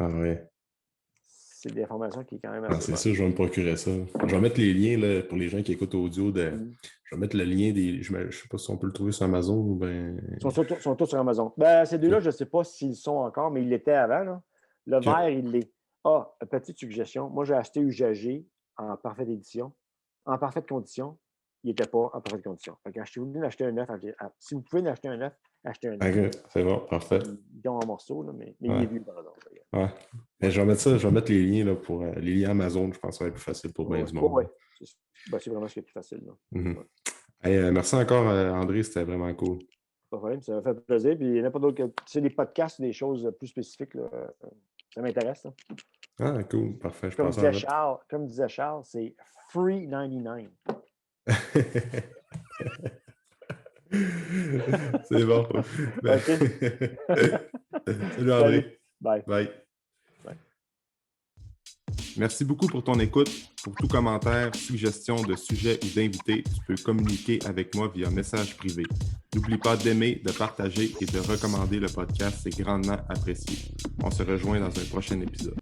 c'est de l'information qui est quand même assez c'est ça, je vais me procurer ça. Je vais mettre les liens là, pour les gens qui écoutent audio. Je vais mettre le lien des. Je ne sais pas si on peut le trouver sur Amazon ou bien. Ils sont tous sur Amazon. Ces deux-là, je ne sais pas s'ils sont encore, mais ils l'étaient avant. Là. Le vert, il l'est. Ah, petite suggestion. Moi, j'ai acheté UGG en parfaite édition, en parfaite condition. Il n'était pas en parfaite condition. Si vous voulez acheter un neuf, si vous pouvez en acheter un neuf, achetez un neuf. OK, c'est bon, parfait. Ils ont un morceau, là, mais il est vieux, par exemple. Ouais. Mais je vais mettre les liens là, pour les liens Amazon, je pense que ça va être plus facile pour bien du monde. Oui, c'est vraiment ce qui est plus facile. Là. Hey, merci encore, André, c'était vraiment cool. Pas de problème, ça m'a fait plaisir. Puis il y en a pas d'autres que. Tu sais, des podcasts, des choses plus spécifiques, là, ça m'intéresse. Hein. Ah, cool, parfait. Je Comme pense disait Charles, c'est free 99. C'est bon. OK. Salut, André. Bye. Bye. Bye. Merci beaucoup pour ton écoute. Pour tout commentaire, suggestion de sujet ou d'invité, tu peux communiquer avec moi via message privé. N'oublie pas d'aimer, de partager et de recommander le podcast, c'est grandement apprécié. On se rejoint dans un prochain épisode.